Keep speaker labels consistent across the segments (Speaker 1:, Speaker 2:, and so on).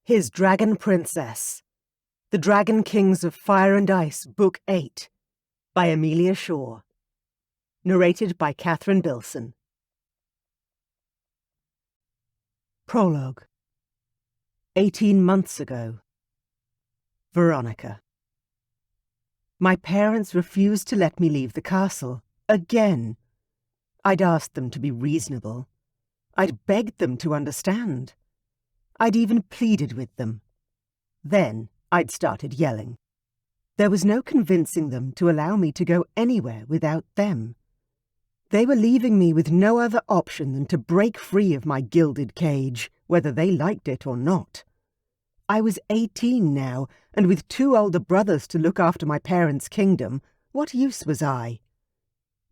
Speaker 1: His Dragon Princess, The Dragon Kings of Fire and Ice, Book 8, by Amelia Shaw. Narrated by Catherine Bilson. Prologue. 18 months ago. Veronica. My parents refused to let me leave the castle. Again. I'd asked them to be reasonable. I'd begged them to understand. I'd even pleaded with them. Then I'd started yelling. There was no convincing them to allow me to go anywhere without them. They were leaving me with no other option than to break free of my gilded cage, whether they liked it or not. I was 18 now, and with 2 older brothers to look after my parents' kingdom, what use was I?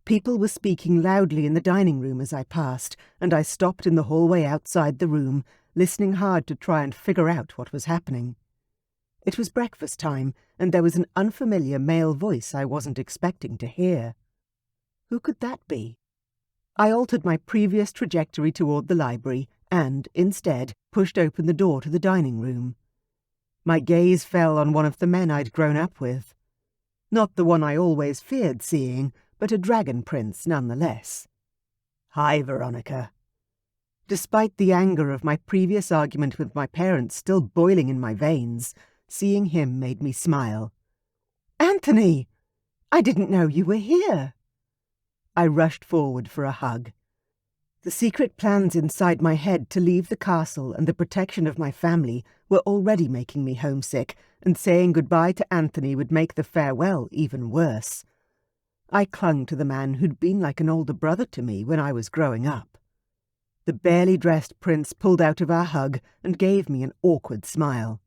Speaker 1: People were speaking loudly in the dining room as I passed, and I stopped in the hallway outside the room, listening hard to try and figure out what was happening. It was breakfast time, and there was an unfamiliar male voice I wasn't expecting to hear. Who could that be? I altered my previous trajectory toward the library and, instead, pushed open the door to the dining room. My gaze fell on one of the men I'd grown up with. Not the one I always feared seeing, but a dragon prince nonetheless. "Hi, Veronica." Despite the anger of my previous argument with my parents still boiling in my veins, seeing him made me smile. "Anthony! I didn't know you were here." I rushed forward for a hug. The secret plans inside my head to leave the castle and the protection of my family were already making me homesick, and saying goodbye to Anthony would make the farewell even worse. I clung to the man who'd been like an older brother to me when I was growing up. The barely dressed prince pulled out of our hug and gave me an awkward smile.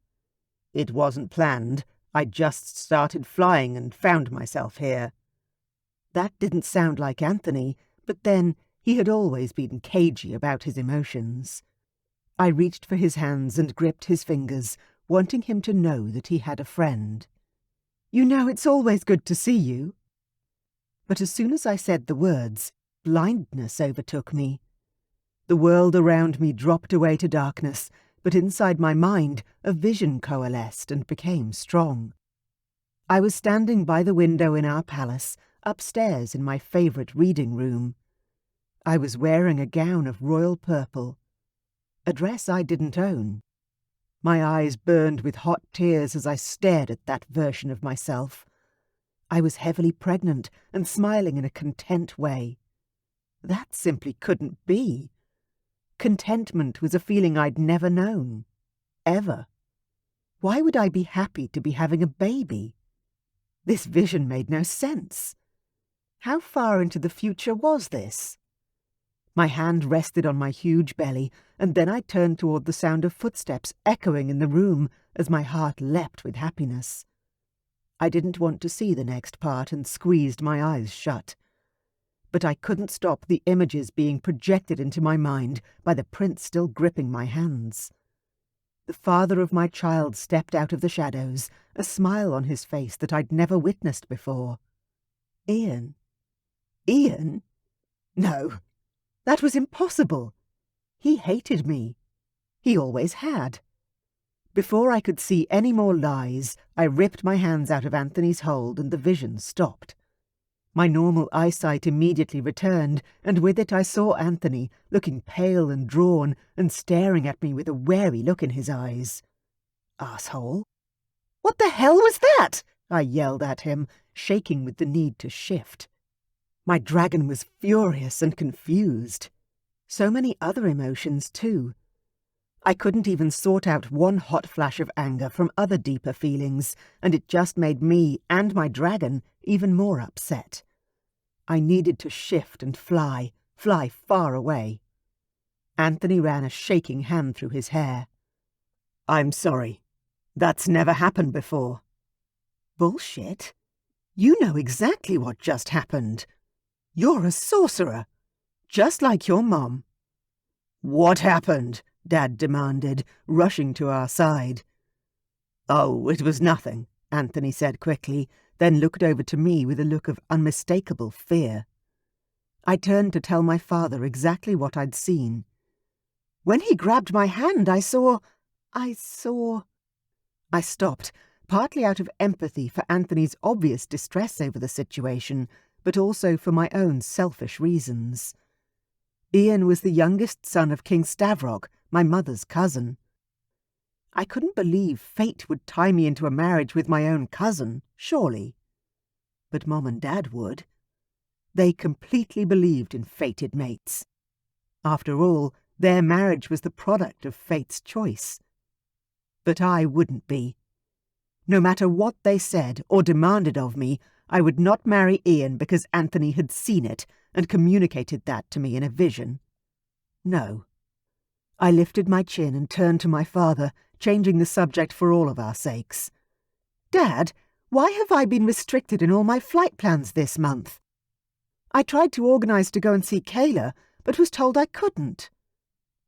Speaker 1: "It wasn't planned. I just started flying and found myself here." That didn't sound like Anthony, but then he had always been cagey about his emotions. I reached for his hands and gripped his fingers, wanting him to know that he had a friend. "You know, it's always good to see you." But as soon as I said the words, blindness overtook me. The world around me dropped away to darkness, but inside my mind a vision coalesced and became strong. I was standing by the window in our palace, upstairs in my favourite reading room. I was wearing a gown of royal purple, a dress I didn't own. My eyes burned with hot tears as I stared at that version of myself. I was heavily pregnant and smiling in a content way. That simply couldn't be. Contentment was a feeling I'd never known. Ever. Why would I be happy to be having a baby? This vision made no sense. How far into the future was this? My hand rested on my huge belly, and then I turned toward the sound of footsteps echoing in the room as my heart leapt with happiness. I didn't want to see the next part and squeezed my eyes shut. But I couldn't stop the images being projected into my mind by the prince still gripping my hands. The father of my child stepped out of the shadows, a smile on his face that I'd never witnessed before. Iain? Iain? No, that was impossible. He hated me. He always had. Before I could see any more lies, I ripped my hands out of Anthony's hold and the vision stopped. My normal eyesight immediately returned, and with it I saw Anthony, looking pale and drawn, and staring at me with a wary look in his eyes. "Asshole! What the hell was that?" I yelled at him, shaking with the need to shift. My dragon was furious and confused. So many other emotions, too. I couldn't even sort out one hot flash of anger from other deeper feelings, and it just made me and my dragon even more upset. I needed to shift and fly far away. Anthony ran a shaking hand through his hair. "I'm sorry. That's never happened before." "Bullshit. You know exactly what just happened. You're a sorcerer, just like your mom." "What happened?" Dad demanded, rushing to our side. "Oh, it was nothing," Anthony said quickly, then looked over to me with a look of unmistakable fear. I turned to tell my father exactly what I'd seen. When he grabbed my hand, I saw... I saw... I stopped, partly out of empathy for Anthony's obvious distress over the situation, but also for my own selfish reasons. Iain was the youngest son of King Stavrock, my mother's cousin. I couldn't believe fate would tie me into a marriage with my own cousin, surely. But Mom and Dad would. They completely believed in fated mates. After all, their marriage was the product of fate's choice. But I wouldn't be. No matter what they said or demanded of me, I would not marry Iain because Anthony had seen it and communicated that to me in a vision. No. I lifted my chin and turned to my father, changing the subject for all of our sakes. Dad, why have I been restricted in all my flight plans this month? I tried to organise to go and see Kayla, but was told I couldn't.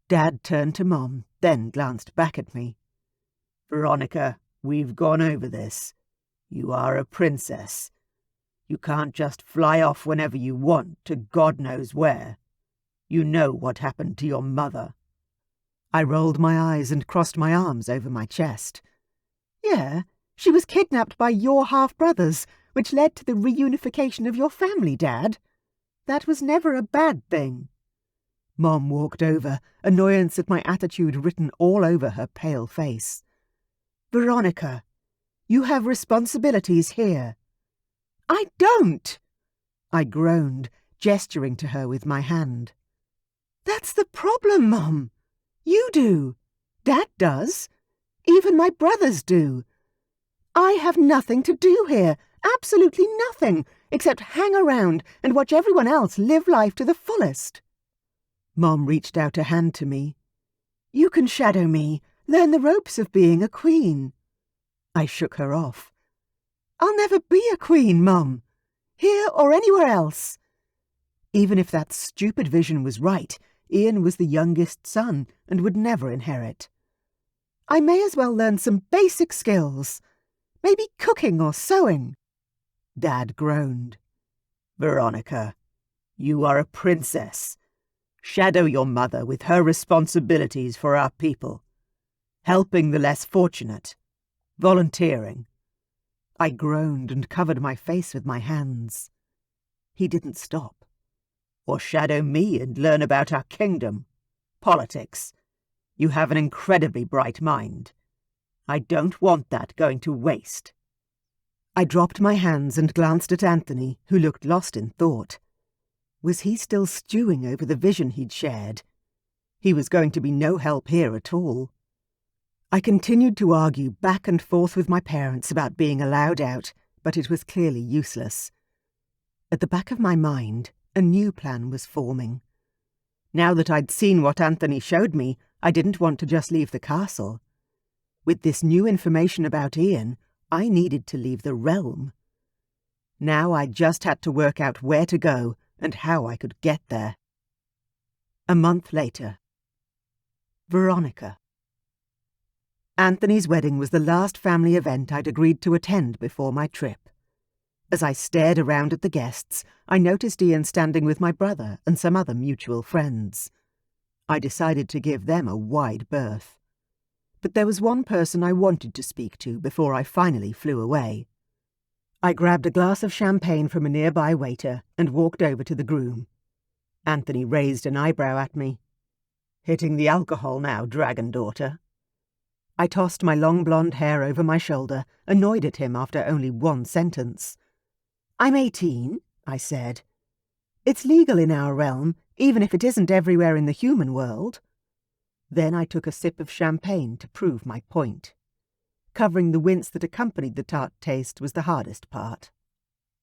Speaker 1: Dad turned to Mom, then glanced back at me. Veronica, we've gone over this. You are a princess. You can't just fly off whenever you want to God knows where. You know what happened to your mother. I rolled my eyes and crossed my arms over my chest. Yeah, she was kidnapped by your half-brothers, which led to the reunification of your family, Dad. That was never a bad thing. Mom walked over, annoyance at my attitude written all over her pale face. Veronica, you have responsibilities here. I don't! I groaned, gesturing to her with my hand. That's the problem, Mom. You do. Dad does. Even my brothers do. I have nothing to do here, absolutely nothing, except hang around and watch everyone else live life to the fullest. Mom reached out a hand to me. You can shadow me, learn the ropes of being a queen. I shook her off. I'll never be a queen, Mum, here or anywhere else. Even if that stupid vision was right, Iain was the youngest son and would never inherit. I may as well learn some basic skills. Maybe cooking or sewing. Dad groaned. Veronica, you are a princess. Shadow your mother with her responsibilities for our people. Helping the less fortunate. Volunteering. I groaned and covered my face with my hands. He didn't stop. Or shadow me and learn about our kingdom. Politics. You have an incredibly bright mind. I don't want that going to waste. I dropped my hands and glanced at Anthony, who looked lost in thought. Was he still stewing over the vision he'd shared? He was going to be no help here at all. I continued to argue back and forth with my parents about being allowed out, but it was clearly useless. At the back of my mind, a new plan was forming. Now that I'd seen what Anthony showed me, I didn't want to just leave the castle. With this new information about Iain, I needed to leave the realm. Now I just had to work out where to go and how I could get there. A month later. Veronica. Anthony's wedding was the last family event I'd agreed to attend before my trip. As I stared around at the guests, I noticed Iain standing with my brother and some other mutual friends. I decided to give them a wide berth. But there was one person I wanted to speak to before I finally flew away. I grabbed a glass of champagne from a nearby waiter and walked over to the groom. Anthony raised an eyebrow at me. Hitting the alcohol now, dragon daughter. I tossed my long blonde hair over my shoulder, annoyed at him after only one sentence. I'm 18, I said. It's legal in our realm, even if it isn't everywhere in the human world. Then I took a sip of champagne to prove my point. Covering the wince that accompanied the tart taste was the hardest part.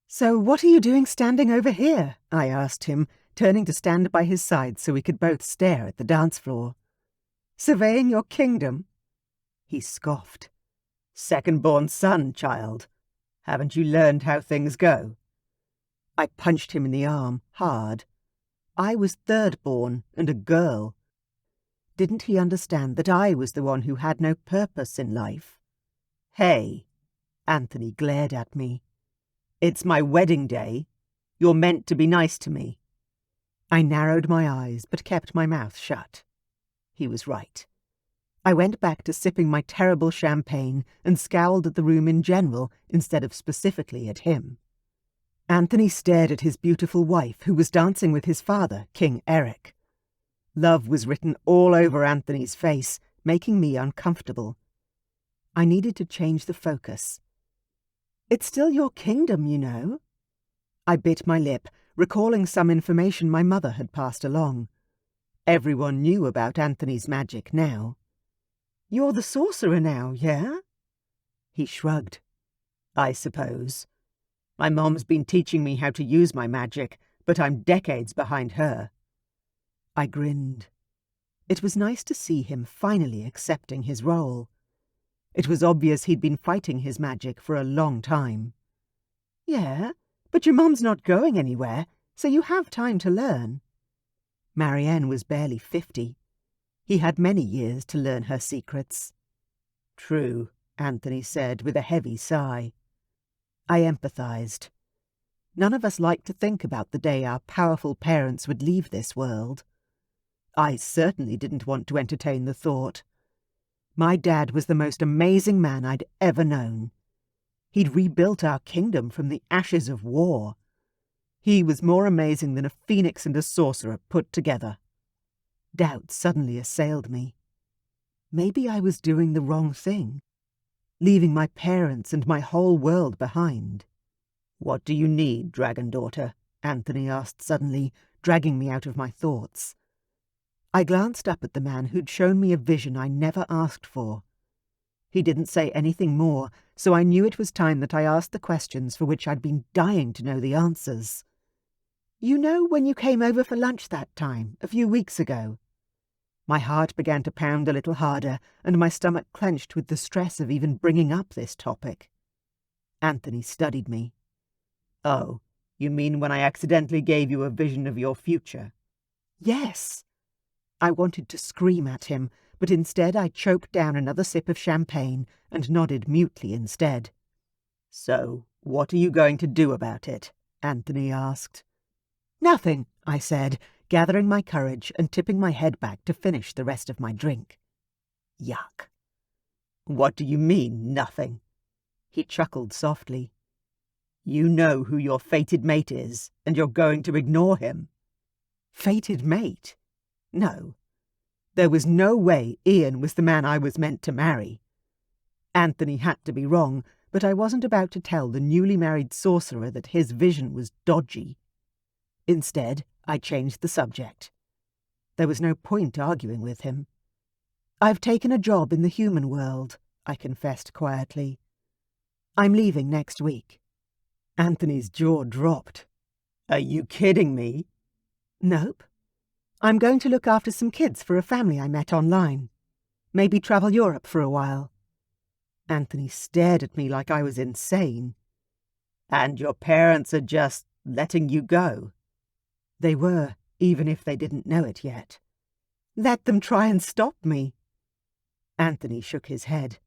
Speaker 1: So what are you doing standing over here? I asked him, turning to stand by his side so we could both stare at the dance floor. Surveying your kingdom? He scoffed. Second-born son, child. Haven't you learned how things go? I punched him in the arm, hard. I was third-born and a girl. Didn't he understand that I was the one who had no purpose in life? Hey, Anthony glared at me. It's my wedding day. You're meant to be nice to me. I narrowed my eyes but kept my mouth shut. He was right. I went back to sipping my terrible champagne and scowled at the room in general instead of specifically at him. Anthony stared at his beautiful wife, who was dancing with his father, King Eric. Love was written all over Anthony's face, making me uncomfortable. I needed to change the focus. "It's still your kingdom, you know." I bit my lip, recalling some information my mother had passed along. Everyone knew about Anthony's magic now. "You're the sorcerer now, yeah?" He shrugged. "I suppose. My mom's been teaching me how to use my magic, but I'm decades behind her." I grinned. It was nice to see him finally accepting his role. It was obvious he'd been fighting his magic for a long time. "Yeah, but your mum's not going anywhere, so you have time to learn." Marianne was barely 50. He had many years to learn her secrets. "True," Anthony said with a heavy sigh. I empathized. None of us liked to think about the day our powerful parents would leave this world. I certainly didn't want to entertain the thought. My dad was the most amazing man I'd ever known. He'd rebuilt our kingdom from the ashes of war. He was more amazing than a phoenix and a sorcerer put together. Doubt suddenly assailed me. Maybe I was doing the wrong thing, leaving my parents and my whole world behind. "What do you need, dragon daughter?" Anthony asked suddenly, dragging me out of my thoughts. I glanced up at the man who'd shown me a vision I never asked for. He didn't say anything more, so I knew it was time that I asked the questions for which I'd been dying to know the answers. "You know when you came over for lunch that time, a few weeks ago?" My heart began to pound a little harder, and my stomach clenched with the stress of even bringing up this topic. Anthony studied me. "Oh, you mean when I accidentally gave you a vision of your future?" "Yes." I wanted to scream at him, but instead I choked down another sip of champagne and nodded mutely instead. "So, what are you going to do about it?" Anthony asked. "Nothing," I said, gathering my courage and tipping my head back to finish the rest of my drink. Yuck. "What do you mean, nothing?" He chuckled softly. "You know who your fated mate is, and you're going to ignore him." Fated mate? No. There was no way Iain was the man I was meant to marry. Anthony had to be wrong, but I wasn't about to tell the newly married sorcerer that his vision was dodgy. Instead, I changed the subject. There was no point arguing with him. "I've taken a job in the human world," I confessed quietly. "I'm leaving next week." Anthony's jaw dropped. "Are you kidding me?" "Nope. I'm going to look after some kids for a family I met online. Maybe travel Europe for a while." Anthony stared at me like I was insane. "And your parents are just letting you go?" They were, even if they didn't know it yet. "Let them try and stop me." Anthony shook his head.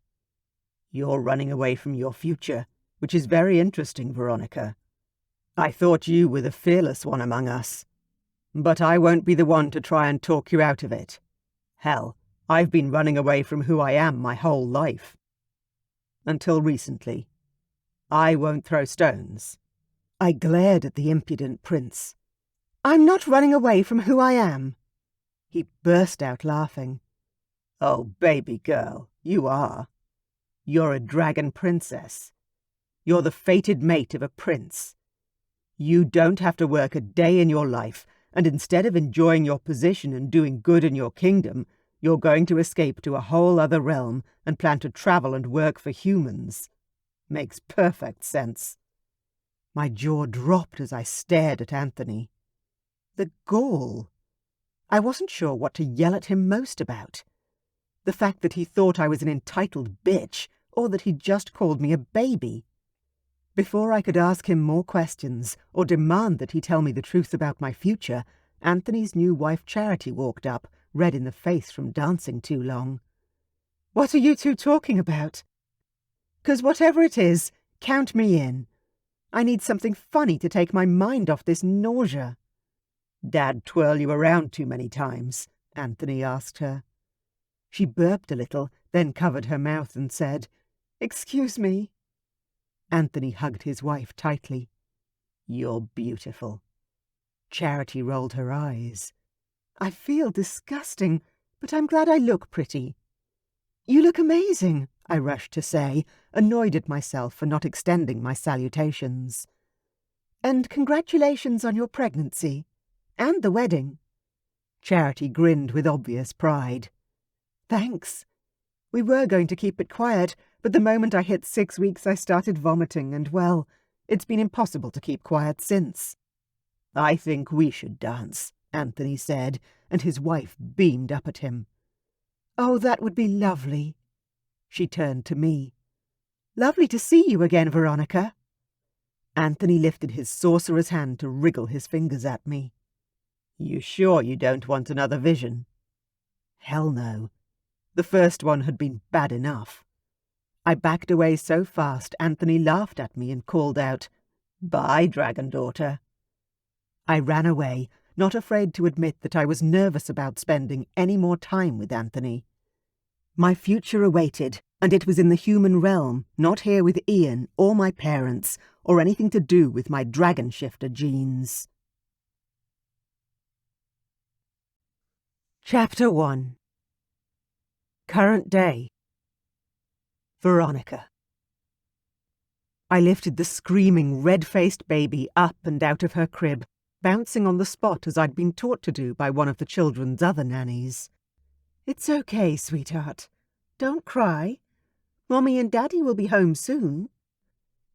Speaker 1: "You're running away from your future, which is very interesting, Veronica. I thought you were the fearless one among us. But I won't be the one to try and talk you out of it. Hell, I've been running away from who I am my whole life. Until recently. I won't throw stones." I glared at the impudent prince. "I'm not running away from who I am." He burst out laughing. "Oh, baby girl, you are. You're a dragon princess. You're the fated mate of a prince. You don't have to work a day in your life, and instead of enjoying your position and doing good in your kingdom, you're going to escape to a whole other realm and plan to travel and work for humans. Makes perfect sense." My jaw dropped as I stared at Anthony. The gall. I wasn't sure what to yell at him most about. The fact that he thought I was an entitled bitch, or that he'd just called me a baby. Before I could ask him more questions, or demand that he tell me the truth about my future, Anthony's new wife Charity walked up, red in the face from dancing too long. "What are you two talking about?" "'Cause whatever it is, count me in. I need something funny to take my mind off this nausea." "Dad twirl you around too many times?" Anthony asked her. She burped a little, then covered her mouth and said, "Excuse me." Anthony hugged his wife tightly. "You're beautiful." Charity rolled her eyes. "I feel disgusting, but I'm glad I look pretty." "You look amazing," I rushed to say, annoyed at myself for not extending my salutations. "And congratulations on your pregnancy. And the wedding." Charity grinned with obvious pride. "Thanks. We were going to keep it quiet, but the moment I hit 6 weeks I started vomiting and, well, it's been impossible to keep quiet since." "I think we should dance," Anthony said, and his wife beamed up at him. "Oh, that would be lovely." She turned to me. "Lovely to see you again, Veronica." Anthony lifted his sorcerer's hand to wriggle his fingers at me. "You sure you don't want another vision?" Hell no. The first one had been bad enough. I backed away so fast Anthony laughed at me and called out, "Bye, dragon daughter." I ran away, not afraid to admit that I was nervous about spending any more time with Anthony. My future awaited, and it was in the human realm, not here with Iain or my parents, or anything to do with my dragon shifter genes. Chapter 1. Current day. Veronica. I lifted the screaming, red-faced baby up and out of her crib, bouncing on the spot as I'd been taught to do by one of the children's other nannies. "It's okay, sweetheart. Don't cry. Mommy and Daddy will be home soon."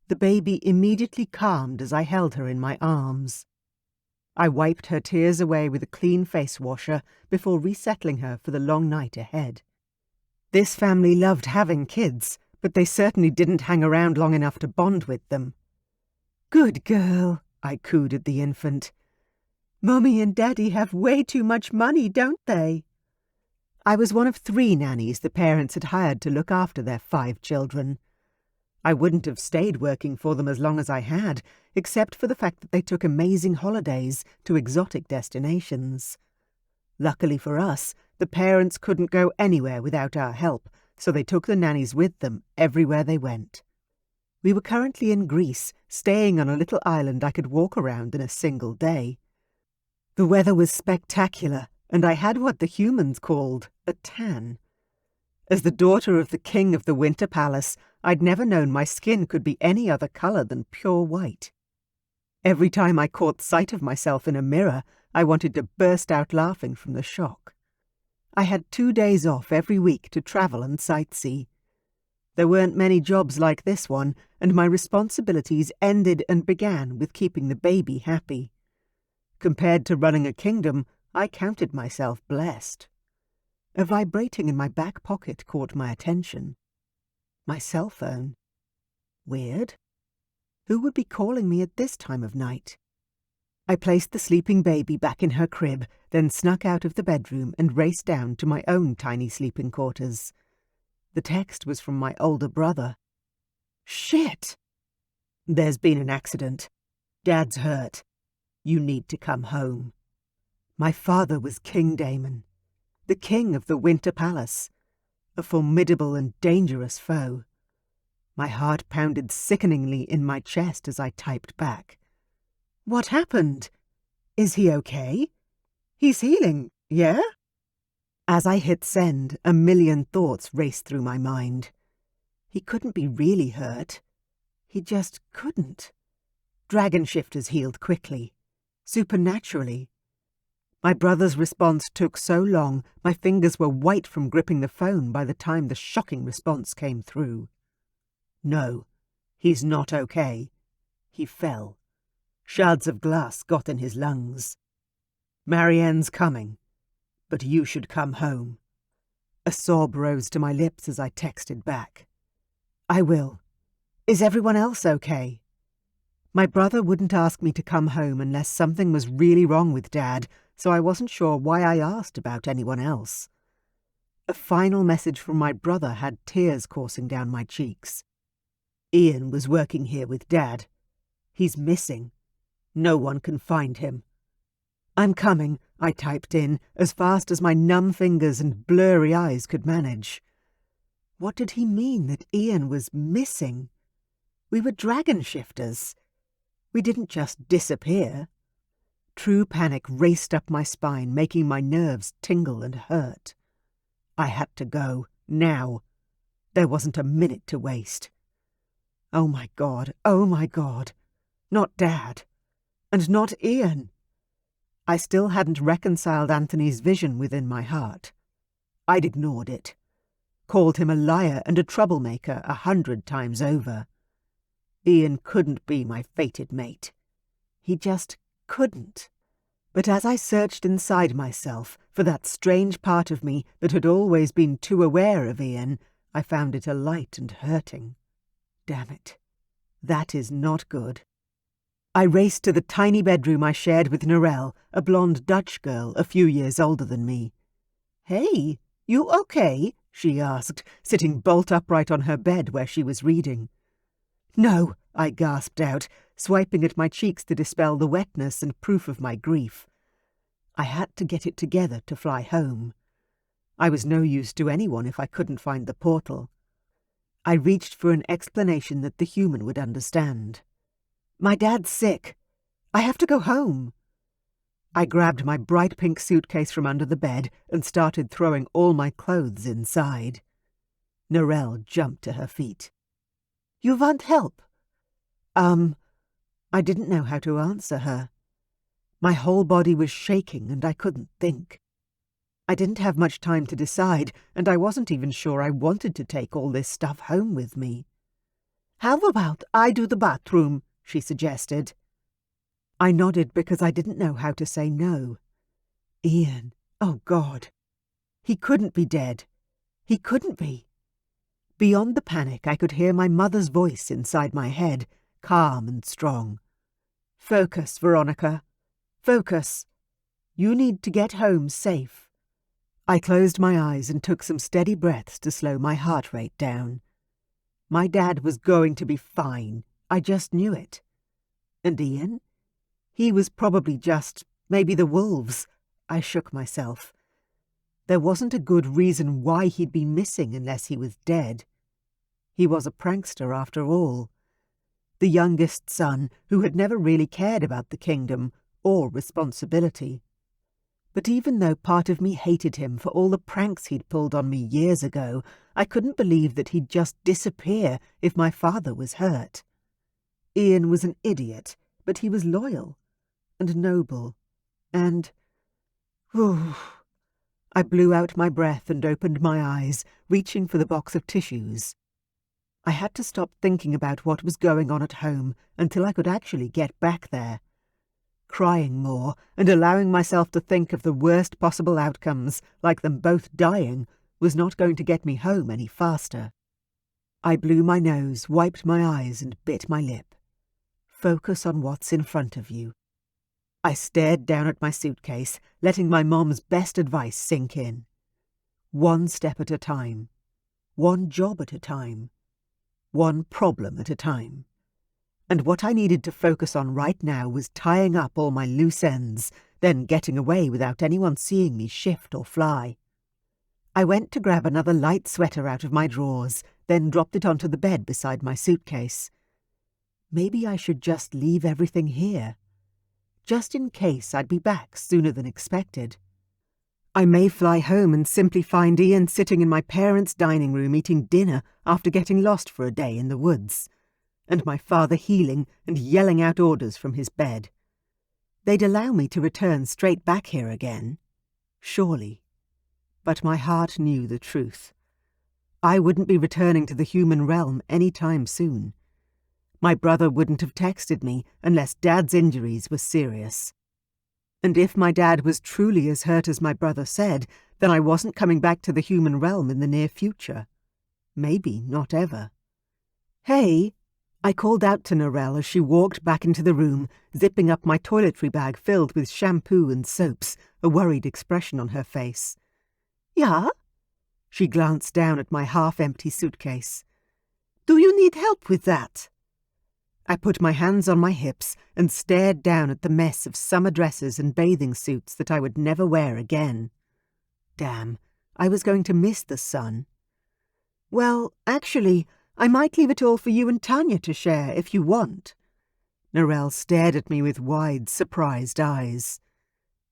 Speaker 1: The baby immediately calmed as I held her in my arms. I wiped her tears away with a clean face washer before resettling her for the long night ahead. This family loved having kids, but they certainly didn't hang around long enough to bond with them. "Good girl," I cooed at the infant. "Mommy and Daddy have way too much money, don't they?" I was one of 3 nannies the parents had hired to look after their 5 children. I wouldn't have stayed working for them as long as I had, except for the fact that they took amazing holidays to exotic destinations. Luckily for us, the parents couldn't go anywhere without our help, so they took the nannies with them everywhere they went. We were currently in Greece, staying on a little island I could walk around in a single day. The weather was spectacular, and I had what the humans called a tan. As the daughter of the king of the Winter Palace, I'd never known my skin could be any other colour than pure white. Every time I caught sight of myself in a mirror, I wanted to burst out laughing from the shock. I had 2 days off every week to travel and sightsee. There weren't many jobs like this one, and my responsibilities ended and began with keeping the baby happy. Compared to running a kingdom, I counted myself blessed. A vibrating in my back pocket caught my attention. My cell phone. Weird. Who would be calling me at this time of night? I placed the sleeping baby back in her crib, then snuck out of the bedroom and raced down to my own tiny sleeping quarters. The text was from my older brother. "Shit! There's been an accident. Dad's hurt. You need to come home." My father was King Damon, the king of the Winter Palace, a formidable and dangerous foe. My heart pounded sickeningly in my chest as I typed back. "What happened? Is he okay? He's healing, yeah?" As I hit send, a million thoughts raced through my mind. He couldn't be really hurt. He just couldn't. Dragon shifters healed quickly, supernaturally. My brother's response took so long, my fingers were white from gripping the phone by the time the shocking response came through. "No, he's not okay. He fell. Shards of glass got in his lungs. Marianne's coming, but you should come home." A sob rose to my lips as I texted back. "I will. Is everyone else okay?" My brother wouldn't ask me to come home unless something was really wrong with Dad, so I wasn't sure why I asked about anyone else. A final message from my brother had tears coursing down my cheeks. "Iain was working here with Dad. He's missing. No one can find him. I'm coming. I typed in as fast as my numb fingers and blurry eyes could manage. What did he mean that Iain was missing? We were dragon shifters. We didn't just disappear. True panic raced up my spine, making my nerves tingle and hurt. I had to go, now. There wasn't a minute to waste. Oh my God, oh my God. Not Dad. And not Iain. I still hadn't reconciled Anthony's vision within my heart. I'd ignored it. Called him a liar and a troublemaker 100 times over. Iain couldn't be my fated mate. He just couldn't. But as I searched inside myself for that strange part of me that had always been too aware of Iain, I found it alight and hurting. Damn it. That is not good. I raced to the tiny bedroom I shared with Narelle, a blonde Dutch girl a few years older than me. "Hey, you okay?" she asked, sitting bolt upright on her bed where she was reading. "No," I gasped out, swiping at my cheeks to dispel the wetness and proof of my grief. I had to get it together to fly home. I was no use to anyone if I couldn't find the portal. I reached for an explanation that the human would understand. "My dad's sick. I have to go home." I grabbed my bright pink suitcase from under the bed and started throwing all my clothes inside. Narelle jumped to her feet. "You want help?" I didn't know how to answer her. My whole body was shaking and I couldn't think. I didn't have much time to decide, and I wasn't even sure I wanted to take all this stuff home with me. "How about I do the bathroom?" she suggested. I nodded because I didn't know how to say no. Iain, oh God. He couldn't be dead. He couldn't be. Beyond the panic, I could hear my mother's voice inside my head, calm and strong. "Focus, Veronica. Focus. You need to get home safe." I closed my eyes and took some steady breaths to slow my heart rate down. My dad was going to be fine. I just knew it. And Iain? He was probably just, maybe the wolves. I shook myself. There wasn't a good reason why he'd be missing unless he was dead. He was a prankster after all. The youngest son who had never really cared about the kingdom or responsibility. But even though part of me hated him for all the pranks he'd pulled on me years ago, I couldn't believe that he'd just disappear if my father was hurt. Iain was an idiot, but he was loyal and noble and... Whew. I blew out my breath and opened my eyes, reaching for the box of tissues. I had to stop thinking about what was going on at home until I could actually get back there. Crying more and allowing myself to think of the worst possible outcomes, like them both dying, was not going to get me home any faster. I blew my nose, wiped my eyes, and bit my lip. Focus on what's in front of you. I stared down at my suitcase, letting my mom's best advice sink in. One step at a time. One job at a time. One problem at a time. And what I needed to focus on right now was tying up all my loose ends, then getting away without anyone seeing me shift or fly. I went to grab another light sweater out of my drawers, then dropped it onto the bed beside my suitcase. Maybe I should just leave everything here. Just in case I'd be back sooner than expected. I may fly home and simply find Iain sitting in my parents' dining room eating dinner after getting lost for a day in the woods, and my father healing and yelling out orders from his bed. They'd allow me to return straight back here again. Surely. But my heart knew the truth. I wouldn't be returning to the human realm any time soon. My brother wouldn't have texted me unless Dad's injuries were serious. And if my dad was truly as hurt as my brother said, then I wasn't coming back to the human realm in the near future. Maybe not ever. "Hey!" I called out to Narelle as she walked back into the room, zipping up my toiletry bag filled with shampoo and soaps, a worried expression on her face. "Yeah?" She glanced down at my half-empty suitcase. "Do you need help with that?" I put my hands on my hips and stared down at the mess of summer dresses and bathing suits that I would never wear again. Damn, I was going to miss the sun. Well, actually, I might leave it all for you and Tanya to share if you want. Narelle stared at me with wide, surprised eyes.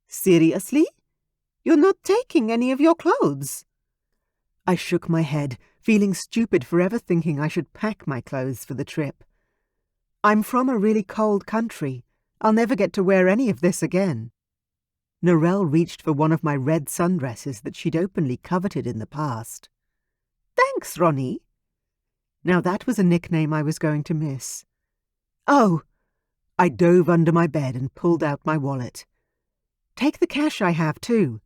Speaker 1: Seriously? You're not taking any of your clothes? I shook my head, feeling stupid for ever thinking I should pack my clothes for the trip. I'm from a really cold country. I'll never get to wear any of this again. Narelle reached for one of my red sundresses that she'd openly coveted in the past. Thanks, Ronnie. Now that was a nickname I was going to miss. Oh! I dove under my bed and pulled out my wallet. Take the cash I have, too.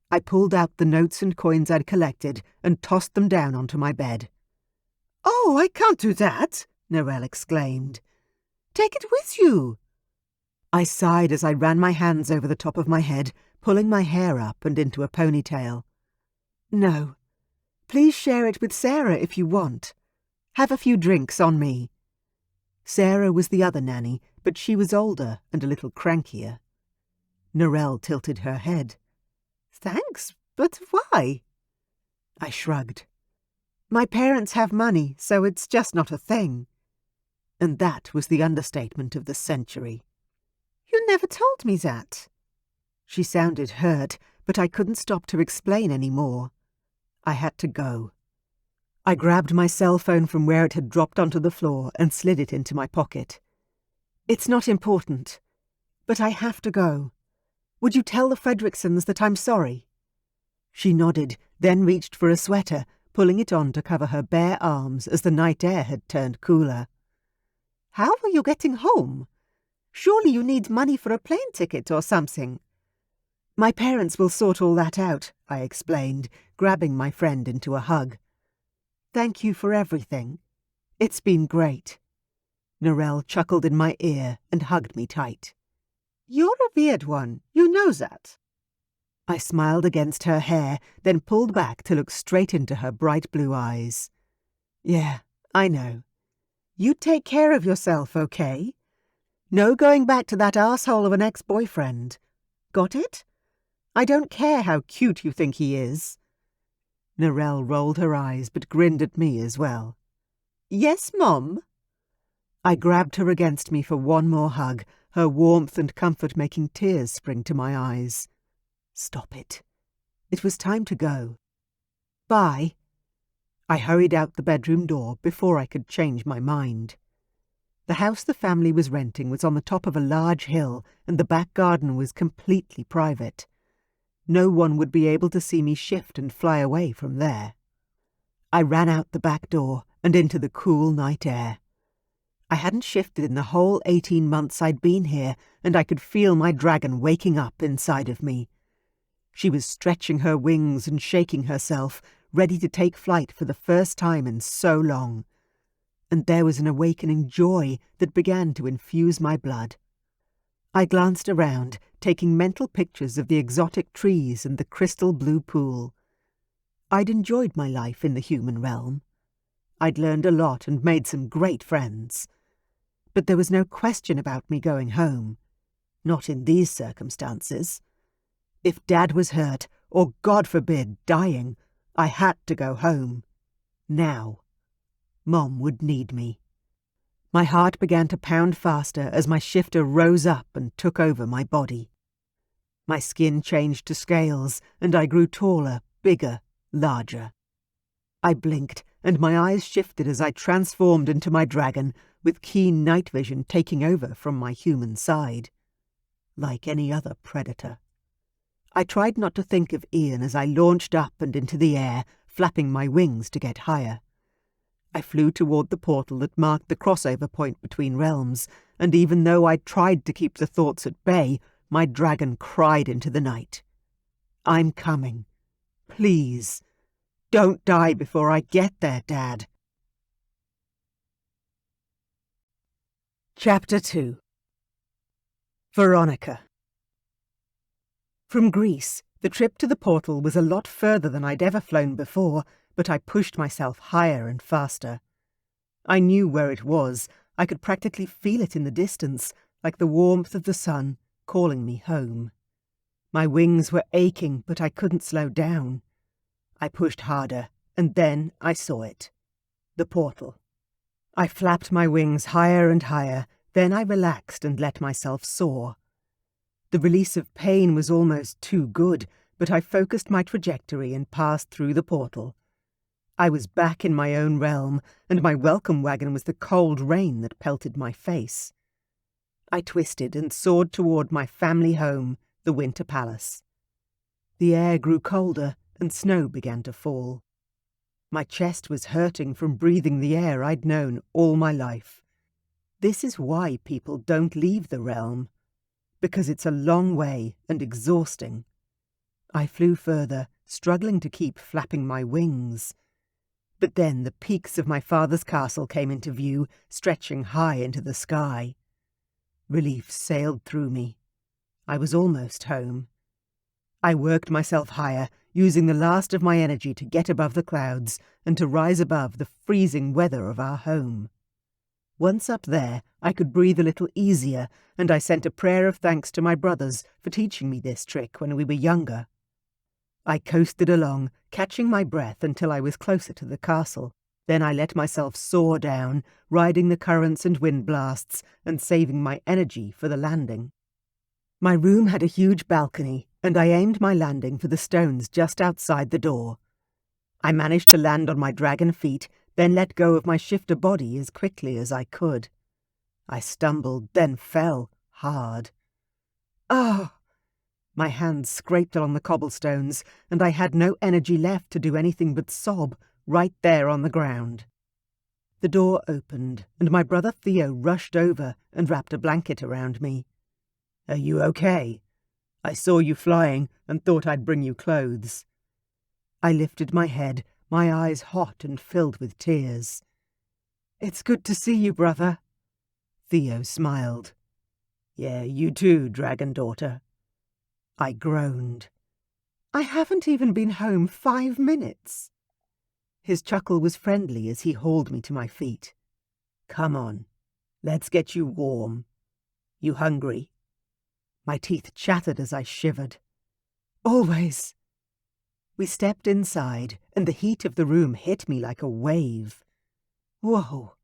Speaker 1: I pulled out the notes and coins I'd collected and tossed them down onto my bed. Oh, I can't do that, Narelle exclaimed. Take it with you. I sighed as I ran my hands over the top of my head, pulling my hair up and into a ponytail. No. Please share it with Sarah if you want. Have a few drinks on me. Sarah was the other nanny, but she was older and a little crankier. Narelle tilted her head. Thanks, but why? I shrugged. My parents have money, so it's just not a thing. And that was the understatement of the century. You never told me that. She sounded hurt, but I couldn't stop to explain any more. I had to go. I grabbed my cell phone from where it had dropped onto the floor and slid it into my pocket. It's not important, but I have to go. Would you tell the Fredricksons that I'm sorry? She nodded, then reached for a sweater, pulling it on to cover her bare arms as the night air had turned cooler. How are you getting home? Surely you need money for a plane ticket or something. My parents will sort all that out, I explained, grabbing my friend into a hug. Thank you for everything. It's been great. Narelle chuckled in my ear and hugged me tight. You're a weird one, you know that. I smiled against her hair, then pulled back to look straight into her bright blue eyes. Yeah, I know. You take care of yourself, okay? No going back to that arsehole of an ex-boyfriend. Got it? I don't care how cute you think he is. Narelle rolled her eyes but grinned at me as well. Yes, Mom? I grabbed her against me for one more hug, her warmth and comfort making tears spring to my eyes. Stop it. It was time to go. Bye. I hurried out the bedroom door before I could change my mind. The house the family was renting was on the top of a large hill, and the back garden was completely private. No one would be able to see me shift and fly away from there. I ran out the back door and into the cool night air. I hadn't shifted in the whole 18 months I'd been here, and I could feel my dragon waking up inside of me. She was stretching her wings and shaking herself, ready to take flight for the first time in so long. And there was an awakening joy that began to infuse my blood. I glanced around, taking mental pictures of the exotic trees and the crystal blue pool. I'd enjoyed my life in the human realm. I'd learned a lot and made some great friends. But there was no question about me going home. Not in these circumstances. If Dad was hurt, or God forbid, dying, I had to go home. Now. Mom would need me. My heart began to pound faster as my shifter rose up and took over my body. My skin changed to scales, and I grew taller, bigger, larger. I blinked, and my eyes shifted as I transformed into my dragon, with keen night vision taking over from my human side. Like any other predator. I tried not to think of Iain as I launched up and into the air, flapping my wings to get higher. I flew toward the portal that marked the crossover point between realms, and even though I tried to keep the thoughts at bay, my dragon cried into the night. I'm coming. Please. Don't die before I get there, Dad. Chapter 2. Veronica. From Greece, the trip to the portal was a lot further than I'd ever flown before, but I pushed myself higher and faster. I knew where it was. I could practically feel it in the distance, like the warmth of the sun calling me home. My wings were aching, but I couldn't slow down. I pushed harder, and then I saw it. The portal. I flapped my wings higher and higher, then I relaxed and let myself soar. The release of pain was almost too good, but I focused my trajectory and passed through the portal. I was back in my own realm, and my welcome wagon was the cold rain that pelted my face. I twisted and soared toward my family home, the Winter Palace. The air grew colder, and snow began to fall. My chest was hurting from breathing the air I'd known all my life. This is why people don't leave the realm, because it's a long way and exhausting. I flew further, struggling to keep flapping my wings. But then the peaks of my father's castle came into view, stretching high into the sky. Relief sailed through me. I was almost home. I worked myself higher, using the last of my energy to get above the clouds and to rise above the freezing weather of our home. Once up there, I could breathe a little easier, and I sent a prayer of thanks to my brothers for teaching me this trick when we were younger. I coasted along, catching my breath until I was closer to the castle. Then I let myself soar down, riding the currents and wind blasts and saving my energy for the landing. My room had a huge balcony, and I aimed my landing for the stones just outside the door. I managed to land on my dragon feet, then let go of my shifter body as quickly as I could. I stumbled, then fell, hard. Ah! My hands scraped along the cobblestones, and I had no energy left to do anything but sob right there on the ground. The door opened, and my brother Theo rushed over and wrapped a blanket around me. "Are you okay? I saw you flying and thought I'd bring you clothes." I lifted my head, my eyes hot and filled with tears. "It's good to see you, brother." Theo smiled. "Yeah, you too, dragon daughter." I groaned. "I haven't even been home 5 minutes." His chuckle was friendly as he hauled me to my feet. "Come on, let's get you warm. You hungry?" My teeth chattered as I shivered. "Always." We stepped inside, and the heat of the room hit me like a wave. Whoa!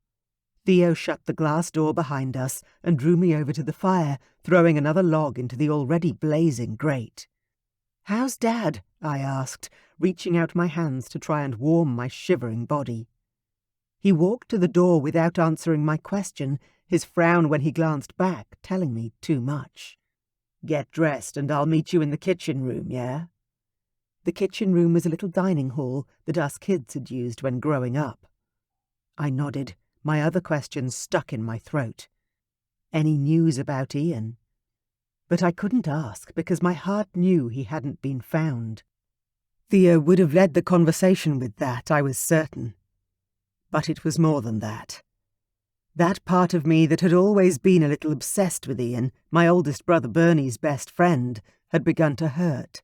Speaker 1: Theo shut the glass door behind us and drew me over to the fire, throwing another log into the already blazing grate. "How's Dad?" I asked, reaching out my hands to try and warm my shivering body. He walked to the door without answering my question, his frown when he glanced back telling me too much. "Get dressed and I'll meet you in the kitchen room, yeah?" The kitchen room was a little dining hall that us kids had used when growing up. I nodded, my other questions stuck in my throat. Any news about Iain? But I couldn't ask because my heart knew he hadn't been found. Theo would have led the conversation with that, I was certain. But it was more than that. That part of me that had always been a little obsessed with Iain, my oldest brother Bernie's best friend, had begun to hurt.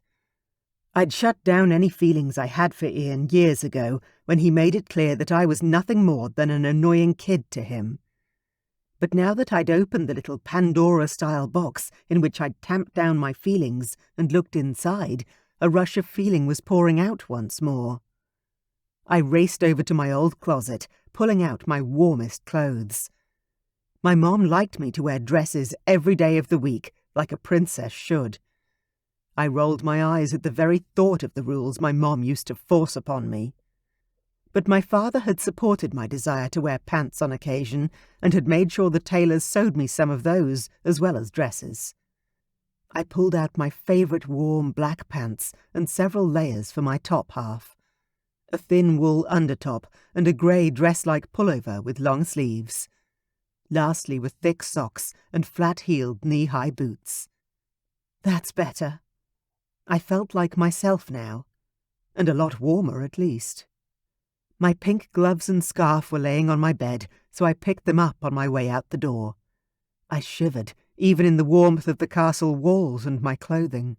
Speaker 1: I'd shut down any feelings I had for Iain years ago when he made it clear that I was nothing more than an annoying kid to him. But now that I'd opened the little Pandora-style box in which I'd tamped down my feelings and looked inside, a rush of feeling was pouring out once more. I raced over to my old closet, pulling out my warmest clothes. My mom liked me to wear dresses every day of the week, like a princess should. I rolled my eyes at the very thought of the rules my mom used to force upon me. But my father had supported my desire to wear pants on occasion and had made sure the tailors sewed me some of those as well as dresses. I pulled out my favourite warm black pants and several layers for my top half. A thin wool undertop and a grey dress-like pullover with long sleeves. Lastly with thick socks and flat-heeled knee-high boots. That's better. I felt like myself now, and a lot warmer at least. My pink gloves and scarf were laying on my bed, so I picked them up on my way out the door. I shivered, even in the warmth of the castle walls and my clothing.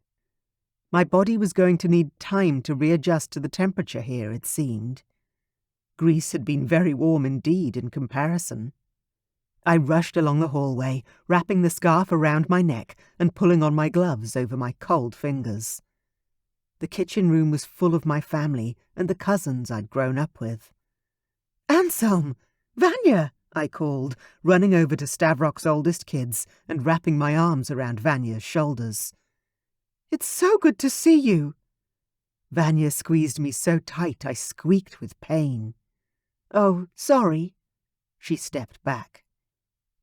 Speaker 1: My body was going to need time to readjust to the temperature here, it seemed. Greece had been very warm indeed in comparison. I rushed along the hallway, wrapping the scarf around my neck and pulling on my gloves over my cold fingers. The kitchen room was full of my family and the cousins I'd grown up with. "Anselm! Vanya!" I called, running over to Stavrock's oldest kids and wrapping my arms around Vanya's shoulders. "It's so good to see you." Vanya squeezed me so tight I squeaked with pain. "Oh, sorry." She stepped back.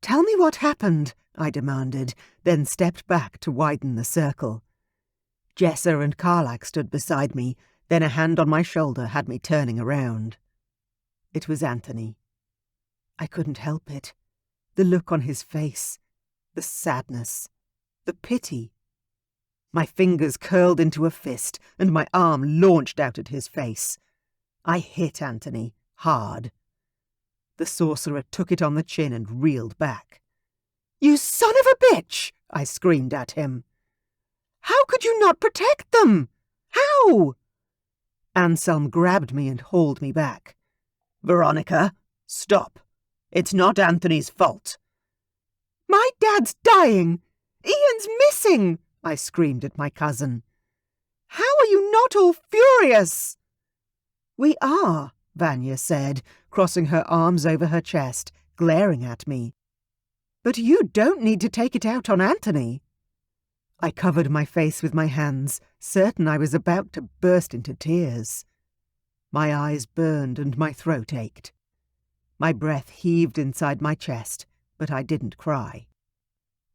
Speaker 1: "Tell me what happened," I demanded, then stepped back to widen the circle. Jessa and Karlak stood beside me, then a hand on my shoulder had me turning around. It was Anthony. I couldn't help it. The look on his face, the sadness, the pity. My fingers curled into a fist and my arm launched out at his face. I hit Anthony hard. The sorcerer took it on the chin and reeled back. "You son of a bitch!" I screamed at him. "How could you not protect them? How?" Anselm grabbed me and hauled me back. "Veronica, stop. It's not Anthony's fault." "My dad's dying! Iain's missing!" I screamed at my cousin. "How are you not all furious?" "We are," Vanya said, crossing her arms over her chest, glaring at me. "But you don't need to take it out on Anthony." I covered my face with my hands, certain I was about to burst into tears. My eyes burned and my throat ached. My breath heaved inside my chest, but I didn't cry.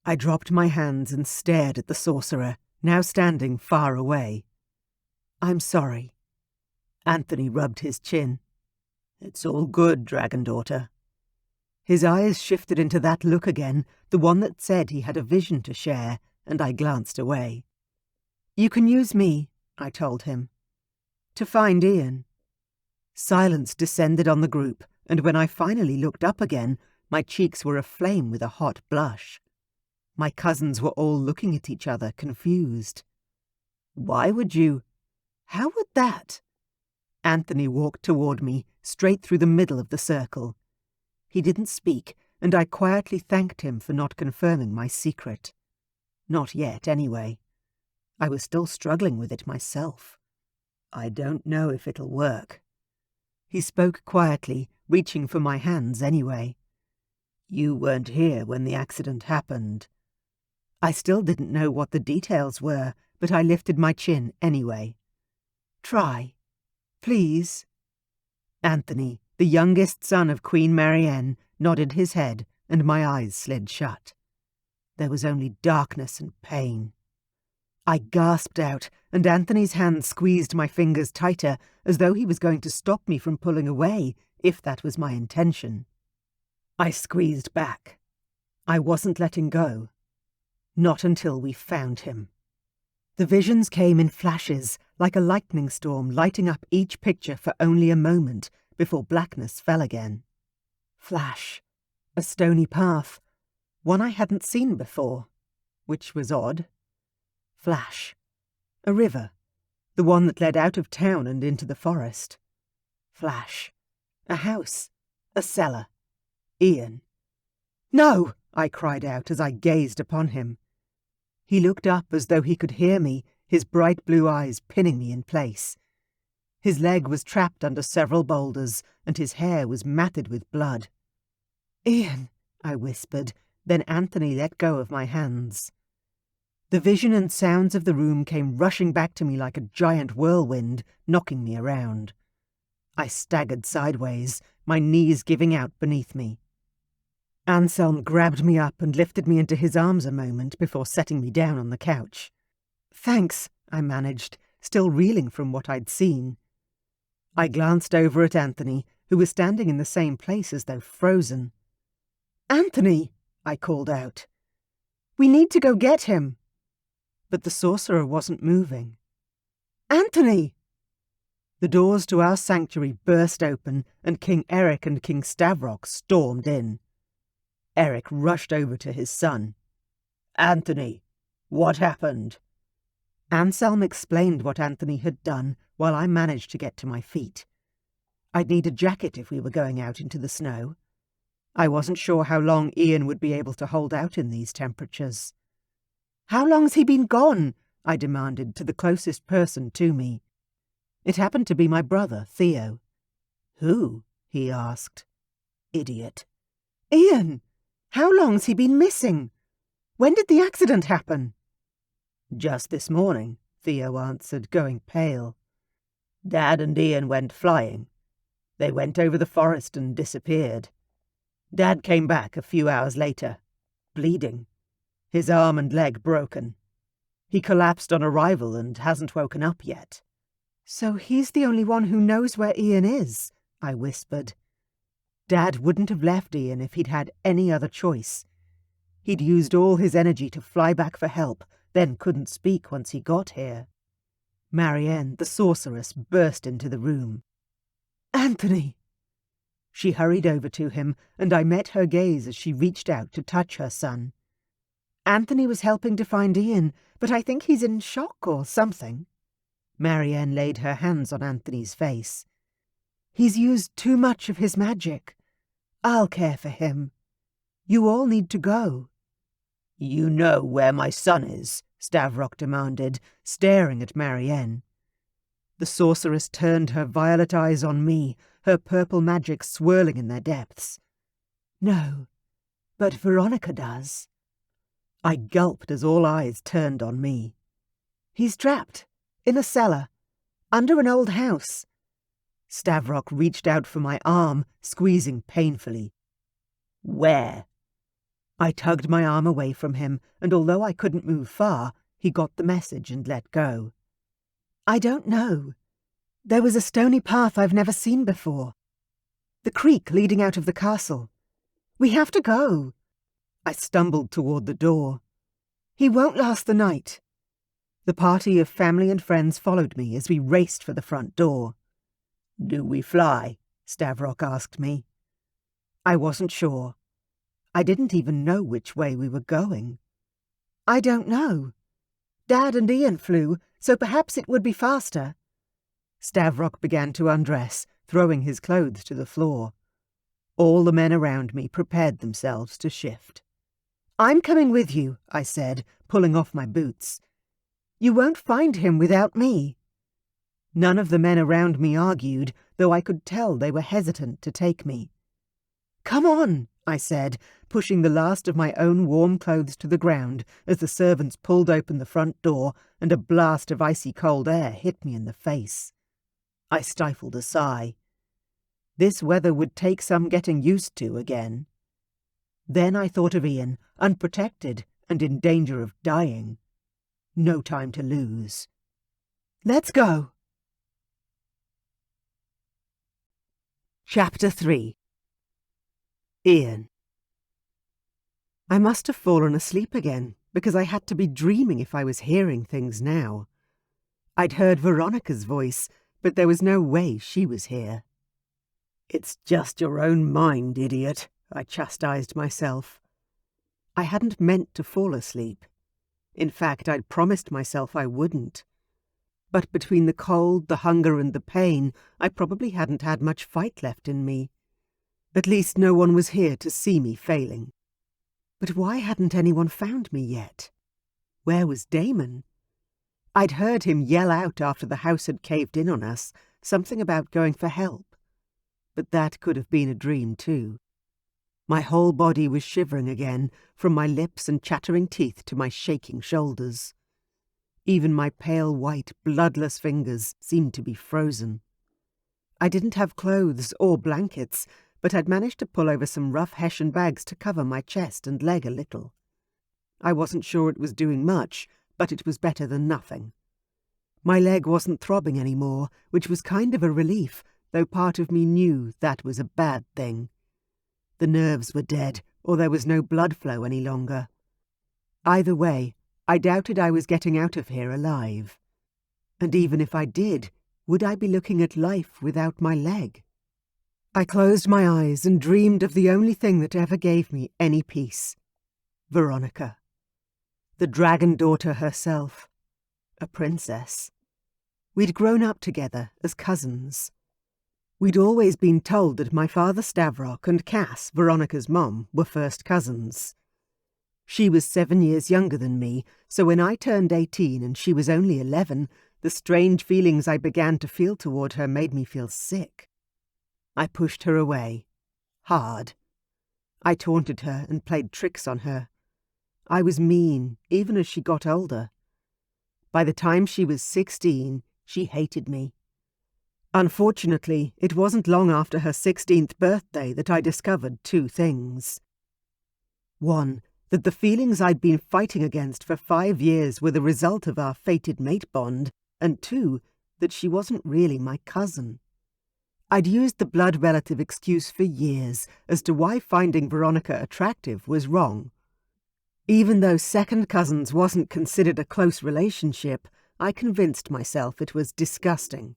Speaker 1: I dropped my hands and stared at the sorcerer, now standing far away. "I'm sorry." Anthony rubbed his chin. "It's all good, dragon daughter." His eyes shifted into that look again, the one that said he had a vision to share, and I glanced away. "You can use me," I told him. "To find Iain." Silence descended on the group, and when I finally looked up again, my cheeks were aflame with a hot blush. My cousins were all looking at each other, confused. "Why would you? How would that?" Anthony walked toward me, straight through the middle of the circle. He didn't speak, and I quietly thanked him for not confirming my secret. Not yet, anyway. I was still struggling with it myself. "I don't know if it'll work." He spoke quietly, reaching for my hands anyway. "You weren't here when the accident happened." I still didn't know what the details were, but I lifted my chin anyway. "Try. Please." Anthony, the youngest son of Queen Marianne, nodded his head, and my eyes slid shut. There was only darkness and pain. I gasped out, and Anthony's hand squeezed my fingers tighter, as though he was going to stop me from pulling away, if that was my intention. I squeezed back. I wasn't letting go. Not until we found him. The visions came in flashes, like a lightning storm lighting up each picture for only a moment, before blackness fell again. Flash. A stony path. One I hadn't seen before, which was odd. Flash. A river. The one that led out of town and into the forest. Flash. A house. A cellar. Iain. "No!" I cried out as I gazed upon him. He looked up as though he could hear me, his bright blue eyes pinning me in place. His leg was trapped under several boulders, and his hair was matted with blood. "Iain," I whispered, then Anthony let go of my hands. The vision and sounds of the room came rushing back to me like a giant whirlwind, knocking me around. I staggered sideways, my knees giving out beneath me. Anselm grabbed me up and lifted me into his arms a moment before setting me down on the couch. "Thanks," I managed, still reeling from what I'd seen. I glanced over at Anthony, who was standing in the same place as though frozen. "Anthony!" I called out. "We need to go get him." But the sorcerer wasn't moving. "Anthony!" The doors to our sanctuary burst open, and King Eric and King Stavrock stormed in. Eric rushed over to his son. "Anthony, what happened?" Anselm explained what Anthony had done while I managed to get to my feet. I'd need a jacket if we were going out into the snow. I wasn't sure how long Iain would be able to hold out in these temperatures. "How long's he been gone?" I demanded to the closest person to me. It happened to be my brother, Theo. "Who?" he asked. Idiot. "Iain! How long's he been missing? When did the accident happen?" "Just this morning," Theo answered, going pale. "Dad and Iain went flying. They went over the forest and disappeared. Dad came back a few hours later, bleeding, his arm and leg broken. He collapsed on arrival and hasn't woken up yet." "So he's the only one who knows where Iain is," I whispered. Dad wouldn't have left Iain if he'd had any other choice. He'd used all his energy to fly back for help, then couldn't speak once he got here. Marianne, the sorceress, burst into the room. "Anthony!" She hurried over to him, and I met her gaze as she reached out to touch her son. "Anthony was helping to find Iain, but I think he's in shock or something." Marianne laid her hands on Anthony's face. "He's used too much of his magic. I'll care for him. You all need to go." "You know where my son is?" Stavrock demanded, staring at Marianne. The sorceress turned her violet eyes on me, her purple magic swirling in their depths. "No, but Veronica does." I gulped as all eyes turned on me. "He's trapped, in a cellar, under an old house." Stavrock reached out for my arm, squeezing painfully. "Where?" I tugged my arm away from him, and although I couldn't move far, he got the message and let go. "I don't know. There was a stony path I've never seen before. The creek leading out of the castle. We have to go." I stumbled toward the door. "He won't last the night." The party of family and friends followed me as we raced for the front door. "Do we fly?" Stavrock asked me. I wasn't sure. I didn't even know which way we were going. "I don't know. Dad and Iain flew, so perhaps it would be faster." Stavrock began to undress, throwing his clothes to the floor. All the men around me prepared themselves to shift. "I'm coming with you," I said, pulling off my boots. "You won't find him without me." None of the men around me argued, though I could tell they were hesitant to take me. "Come on," I said, pushing the last of my own warm clothes to the ground as the servants pulled open the front door and a blast of icy cold air hit me in the face. I stifled a sigh. This weather would take some getting used to again. Then I thought of Iain, unprotected and in danger of dying. No time to lose. "Let's go." Chapter 3. Iain. I must have fallen asleep again, because I had to be dreaming if I was hearing things now. I'd heard Veronica's voice, but there was no way she was here. "It's just your own mind, idiot," I chastised myself. I hadn't meant to fall asleep. In fact, I'd promised myself I wouldn't. But between the cold, the hunger, and the pain, I probably hadn't had much fight left in me. At least no one was here to see me failing. But why hadn't anyone found me yet? Where was Damon? I'd heard him yell out after the house had caved in on us, something about going for help. But that could have been a dream too. My whole body was shivering again, from my lips and chattering teeth to my shaking shoulders. Even my pale white, bloodless fingers seemed to be frozen. I didn't have clothes or blankets, but I'd managed to pull over some rough Hessian bags to cover my chest and leg a little. I wasn't sure it was doing much, but it was better than nothing. My leg wasn't throbbing anymore, which was kind of a relief, though part of me knew that was a bad thing. The nerves were dead, or there was no blood flow any longer. Either way, I doubted I was getting out of here alive. And even if I did, would I be looking at life without my leg? I closed my eyes and dreamed of the only thing that ever gave me any peace. Veronica. The dragon daughter herself. A princess. We'd grown up together as cousins. We'd always been told that my father Stavrock and Cass, Veronica's mom, were first cousins. She was 7 years younger than me, so when I turned 18 and she was only 11, the strange feelings I began to feel toward her made me feel sick. I pushed her away. Hard. I taunted her and played tricks on her. I was mean, even as she got older. By the time she was 16, she hated me. Unfortunately, it wasn't long after her 16th birthday that I discovered 2 things. 1, that the feelings I'd been fighting against for 5 years were the result of our fated mate bond, and 2, that she wasn't really my cousin. I'd used the blood relative excuse for years as to why finding Veronica attractive was wrong. Even though second cousins wasn't considered a close relationship, I convinced myself it was disgusting.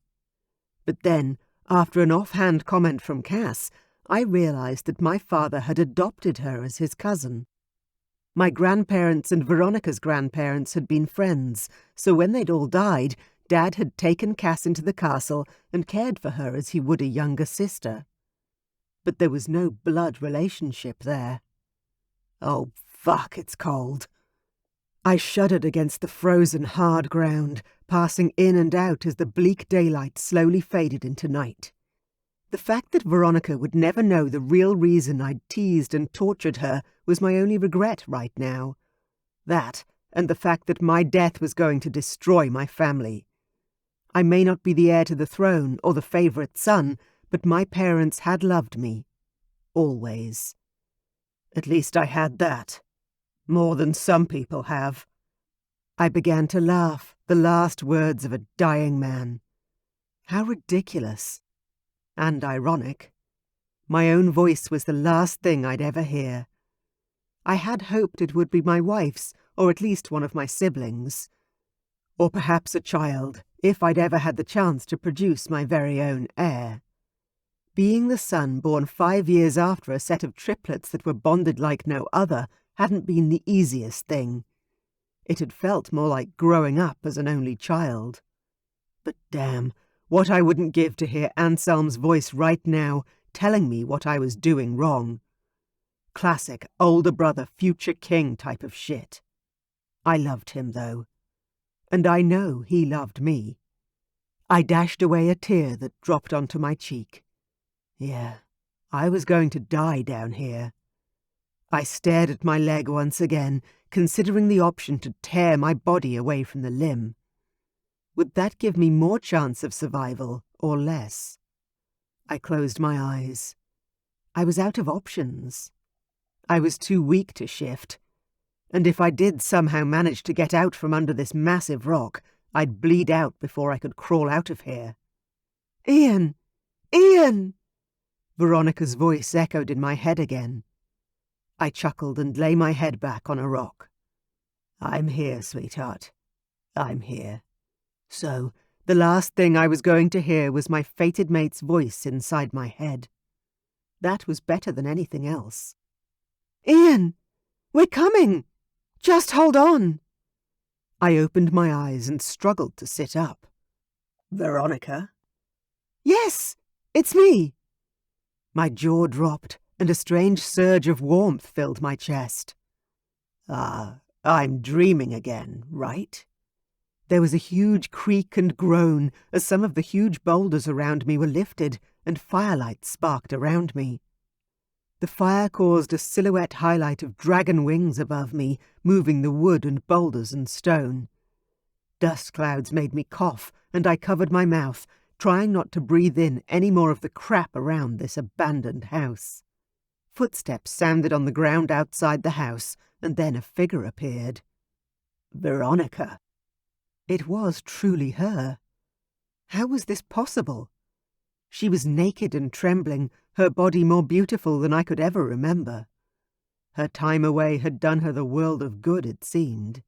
Speaker 1: But then, after an offhand comment from Cass, I realized that my father had adopted her as his cousin. My grandparents and Veronica's grandparents had been friends, so when they'd all died, Dad had taken Cass into the castle and cared for her as he would a younger sister. But there was no blood relationship there. Oh, fuck, it's cold. I shuddered against the frozen, hard ground, passing in and out as the bleak daylight slowly faded into night. The fact that Veronica would never know the real reason I'd teased and tortured her was my only regret right now. That, and the fact that my death was going to destroy my family. I may not be the heir to the throne or the favourite son, but my parents had loved me. Always. At least I had that. More than some people have. I began to laugh, the last words of a dying man. How ridiculous. And ironic. My own voice was the last thing I'd ever hear. I had hoped it would be my wife's, or at least one of my siblings. Or perhaps a child, if I'd ever had the chance to produce my very own heir. Being the son born 5 years after a set of triplets that were bonded like no other hadn't been the easiest thing. It had felt more like growing up as an only child. But damn, what I wouldn't give to hear Anselm's voice right now, telling me what I was doing wrong. Classic older brother, future king type of shit. I loved him, though. And I know he loved me. I dashed away a tear that dropped onto my cheek. Yeah, I was going to die down here. I stared at my leg once again, considering the option to tear my body away from the limb. Would that give me more chance of survival, or less? I closed my eyes. I was out of options. I was too weak to shift. And if I did somehow manage to get out from under this massive rock, I'd bleed out before I could crawl out of here. Iain! Iain! Veronica's voice echoed in my head again. I chuckled and lay my head back on a rock. I'm here, sweetheart. I'm here. So, the last thing I was going to hear was my fated mate's voice inside my head. That was better than anything else. Iain! We're coming! Just hold on! I opened my eyes and struggled to sit up. Veronica? Yes, it's me. My jaw dropped, and a strange surge of warmth filled my chest. I'm dreaming again, right? There was a huge creak and groan as some of the huge boulders around me were lifted and firelight sparked around me. The fire caused a silhouette highlight of dragon wings above me, moving the wood and boulders and stone. Dust clouds made me cough, and I covered my mouth, trying not to breathe in any more of the crap around this abandoned house. Footsteps sounded on the ground outside the house, and then a figure appeared. Veronica. It was truly her. How was this possible? She was naked and trembling, her body more beautiful than I could ever remember. Her time away had done her the world of good, it seemed.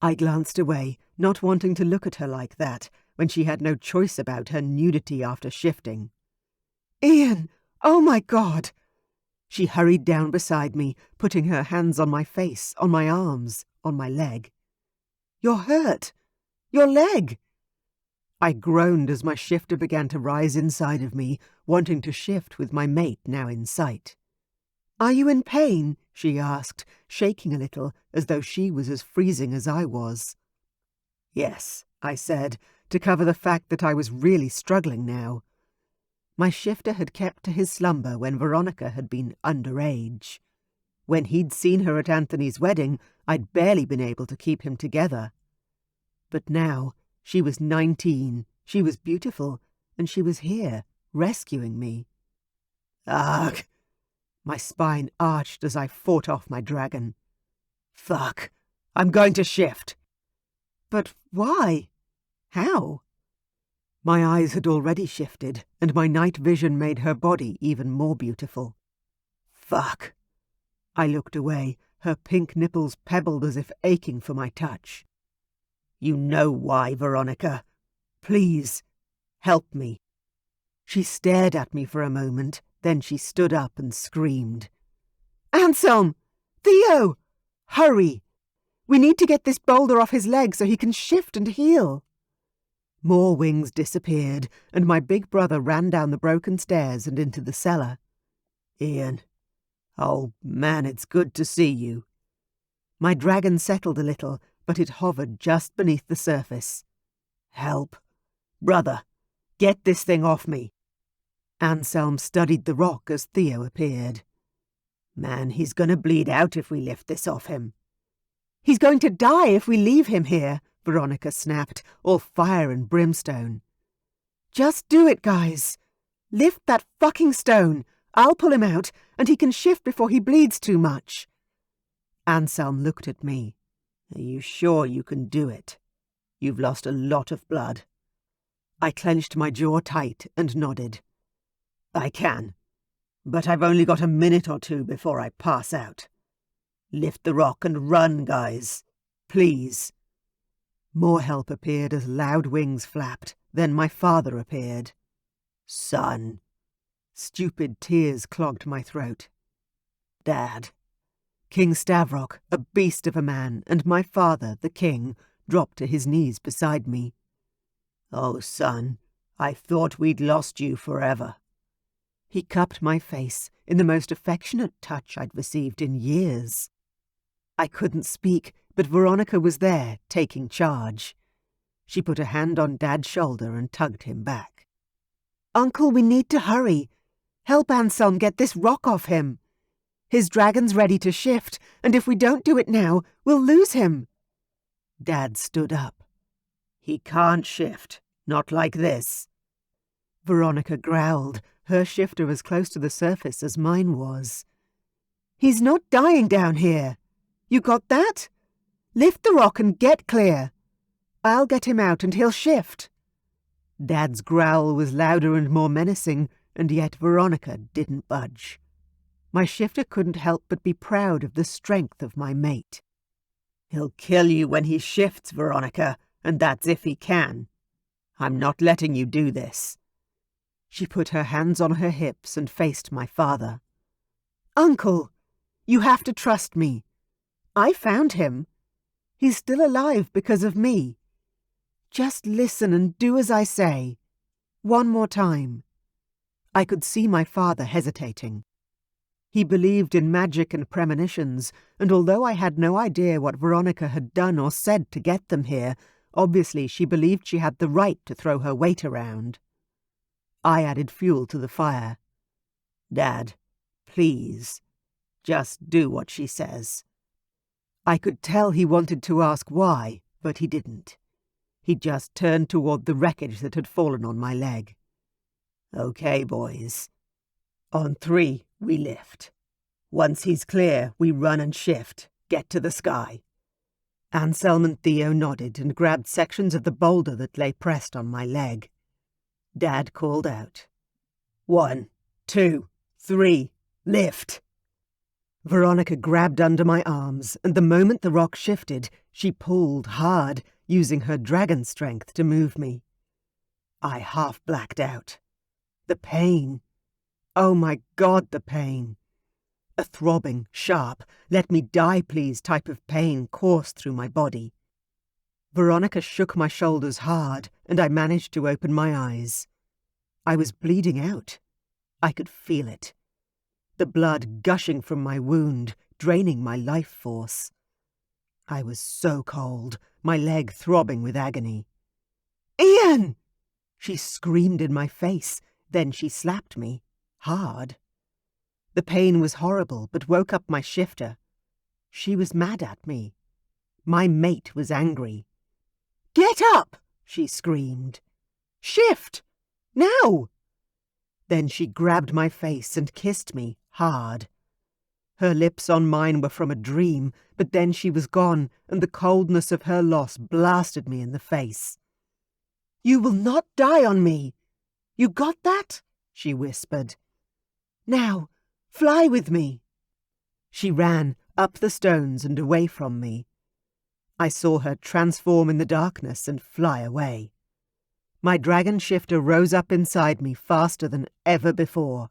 Speaker 1: I glanced away, not wanting to look at her like that, when she had no choice about her nudity after shifting. Iain! Oh my God! She hurried down beside me, putting her hands on my face, on my arms, on my leg. You're hurt! Your leg! I groaned as my shifter began to rise inside of me, wanting to shift with my mate now in sight. "Are you in pain?" she asked, shaking a little, as though she was as freezing as I was. "Yes," I said, to cover the fact that I was really struggling now. My shifter had kept to his slumber when Veronica had been underage. When he'd seen her at Anthony's wedding, I'd barely been able to keep him together. But now, she was 19, she was beautiful, and she was here, rescuing me. Ugh! My spine arched as I fought off my dragon. Fuck! I'm going to shift! But why? How? My eyes had already shifted, and my night vision made her body even more beautiful. Fuck! I looked away, her pink nipples pebbled as if aching for my touch. You know why, Veronica. Please, help me. She stared at me for a moment, then she stood up and screamed. Anselm! Theo! Hurry! We need to get this boulder off his leg so he can shift and heal. More wings disappeared, and my big brother ran down the broken stairs and into the cellar. Iain. Oh, man, it's good to see you. My dragon settled a little, but it hovered just beneath the surface. Help. Brother, get this thing off me. Anselm studied the rock as Theo appeared. Man, he's going to bleed out if we lift this off him. He's going to die if we leave him here, Veronica snapped, all fire and brimstone. Just do it, guys. Lift that fucking stone. I'll pull him out, and he can shift before he bleeds too much. Anselm looked at me. Are you sure you can do it? You've lost a lot of blood. I clenched my jaw tight and nodded. I can, but I've only got a minute or two before I pass out. Lift the rock and run, guys. Please. More help appeared as loud wings flapped. Then my father appeared. Son. Stupid tears clogged my throat. Dad. King Stavrock, a beast of a man, and my father, the king, dropped to his knees beside me. Oh, son, I thought we'd lost you forever. He cupped my face in the most affectionate touch I'd received in years. I couldn't speak, but Veronica was there, taking charge. She put a hand on Dad's shoulder and tugged him back. Uncle, we need to hurry. Help Anselm get this rock off him. His dragon's ready to shift, and if we don't do it now, we'll lose him. Dad stood up. He can't shift, not like this. Veronica growled, her shifter as close to the surface as mine was. He's not dying down here. You got that? Lift the rock and get clear. I'll get him out and he'll shift. Dad's growl was louder and more menacing, and yet Veronica didn't budge. My shifter couldn't help but be proud of the strength of my mate. He'll kill you when he shifts, Veronica, and that's if he can. I'm not letting you do this. She put her hands on her hips and faced my father. Uncle, you have to trust me. I found him. He's still alive because of me. Just listen and do as I say. One more time. I could see my father hesitating. He believed in magic and premonitions, and although I had no idea what Veronica had done or said to get them here, obviously she believed she had the right to throw her weight around. I added fuel to the fire. Dad, please, just do what she says. I could tell he wanted to ask why, but he didn't. He just turned toward the wreckage that had fallen on my leg. Okay, boys. On 3, we lift. Once he's clear, we run and shift, get to the sky. Anselm and Theo nodded and grabbed sections of the boulder that lay pressed on my leg. Dad called out. 1, 2, 3, lift! Veronica grabbed under my arms, and the moment the rock shifted, she pulled hard, using her dragon strength to move me. I half blacked out. The pain. Oh my God, the pain. A throbbing, sharp, let me die please type of pain coursed through my body. Veronica shook my shoulders hard, and I managed to open my eyes. I was bleeding out. I could feel it. The blood gushing from my wound, draining my life force. I was so cold, my leg throbbing with agony. "Iain!" She screamed in my face, then she slapped me, hard. The pain was horrible, but woke up my shifter. She was mad at me. My mate was angry. "Get up!" she screamed. "Shift! Now!" Then she grabbed my face and kissed me hard. Her lips on mine were from a dream, but then she was gone, and the coldness of her loss blasted me in the face. "You will not die on me. You got that?" she whispered. "Now, fly with me." She ran up the stones and away from me. I saw her transform in the darkness and fly away. My dragon shifter rose up inside me faster than ever before.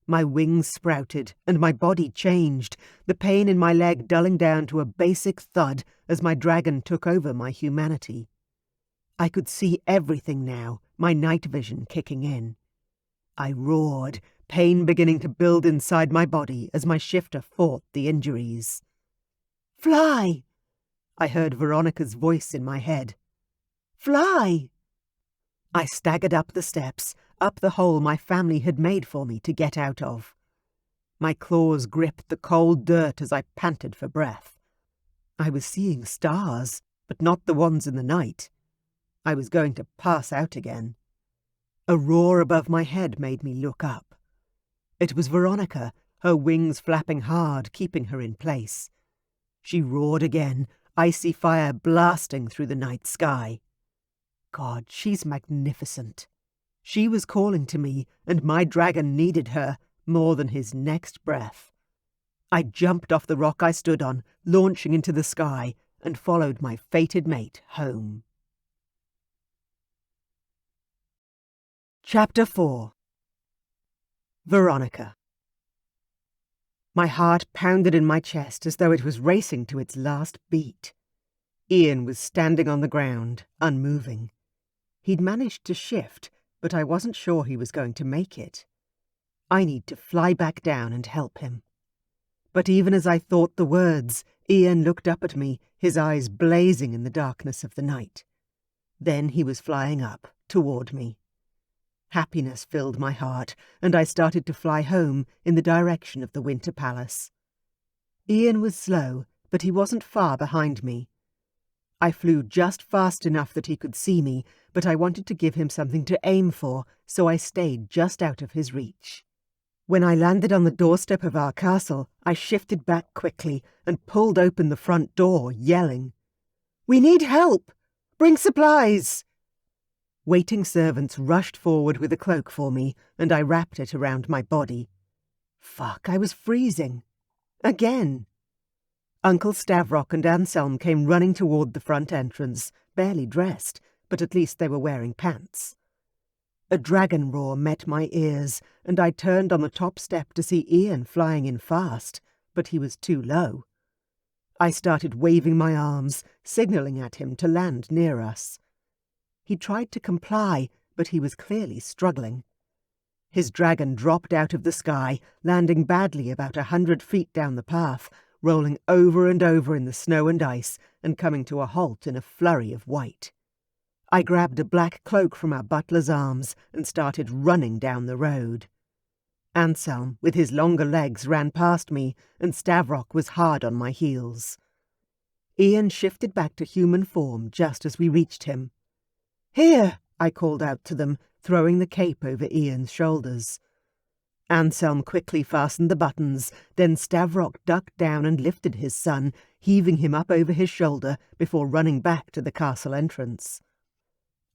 Speaker 1: My wings sprouted and my body changed, the pain in my leg dulling down to a basic thud as my dragon took over my humanity. I could see everything now, my night vision kicking in. I roared, pain beginning to build inside my body as my shifter fought the injuries. "Fly!" I heard Veronica's voice in my head. "Fly!" I staggered up the steps, up the hole my family had made for me to get out of. My claws gripped the cold dirt as I panted for breath. I was seeing stars, but not the ones in the night. I was going to pass out again. A roar above my head made me look up. It was Veronica, her wings flapping hard, keeping her in place. She roared again, icy fire blasting through the night sky. God, she's magnificent. She was calling to me, and my dragon needed her more than his next breath. I jumped off the rock I stood on, launching into the sky, and followed my fated mate home. Chapter 4. Veronica. My heart pounded in my chest as though it was racing to its last beat. Iain was standing on the ground, unmoving. He'd managed to shift, but I wasn't sure he was going to make it. I need to fly back down and help him. But even as I thought the words, Iain looked up at me, his eyes blazing in the darkness of the night. Then he was flying up, toward me. Happiness filled my heart, and I started to fly home in the direction of the Winter Palace. Iain was slow, but he wasn't far behind me. I flew just fast enough that he could see me, but I wanted to give him something to aim for, so I stayed just out of his reach. When I landed on the doorstep of our castle, I shifted back quickly and pulled open the front door, yelling, "We need help! Bring supplies!" Waiting servants rushed forward with a cloak for me, and I wrapped it around my body. Fuck, I was freezing. Again. Uncle Stavrock and Anselm came running toward the front entrance, barely dressed, but at least they were wearing pants. A dragon roar met my ears, and I turned on the top step to see Iain flying in fast, but he was too low. I started waving my arms, signalling at him to land near us. He tried to comply, but he was clearly struggling. His dragon dropped out of the sky, landing badly about 100 feet down the path, rolling over and over in the snow and ice, and coming to a halt in a flurry of white. I grabbed a black cloak from our butler's arms and started running down the road. Anselm, with his longer legs, ran past me, and Stavrock was hard on my heels. Iain shifted back to human form just as we reached him. "Here!" I called out to them, throwing the cape over Ian's shoulders. Anselm quickly fastened the buttons, then Stavrock ducked down and lifted his son, heaving him up over his shoulder before running back to the castle entrance.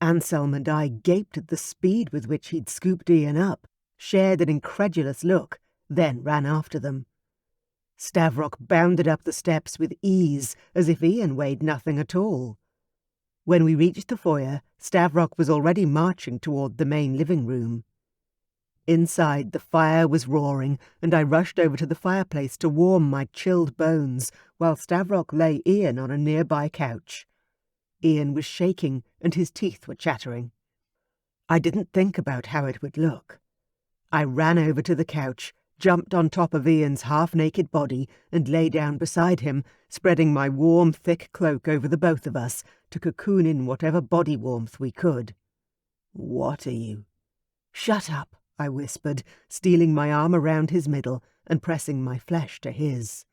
Speaker 1: Anselm and I gaped at the speed with which he'd scooped Iain up, shared an incredulous look, then ran after them. Stavrock bounded up the steps with ease, as if Iain weighed nothing at all. When we reached the foyer, Stavrock was already marching toward the main living room. Inside, the fire was roaring, and I rushed over to the fireplace to warm my chilled bones, while Stavrock lay Iain on a nearby couch. Iain was shaking and his teeth were chattering. I didn't think about how it would look. I ran over to the couch, jumped on top of Ian's half-naked body and lay down beside him, spreading my warm, thick cloak over the both of us to cocoon in whatever body warmth we could. "What are you?" "Shut up," I whispered, stealing my arm around his middle and pressing my flesh to his.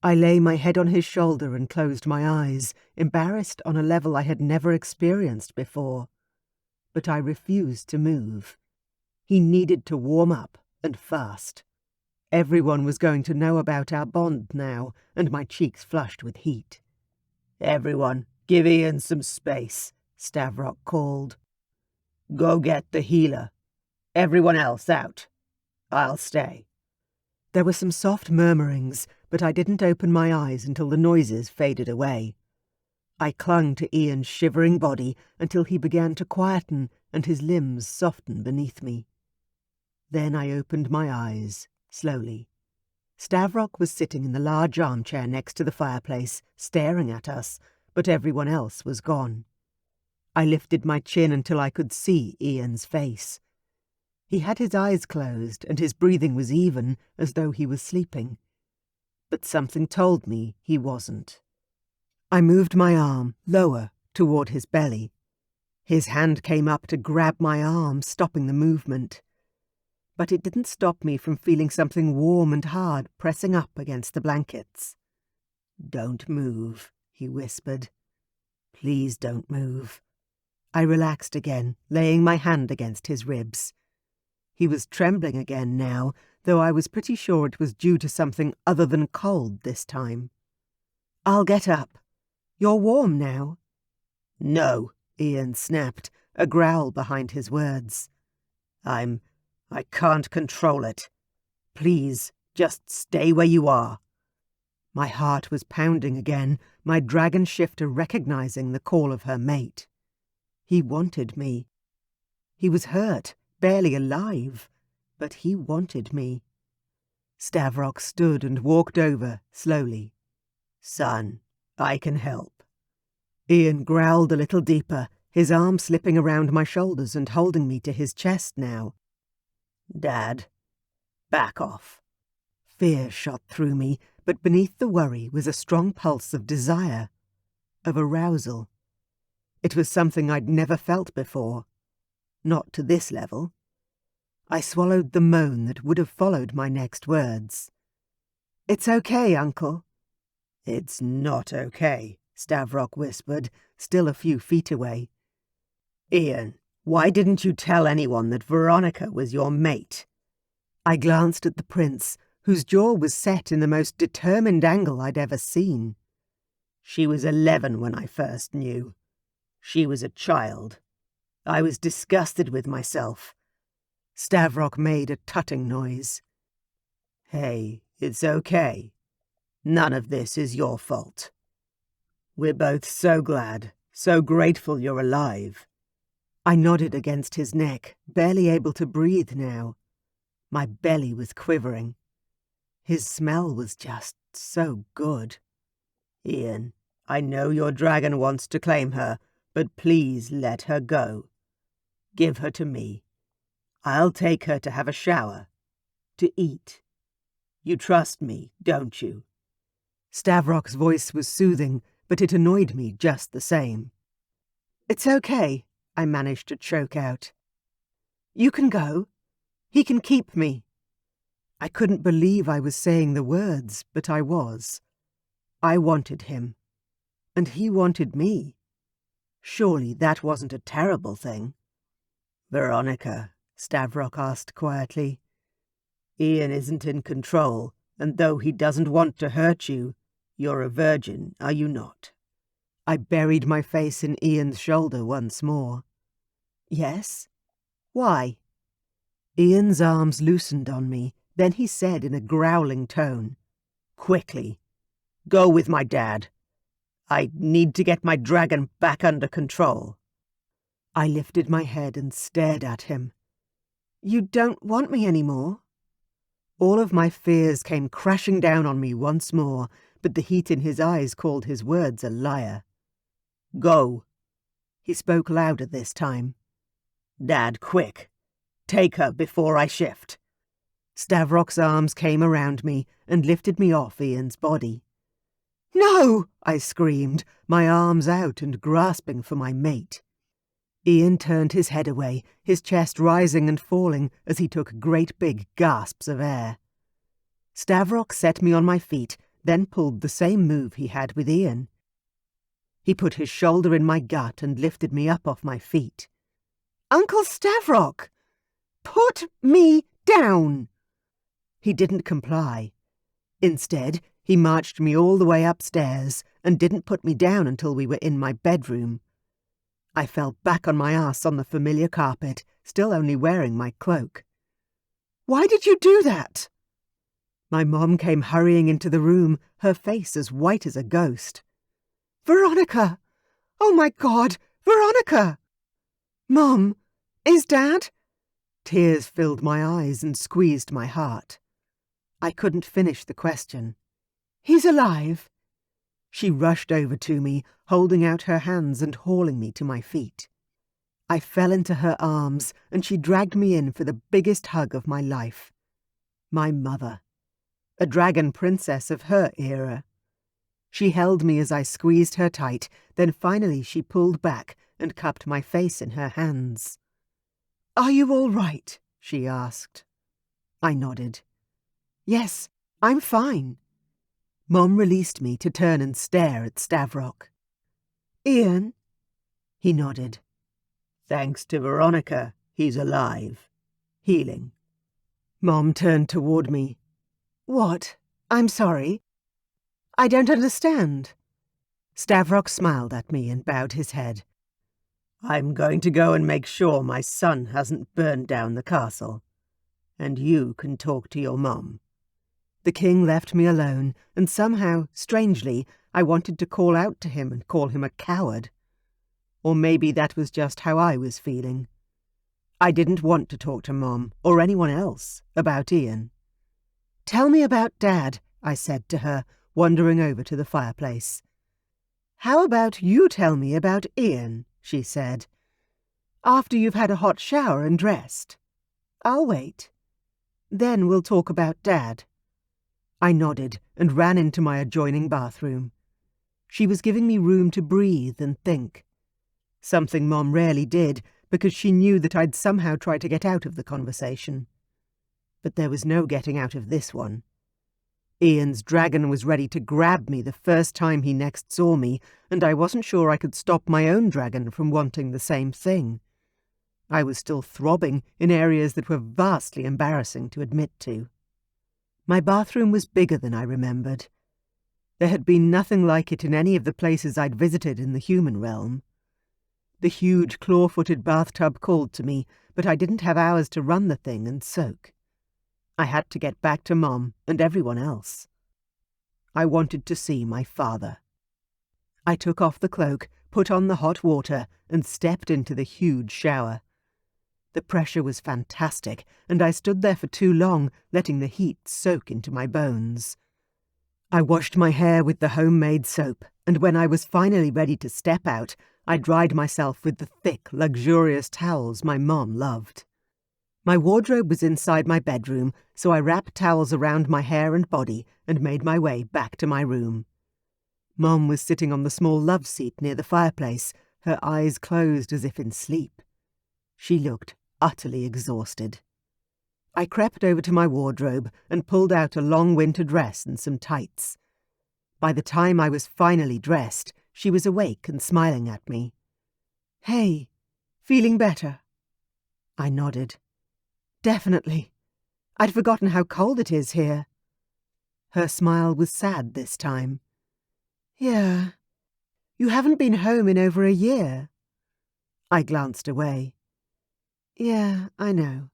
Speaker 1: I lay my head on his shoulder and closed my eyes, embarrassed on a level I had never experienced before. But I refused to move. He needed to warm up, and fast. Everyone was going to know about our bond now, and my cheeks flushed with heat. "Everyone, give Iain some space," Stavrock called. "Go get the healer. Everyone else out. I'll stay." There were some soft murmurings, but I didn't open my eyes until the noises faded away. I clung to Ian's shivering body until he began to quieten and his limbs soften beneath me. Then I opened my eyes, slowly. Stavrock was sitting in the large armchair next to the fireplace, staring at us, but everyone else was gone. I lifted my chin until I could see Ian's face. He had his eyes closed and his breathing was even, as though he was sleeping. But something told me he wasn't. I moved my arm lower toward his belly. His hand came up to grab my arm, stopping the movement. But it didn't stop me from feeling something warm and hard pressing up against the blankets. "Don't move," he whispered. "Please don't move." I relaxed again, laying my hand against his ribs. He was trembling again now, though I was pretty sure it was due to something other than cold this time. "I'll get up. You're warm now." "No," Iain snapped, a growl behind his words. I can't control it. Please, just stay where you are." My heart was pounding again, my dragon shifter recognizing the call of her mate. He wanted me. He was hurt, barely alive, but he wanted me. Stavrock stood and walked over, slowly. "Son, I can help." Iain growled a little deeper, his arm slipping around my shoulders and holding me to his chest now. "Dad, back off." Fear shot through me, but beneath the worry was a strong pulse of desire, of arousal. It was something I'd never felt before. Not to this level. I swallowed the moan that would have followed my next words. "It's okay, Uncle." "It's not okay," Stavrock whispered, still a few feet away. "Iain, why didn't you tell anyone that Veronica was your mate?" I glanced at the prince, whose jaw was set in the most determined angle I'd ever seen. "She was 11 when I first knew. She was a child. I was disgusted with myself." Stavrock made a tutting noise. "Hey, it's okay. None of this is your fault. We're both so glad, so grateful you're alive." I nodded against his neck, barely able to breathe now. My belly was quivering. His smell was just so good. "Iain, I know your dragon wants to claim her, but please let her go. Give her to me. I'll take her to have a shower, to eat. You trust me, don't you?" Stavrock's voice was soothing, but it annoyed me just the same. "It's okay," I managed to choke out. "You can go. He can keep me." I couldn't believe I was saying the words, but I was. I wanted him, and he wanted me. Surely that wasn't a terrible thing. "Veronica," Stavrock asked quietly, "Iain isn't in control, and though he doesn't want to hurt you, you're a virgin, are you not?" I buried my face in Ian's shoulder once more. "Yes? Why?" Ian's arms loosened on me, then he said in a growling tone, "Quickly, go with my dad. I need to get my dragon back under control." I lifted my head and stared at him. "You don't want me anymore?" All of my fears came crashing down on me once more, but the heat in his eyes called his words a liar. Go. He spoke louder this time. Dad, quick. Take her before I shift. Stavrock's arms came around me and lifted me off Iain's body. No! I screamed, my arms out and grasping for my mate. Iain turned his head away, his chest rising and falling as he took great big gasps of air. Stavrock set me on my feet, then pulled the same move he had with Iain. He put his shoulder in my gut and lifted me up off my feet. Uncle Stavrock! Put me down! He didn't comply. Instead, he marched me all the way upstairs and didn't put me down until we were in my bedroom. I fell back on my ass on the familiar carpet, still only wearing my cloak. Why did you do that? My mom came hurrying into the room, her face as white as a ghost. Veronica! Oh my God, Veronica! Mom, is Dad? Tears filled my eyes and squeezed my heart. I couldn't finish the question. He's alive. She rushed over to me, holding out her hands and hauling me to my feet. I fell into her arms, and she dragged me in for the biggest hug of my life. My mother. A dragon princess of her era. She held me as I squeezed her tight, then finally she pulled back and cupped my face in her hands. Are you all right? She asked. I nodded. Yes, I'm fine. Mom released me to turn and stare at Stavrock. Iain? He nodded. Thanks to Veronica, he's alive. Healing. Mom turned toward me. What? I'm sorry. I don't understand. Stavrock smiled at me and bowed his head. I'm going to go and make sure my son hasn't burned down the castle. And you can talk to your mom. The king left me alone, and somehow, strangely, I wanted to call out to him and call him a coward. Or maybe that was just how I was feeling. I didn't want to talk to Mom, or anyone else, about Iain. Tell me about Dad, I said to her, wandering over to the fireplace. How about you tell me about Iain, she said. After you've had a hot shower and dressed. I'll wait. Then we'll talk about Dad. I nodded and ran into my adjoining bathroom. She was giving me room to breathe and think. Something Mom rarely did, because she knew that I'd somehow try to get out of the conversation. But there was no getting out of this one. Iain's dragon was ready to grab me the first time he next saw me, and I wasn't sure I could stop my own dragon from wanting the same thing. I was still throbbing in areas that were vastly embarrassing to admit to. My bathroom was bigger than I remembered. There had been nothing like it in any of the places I'd visited in the human realm. The huge claw-footed bathtub called to me, but I didn't have hours to run the thing and soak. I had to get back to Mom and everyone else. I wanted to see my father. I took off the cloak, put on the hot water, and stepped into the huge shower. The pressure was fantastic, and I stood there for too long, letting the heat soak into my bones. I washed my hair with the homemade soap, and when I was finally ready to step out, I dried myself with the thick, luxurious towels my mom loved. My wardrobe was inside my bedroom, so I wrapped towels around my hair and body and made my way back to my room. Mom was sitting on the small love seat near the fireplace, her eyes closed as if in sleep. She looked utterly exhausted. I crept over to my wardrobe and pulled out a long winter dress and some tights. By the time I was finally dressed, she was awake and smiling at me. Hey, feeling better? I nodded. Definitely. I'd forgotten how cold it is here. Her smile was sad this time. Yeah. You haven't been home in over a year. I glanced away. Yeah, I know.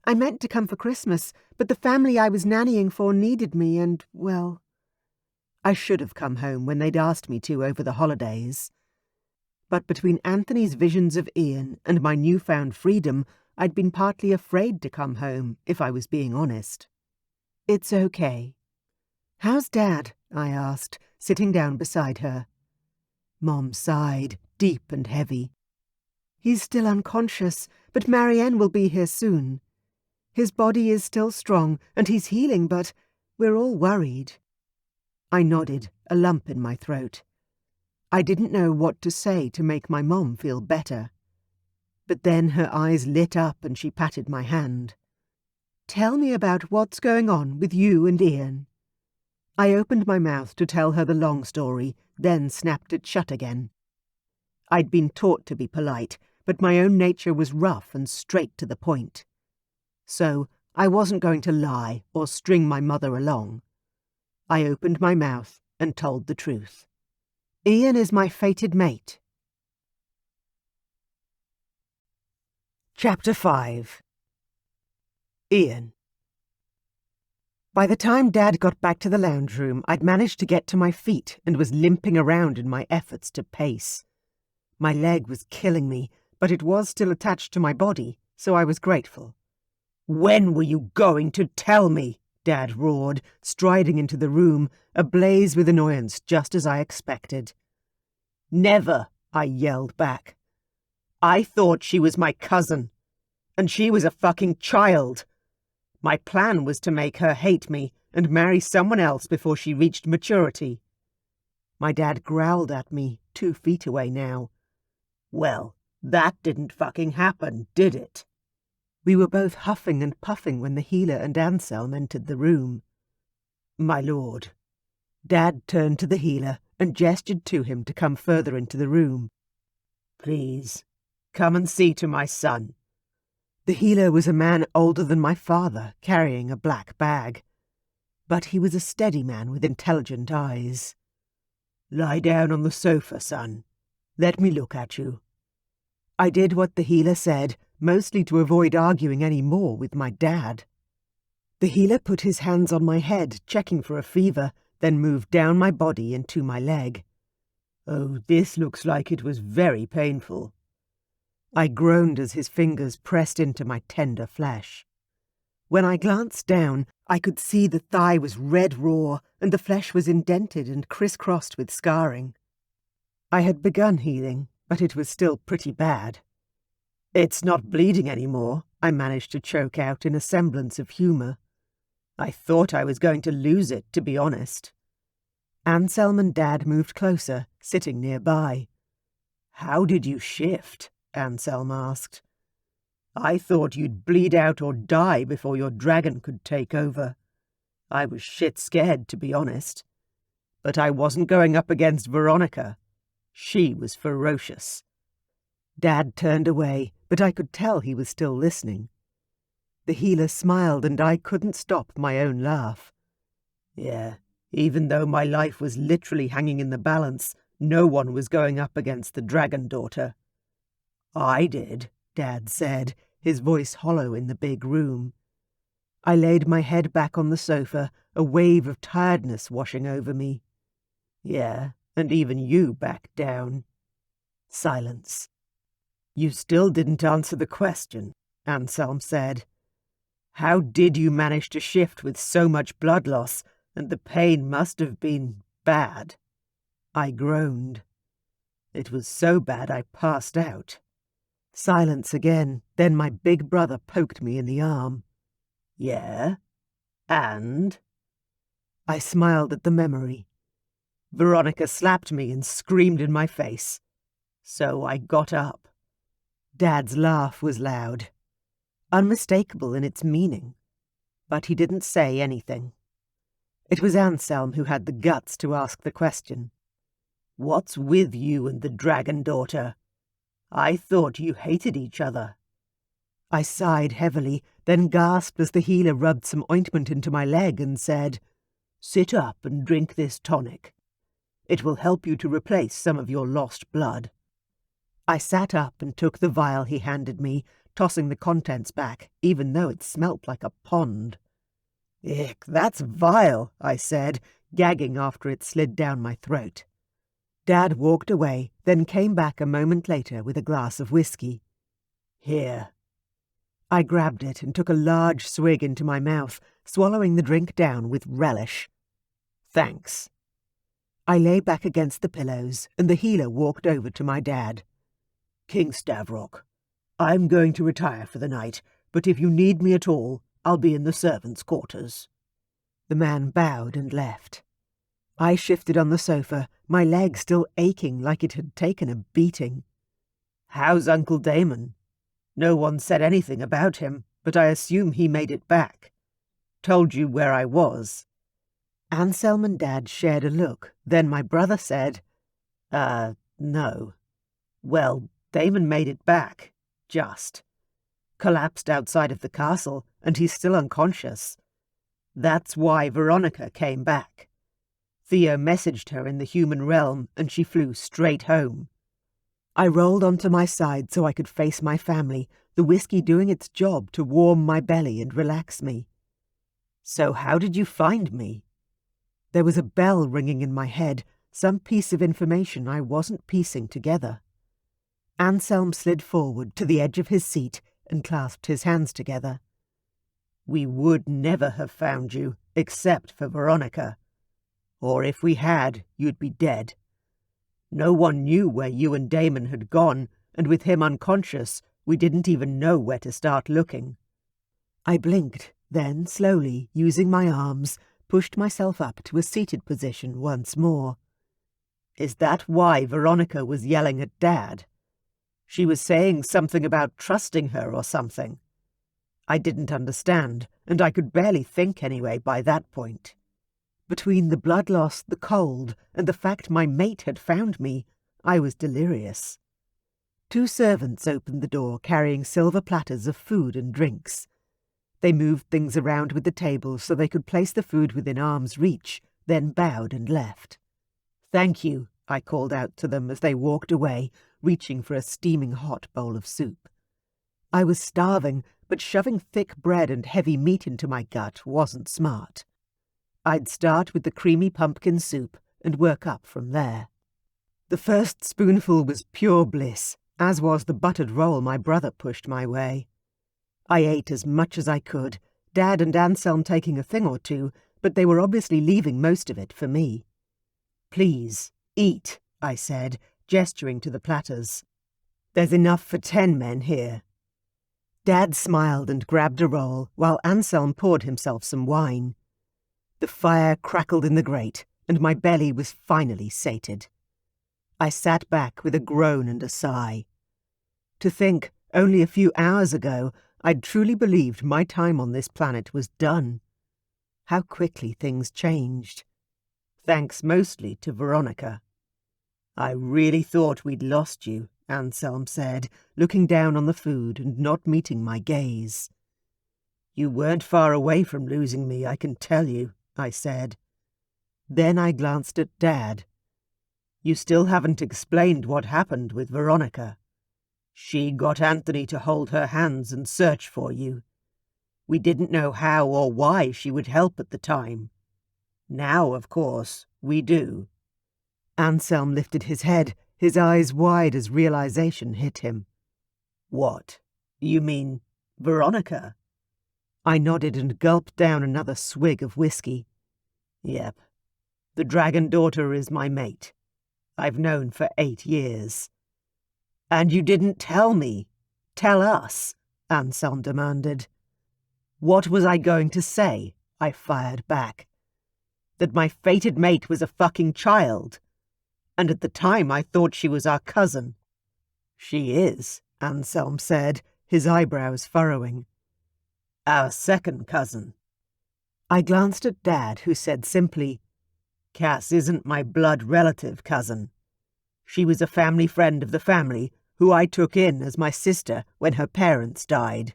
Speaker 1: I meant to come for Christmas, but the family I was nannying for needed me and, well, I should have come home when they'd asked me to over the holidays. But between Anthony's visions of Iain and my newfound freedom, I'd been partly afraid to come home, if I was being honest. It's okay. How's Dad? I asked, sitting down beside her. Mom sighed, deep and heavy. He's still unconscious, but Marianne will be here soon. His body is still strong, and he's healing, but we're all worried. I nodded, a lump in my throat. I didn't know what to say to make my mom feel better. But then her eyes lit up and she patted my hand. Tell me about what's going on with you and Iain. I opened my mouth to tell her the long story, then snapped it shut again. I'd been taught to be polite, but my own nature was rough and straight to the point. So I wasn't going to lie or string my mother along. I opened my mouth and told the truth. Iain is my fated mate. Chapter 5. Iain. By the time Dad got back to the lounge room, I'd managed to get to my feet and was limping around in my efforts to pace. My leg was killing me, but it was still attached to my body, so I was grateful. "When were you going to tell me?" Dad roared, striding into the room, ablaze with annoyance just as I expected. "Never," I yelled back. "I thought she was my cousin, and she was a fucking child. My plan was to make her hate me and marry someone else before she reached maturity." My dad growled at me, 2 feet away now. "Well, that didn't fucking happen, did it?" We were both huffing and puffing when the healer and Anselm entered the room. "My lord." Dad turned to the healer and gestured to him to come further into the room. "Please, come and see to my son." The healer was a man older than my father, carrying a black bag. But he was a steady man with intelligent eyes. "Lie down on the sofa, son. Let me look at you." I did what the healer said, mostly to avoid arguing any more with my dad. The healer put his hands on my head, checking for a fever, then moved down my body and to my leg. "Oh, this looks like it was very painful." I groaned as his fingers pressed into my tender flesh. When I glanced down, I could see the thigh was red raw and the flesh was indented and crisscrossed with scarring. I had begun healing, but it was still pretty bad. "It's not bleeding anymore," I managed to choke out in a semblance of humour. I thought I was going to lose it, to be honest. Anselm and Dad moved closer, sitting nearby. "How did you shift?" Anselm asked. "I thought you'd bleed out or die before your dragon could take over. I was shit scared, to be honest. But I wasn't going up against Veronica. She was ferocious." Dad turned away, but I could tell he was still listening. The healer smiled and I couldn't stop my own laugh. "Yeah, even though my life was literally hanging in the balance, no one was going up against the dragon daughter." "I did," Dad said, his voice hollow in the big room. I laid my head back on the sofa, a wave of tiredness washing over me. "Yeah, and even you backed down." Silence. "You still didn't answer the question," Anselm said. "How did you manage to shift with so much blood loss, and the pain must have been bad?" I groaned. "It was so bad I passed out." Silence again, then my big brother poked me in the arm. "Yeah? And?" I smiled at the memory. "Veronica slapped me and screamed in my face. So I got up." Dad's laugh was loud, unmistakable in its meaning, but he didn't say anything. It was Anselm who had the guts to ask the question. "What's with you and the dragon daughter? I thought you hated each other." I sighed heavily, then gasped as the healer rubbed some ointment into my leg and said, "Sit up and drink this tonic. It will help you to replace some of your lost blood." I sat up and took the vial he handed me, tossing the contents back, even though it smelt like a pond. "Ick, that's vile," I said, gagging after it slid down my throat. Dad walked away, then came back a moment later with a glass of whiskey. "Here." I grabbed it and took a large swig into my mouth, swallowing the drink down with relish. "Thanks." I lay back against the pillows, and the healer walked over to my dad.
Speaker 2: King Stavrock, I'm going to retire for the night, but if you need me at all, I'll be in the servants' quarters.
Speaker 1: The man bowed and left. I shifted on the sofa, my leg still aching like it had taken a beating.
Speaker 2: How's Uncle Damon? No one said anything about him, but I assume he made it back. Told you where I was.
Speaker 1: Anselm and Dad shared a look. Then my brother said,
Speaker 2: No. Well, Damon made it back. Just. Collapsed outside of the castle, and he's still unconscious. That's why Veronica came back. Theo messaged her in the human realm, and she flew straight home.
Speaker 1: I rolled onto my side so I could face my family, the whiskey doing its job to warm my belly and relax me.
Speaker 2: So how did you find me?
Speaker 1: There was a bell ringing in my head, some piece of information I wasn't piecing together. Anselm slid forward to the edge of his seat and clasped his hands together.
Speaker 2: We would never have found you, except for Veronica. Or if we had, you'd be dead. No one knew where you and Damon had gone, and with him unconscious, we didn't even know where to start looking.
Speaker 1: I blinked, then, slowly, using my arms, pushed myself up to a seated position once more.
Speaker 2: Is that why Veronica was yelling at Dad? She was saying something about trusting her or something. I didn't understand, and I could barely think anyway by that point.
Speaker 1: Between the blood loss, the cold, and the fact my mate had found me, I was delirious. 2 servants opened the door carrying silver platters of food and drinks. They moved things around with the tables so they could place the food within arm's reach, then bowed and left.
Speaker 2: Thank you, I called out to them as they walked away, reaching for a steaming hot bowl of soup.
Speaker 1: I was starving, but shoving thick bread and heavy meat into my gut wasn't smart. I'd start with the creamy pumpkin soup and work up from there. The first spoonful was pure bliss, as was the buttered roll my brother pushed my way. I ate as much as I could, Dad and Anselm taking a thing or two, but they were obviously leaving most of it for me.
Speaker 2: Please, eat, I said, gesturing to the platters.
Speaker 1: There's enough for 10 men here. Dad smiled and grabbed a roll, while Anselm poured himself some wine. The fire crackled in the grate, and my belly was finally sated. I sat back with a groan and a sigh. To think, only a few hours ago, I'd truly believed my time on this planet was done. How quickly things changed.
Speaker 2: Thanks mostly to Veronica. I really thought we'd lost you, Anselm said, looking down on the food and not meeting my gaze. You weren't far away from losing me, I can tell you, I said. Then I glanced at Dad. You still haven't explained what happened with Veronica. She got Anthony to hold her hands and search for you. We didn't know how or why she would help at the time. Now, of course, we do.
Speaker 1: Anselm lifted his head, his eyes wide as realization hit him.
Speaker 2: What? You mean Veronica?
Speaker 1: I nodded and gulped down another swig of whiskey.
Speaker 2: Yep. The dragon daughter is my mate. I've known for 8 years. And you didn't tell me. Tell us, Anselm demanded. What was I going to say? I fired back. That my fated mate was a fucking child. And at the time I thought she was our cousin. She is, Anselm said, his eyebrows furrowing. Our second cousin.
Speaker 1: I glanced at Dad, who said simply,
Speaker 2: Cass isn't my blood relative cousin. She was a family friend of the family who I took in as my sister when her parents died.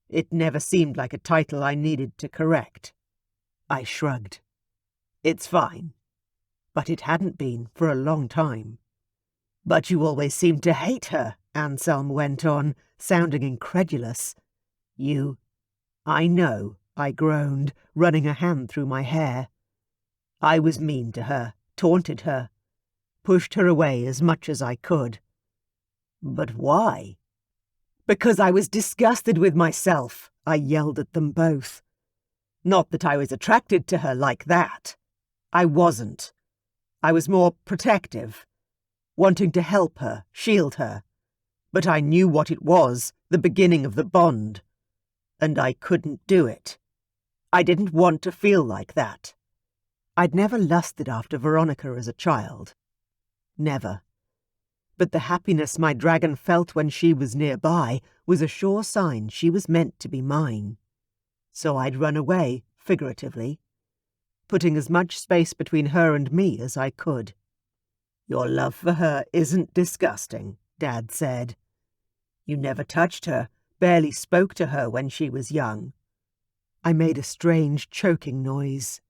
Speaker 2: It never seemed like a title I needed to correct. I shrugged. It's fine. But it hadn't been for a long time. But you always seemed to hate her, Anselm went on, sounding incredulous. You... I know, I groaned, running a hand through my hair. I was mean to her, taunted her, pushed her away as much as I could. But why? Because I was disgusted with myself, I yelled at them both. Not that I was attracted to her like that. I wasn't. I was more protective, wanting to help her, shield her. But I knew what it was, the beginning of the bond. And I couldn't do it. I didn't want to feel like that. I'd never lusted after Veronica as a child. Never. But the happiness my dragon felt when she was nearby was a sure sign she was meant to be mine. So I'd run away, figuratively, putting as much space between her and me as I could. "Your love for her isn't disgusting," Dad said. "You never touched her, barely spoke to her when she was young." I made a strange, choking noise.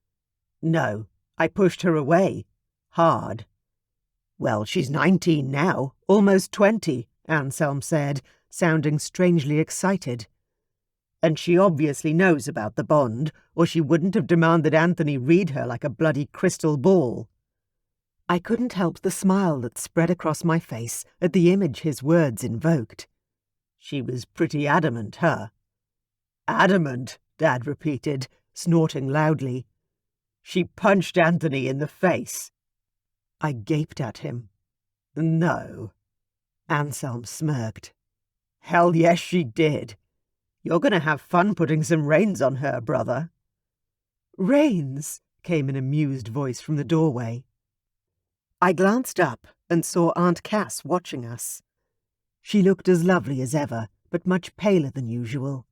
Speaker 2: "No, I pushed her away. Hard." "Well, she's 19 now, almost 20, Anselm said, sounding strangely excited. "And she obviously knows about the bond, or she wouldn't have demanded Anthony read her like a bloody crystal ball." I couldn't help the smile that spread across my face at the image his words invoked. "She was pretty adamant, huh?" "Adamant," Dad repeated, snorting loudly. "She punched Anthony in the face." I gaped at him. "No." Anselm smirked. "Hell yes, she did. You're going to have fun putting some reins on her, brother." "Reins?" came an amused voice from the doorway. I glanced up and saw Aunt Cass watching us. She looked as lovely as ever, but much paler than usual.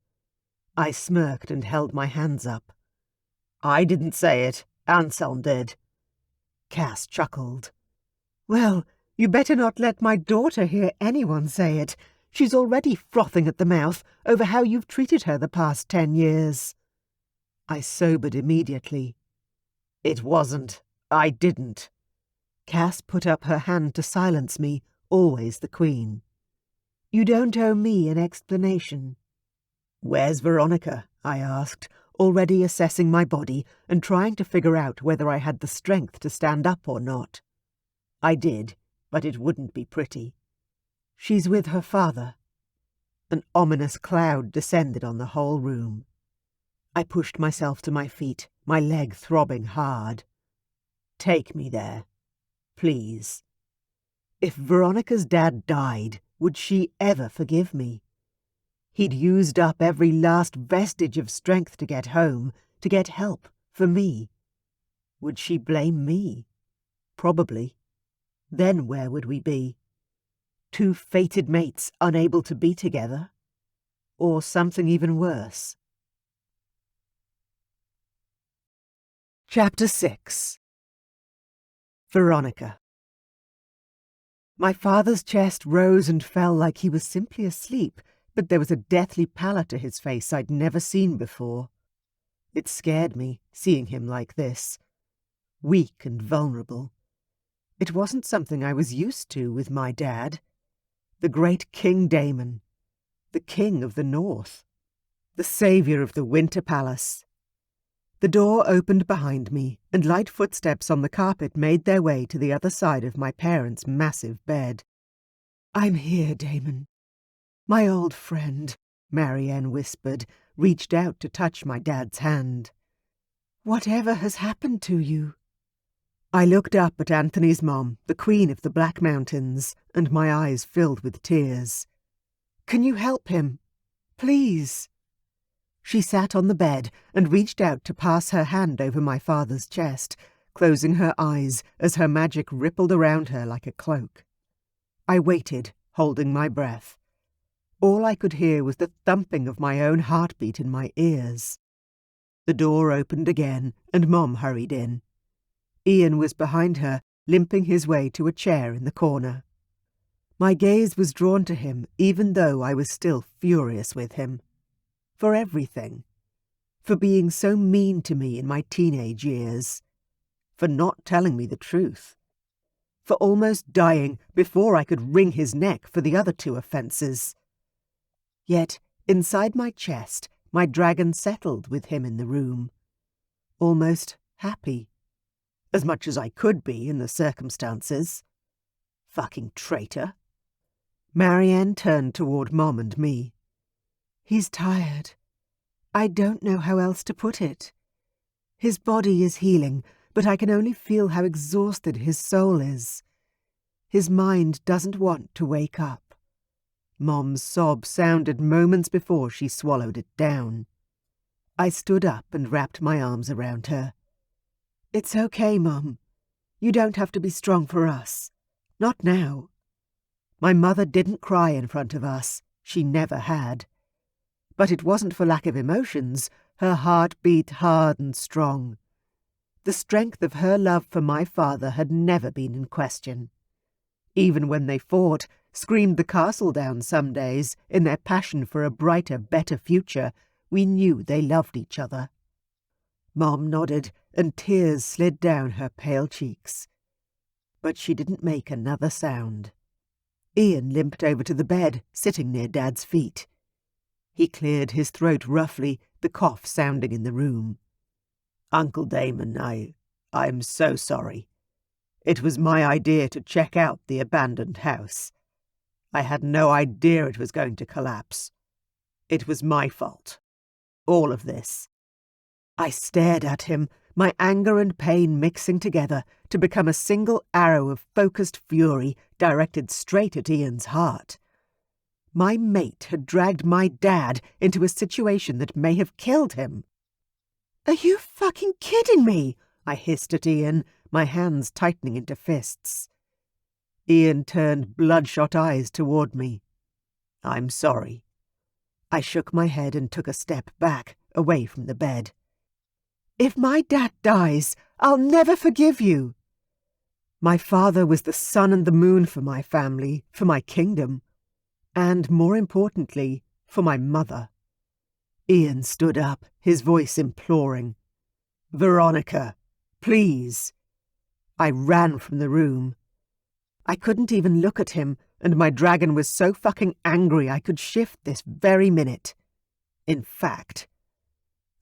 Speaker 2: I smirked and held my hands up. "I didn't say it. Anselm did." Cass chuckled. "Well, you better not let my daughter hear anyone say it. She's already frothing at the mouth over how you've treated her the past 10 years. I sobered immediately. "It wasn't. I didn't." Cass put up her hand to silence me, always the queen. "You don't owe me an explanation." "Where's Veronica?" I asked, already assessing my body and trying to figure out whether I had the strength to stand up or not. I did, but it wouldn't be pretty. "She's with her father." An ominous cloud descended on the whole room. I pushed myself to my feet, my leg throbbing hard. "Take me there. Please." If Veronica's dad died, would she ever forgive me? He'd used up every last vestige of strength to get home, to get help, for me. Would she blame me? Probably. Then where would we be? Two fated mates unable to be together? Or something even worse? Chapter 6. Veronica. My father's chest rose and fell like he was simply asleep, but there was a deathly pallor to his face I'd never seen before. It scared me, seeing him like this, weak and vulnerable. It wasn't something I was used to with my dad. The great King Damon, the king of the north, the saviour of the Winter Palace. The door opened behind me, and light footsteps on the carpet made their way to the other side of my parents' massive bed. "I'm here, Damon." "My old friend," Marianne whispered, reached out to touch my dad's hand. "Whatever has happened to you?" I looked up at Anthony's mom, the queen of the Black Mountains, and my eyes filled with tears. "Can you help him? Please?" She sat on the bed and reached out to pass her hand over my father's chest, closing her eyes as her magic rippled around her like a cloak. I waited, holding my breath. All I could hear was the thumping of my own heartbeat in my ears. The door opened again, and Mom hurried in. Iain was behind her, limping his way to a chair in the corner. My gaze was drawn to him, even though I was still furious with him. For everything. For being so mean to me in my teenage years. For not telling me the truth. For almost dying before I could wring his neck for the other 2 offences. Yet, inside my chest, my dragon settled with him in the room. Almost happy. As much as I could be in the circumstances. Fucking traitor. Marianne turned toward Mom and me. "He's tired. I don't know how else to put it. His body is healing,
Speaker 1: but I can only feel how exhausted his soul is. His mind doesn't want to wake up. Mom's sob sounded moments before she swallowed it down. I stood up and wrapped my arms around her. "It's okay, Mom. You don't have to be strong for us. Not now." My mother didn't cry in front of us. She never had. But it wasn't for lack of emotions. Her heart beat hard and strong. The strength of her love for my father had never been in question. Even when they fought, screamed the castle down some days, in their passion for a brighter, better future, we knew they loved each other. Mom nodded, and tears slid down her pale cheeks. But she didn't make another sound. Iain limped over to the bed, sitting near Dad's feet. He cleared his throat roughly, the cough sounding in the room. "Uncle Damon, I'm so sorry. It was my idea to check out the abandoned house. I had no idea it was going to collapse. It was my fault. All of this." I stared at him, my anger and pain mixing together to become a single arrow of focused fury directed straight at Ian's heart. My mate had dragged my dad into a situation that may have killed him. "Are you fucking kidding me?" I hissed at Iain, my hands tightening into fists. Iain turned bloodshot eyes toward me. "I'm sorry." I shook my head and took a step back, away from the bed. "If my dad dies, I'll never forgive you." My father was the sun and the moon for my family, for my kingdom, and, more importantly, for my mother. Iain stood up, his voice imploring. "Veronica, please." I ran from the room. I couldn't even look at him, and my dragon was so fucking angry I could shift this very minute. In fact,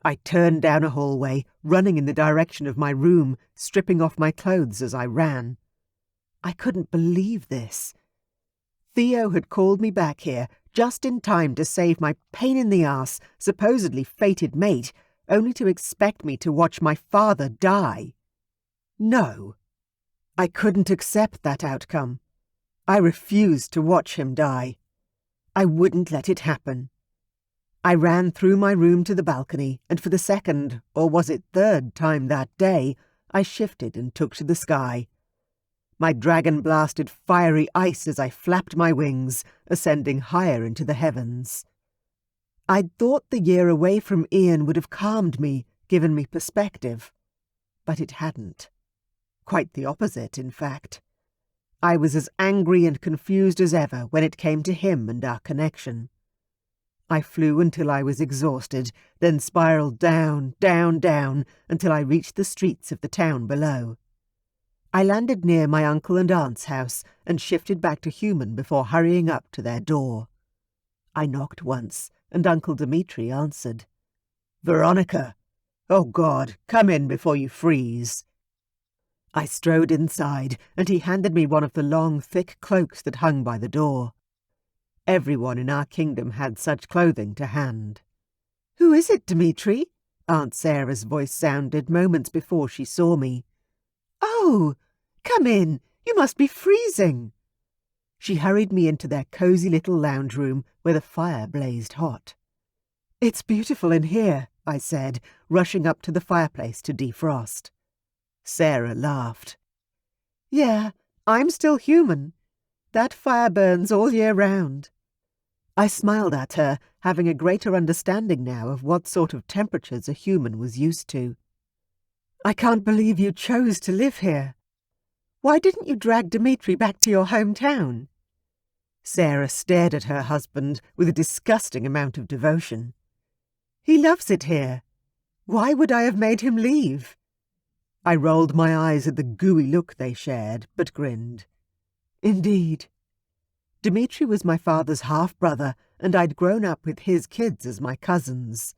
Speaker 1: I turned down a hallway, running in the direction of my room, stripping off my clothes as I ran. I couldn't believe this. Theo had called me back here just in time to save my pain-in-the-ass, supposedly fated mate, only to expect me to watch my father die. No. I couldn't accept that outcome. I refused to watch him die. I wouldn't let it happen. I ran through my room to the balcony, and for the second, or was it third time that day, I shifted and took to the sky. My dragon blasted fiery ice as I flapped my wings, ascending higher into the heavens. I'd thought the year away from Iain would have calmed me, given me perspective. But it hadn't. Quite the opposite, in fact. I was as angry and confused as ever when it came to him and our connection. I flew until I was exhausted, then spiraled down, down, down, until I reached the streets of the town below. I landed near my uncle and aunt's house and shifted back to human before hurrying up to their door. I knocked once, and Uncle Dimitri answered. "Veronica! Oh God, come in before you freeze." I strode inside, and he handed me one of the long, thick cloaks that hung by the door. Everyone in our kingdom had such clothing to hand. "Who is it, Dimitri?" Aunt Sarah's voice sounded moments before she saw me. "Oh, come in. You must be freezing." She hurried me into their cosy little lounge room where the fire blazed hot. "It's beautiful in here," I said, rushing up to the fireplace to defrost. Sarah laughed. "Yeah, I'm still human. That fire burns all year round." I smiled at her, having a greater understanding now of what sort of temperatures a human was used to. "I can't believe you chose to live here. Why didn't you drag Dimitri back to your hometown?" Sarah stared at her husband with a disgusting amount of devotion. "He loves it here. Why would I have made him leave?" I rolled my eyes at the gooey look they shared, but grinned. "Indeed. Dimitri was my father's half-brother, and I'd grown up with his kids as my cousins."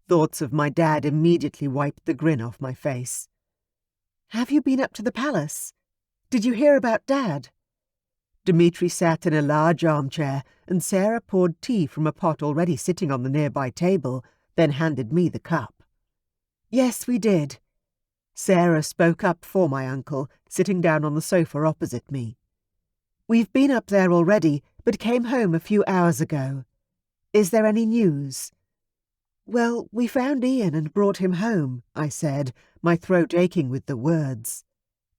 Speaker 1: Thoughts of my dad immediately wiped the grin off my face. "Have you been up to the palace? Did you hear about Dad?" Dimitri sat in a large armchair, and Sarah poured tea from a pot already sitting on the nearby table, then handed me the cup. "Yes, we did.
Speaker 2: Sarah spoke up for my uncle, sitting down on the sofa opposite me. "We've been up there already, but came home a few hours ago. Is there any news?" "Well, we found Iain and brought him home," I said, my throat aching with the words.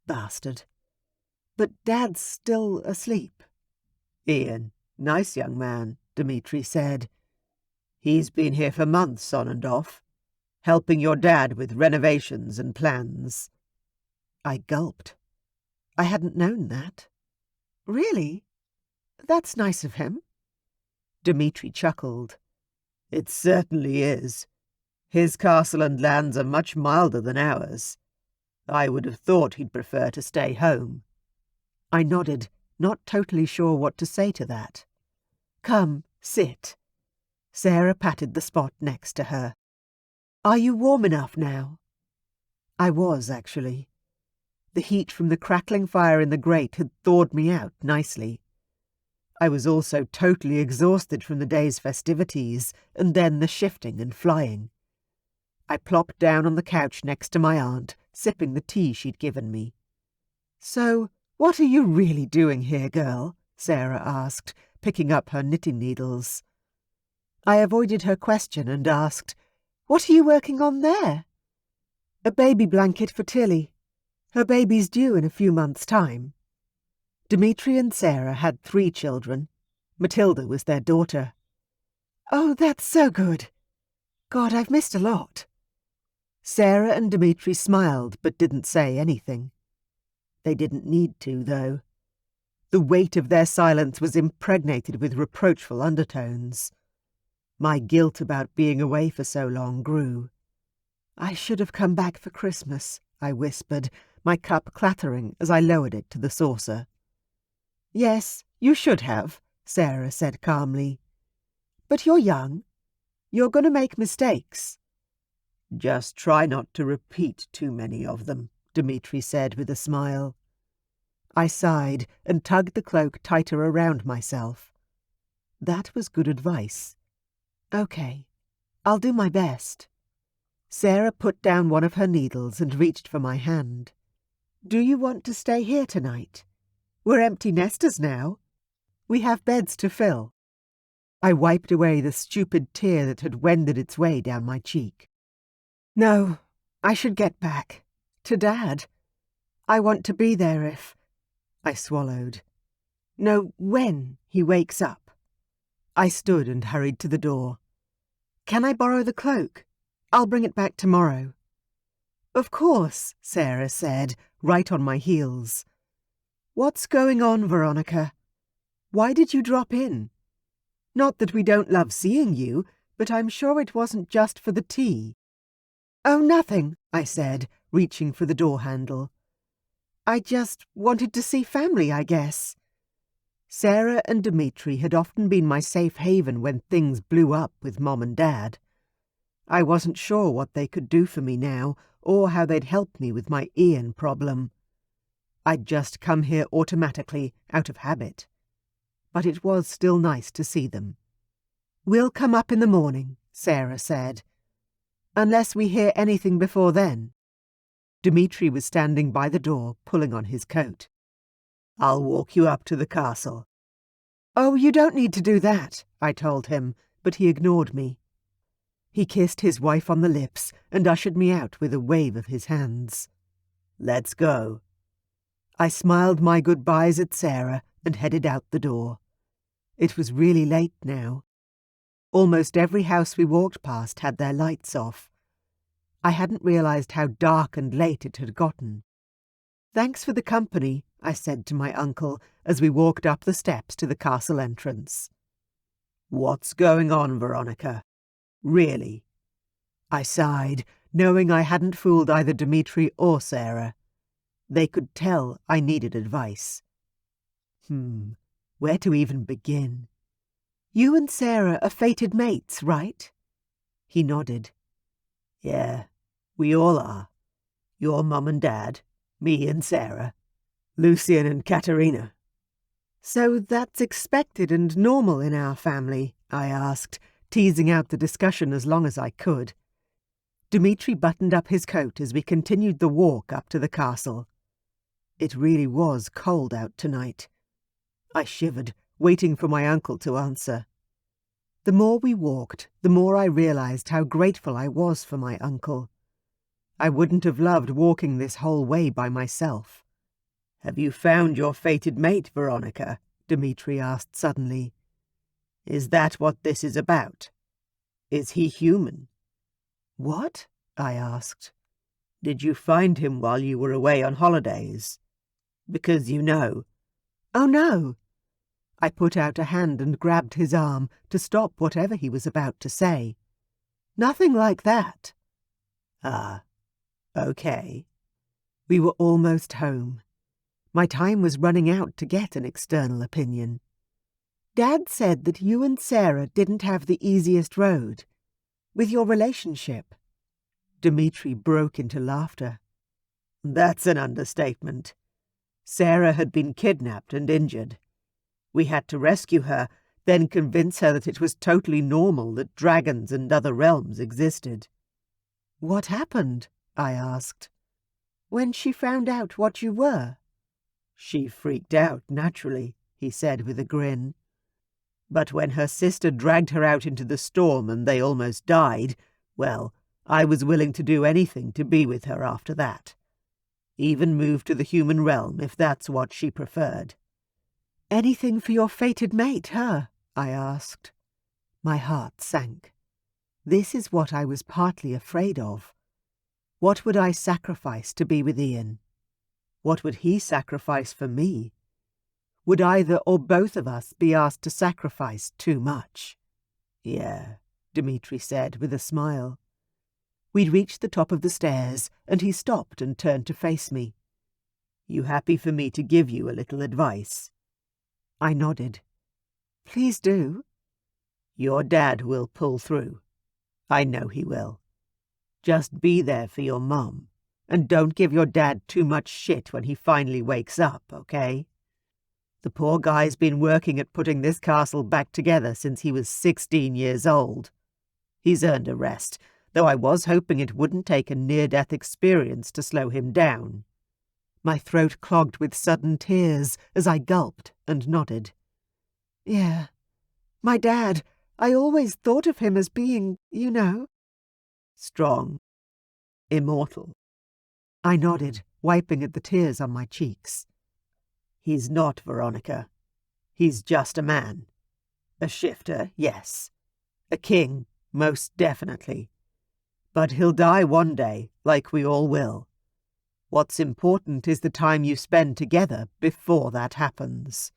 Speaker 2: Bastard. "But Dad's still asleep."
Speaker 1: "Iain, nice young man," Dimitri said. "He's been here for months on and off, helping your dad with renovations and plans."
Speaker 2: I gulped. I hadn't known that. "Really? That's nice of him."
Speaker 1: Dimitri chuckled. "It certainly is. His castle and lands are much milder than ours. I would have thought he'd prefer to stay home."
Speaker 2: I nodded, not totally sure what to say to that. "Come, sit." Sarah patted the spot next to her. "Are you warm enough now?" I was, actually. The heat from the crackling fire in the grate had thawed me out nicely. I was also totally exhausted from the day's festivities, and then the shifting and flying. I plopped down on the couch next to my aunt, sipping the tea she'd given me. "So, what are you really doing here, girl?" Sarah asked, picking up her knitting needles. I avoided her question and asked, "What are you working on there?" "A baby blanket for Tilly. Her baby's due in a few months' time." Dimitri and Sarah had 3 children. Matilda was their daughter. "Oh, that's so good. God, I've missed a lot." Sarah and Dimitri smiled but didn't say anything. They didn't need to, though. The weight of their silence was impregnated with reproachful undertones. My guilt about being away for so long grew. "I should have come back for Christmas," I whispered, my cup clattering as I lowered it to the saucer. "Yes, you should have," Sarah said calmly. "But you're young. You're going to make mistakes."
Speaker 1: "Just try not to repeat too many of them," Dimitri said with a smile.
Speaker 2: I sighed and tugged the cloak tighter around myself. That was good advice. "Okay, I'll do my best." Sarah put down one of her needles and reached for my hand. "Do you want to stay here tonight? We're empty nesters now. We have beds to fill." I wiped away the stupid tear that had wended its way down my cheek. "No, I should get back. To Dad. I want to be there if—" I swallowed. "No, when he wakes up." I stood and hurried to the door. "Can I borrow the cloak? I'll bring it back tomorrow." "Of course," Sarah said, right on my heels. "What's going on, Veronica? Why did you drop in? Not that we don't love seeing you, but I'm sure it wasn't just for the tea." "Oh, nothing," I said, reaching for the door handle. "I just wanted to see family, I guess." Sarah and Dimitri had often been my safe haven when things blew up with Mom and Dad. I wasn't sure what they could do for me now, or how they'd help me with my Iain problem. I'd just come here automatically, out of habit. But it was still nice to see them. "We'll come up in the morning," Sarah said. "Unless we hear anything before then." Dimitri was standing by the door, pulling on his coat.
Speaker 1: "I'll walk you up to the castle."
Speaker 2: "Oh, you don't need to do that," I told him, but he ignored me. He kissed his wife on the lips and ushered me out with a wave of his hands.
Speaker 1: "Let's go."
Speaker 2: I smiled my goodbyes at Sarah and headed out the door. It was really late now. Almost every house we walked past had their lights off. I hadn't realized how dark and late it had gotten. "Thanks for the company," I said to my uncle as we walked up the steps to the castle entrance.
Speaker 1: "What's going on, Veronica? Really?"
Speaker 2: I sighed, knowing I hadn't fooled either Dimitri or Sarah. They could tell I needed advice. Where to even begin? "You and Sarah are fated mates, right?" He nodded.
Speaker 1: "Yeah, we all are. Your mum and dad, me and Sarah, Lucian and Katerina."
Speaker 2: "So that's expected and normal in our family?" I asked, teasing out the discussion as long as I could. Dmitri buttoned up his coat as we continued the walk up to the castle. It really was cold out tonight. I shivered, waiting for my uncle to answer. The more we walked, the more I realized how grateful I was for my uncle. I wouldn't have loved walking this whole way by myself. "Have you found your fated mate, Veronica?" Dmitri asked suddenly. "Is that what this is about? Is he human?" "What?" I asked. "Did you find him while you were away on holidays? Because you know." "Oh, no." I put out a hand and grabbed his arm to stop whatever he was about to say. "Nothing like that." "Ah, okay." We were almost home. My time was running out to get an external opinion. "Dad said that you and Sarah didn't have the easiest road. With your relationship." Dmitri broke into laughter. "That's an understatement. Sarah had been kidnapped and injured. We had to rescue her, then convince her that it was totally normal that dragons and other realms existed." "What happened?" I asked. "When she found out what you were?" "She freaked out, naturally," he said with a grin. "But when her sister dragged her out into the storm and they almost died, well, I was willing to do anything to be with her after that. Even move to the human realm if that's what she preferred." "Anything for your fated mate, huh?" I asked. My heart sank. This is what I was partly afraid of. What would I sacrifice to be with Iain? What would he sacrifice for me? Would either or both of us be asked to sacrifice too much? "Yeah," Dmitri said with a smile. We'd reached the top of the stairs, and he stopped and turned to face me. "You happy for me to give you a little advice?" I nodded. "Please do." "Your dad will pull through. I know he will. Just be there for your mum, and don't give your dad too much shit when he finally wakes up, okay? The poor guy's been working at putting this castle back together since he was 16 years old. He's earned a rest, though I was hoping it wouldn't take a near-death experience to slow him down." My throat clogged with sudden tears as I gulped and nodded. "Yeah. My dad, I always thought of him as being, you know—" "Strong. Immortal." I nodded, wiping at the tears on my cheeks. "He's not, Veronica. He's just a man. A shifter, yes. A king, most definitely. But he'll die one day, like we all will. What's important is the time you spend together before that happens."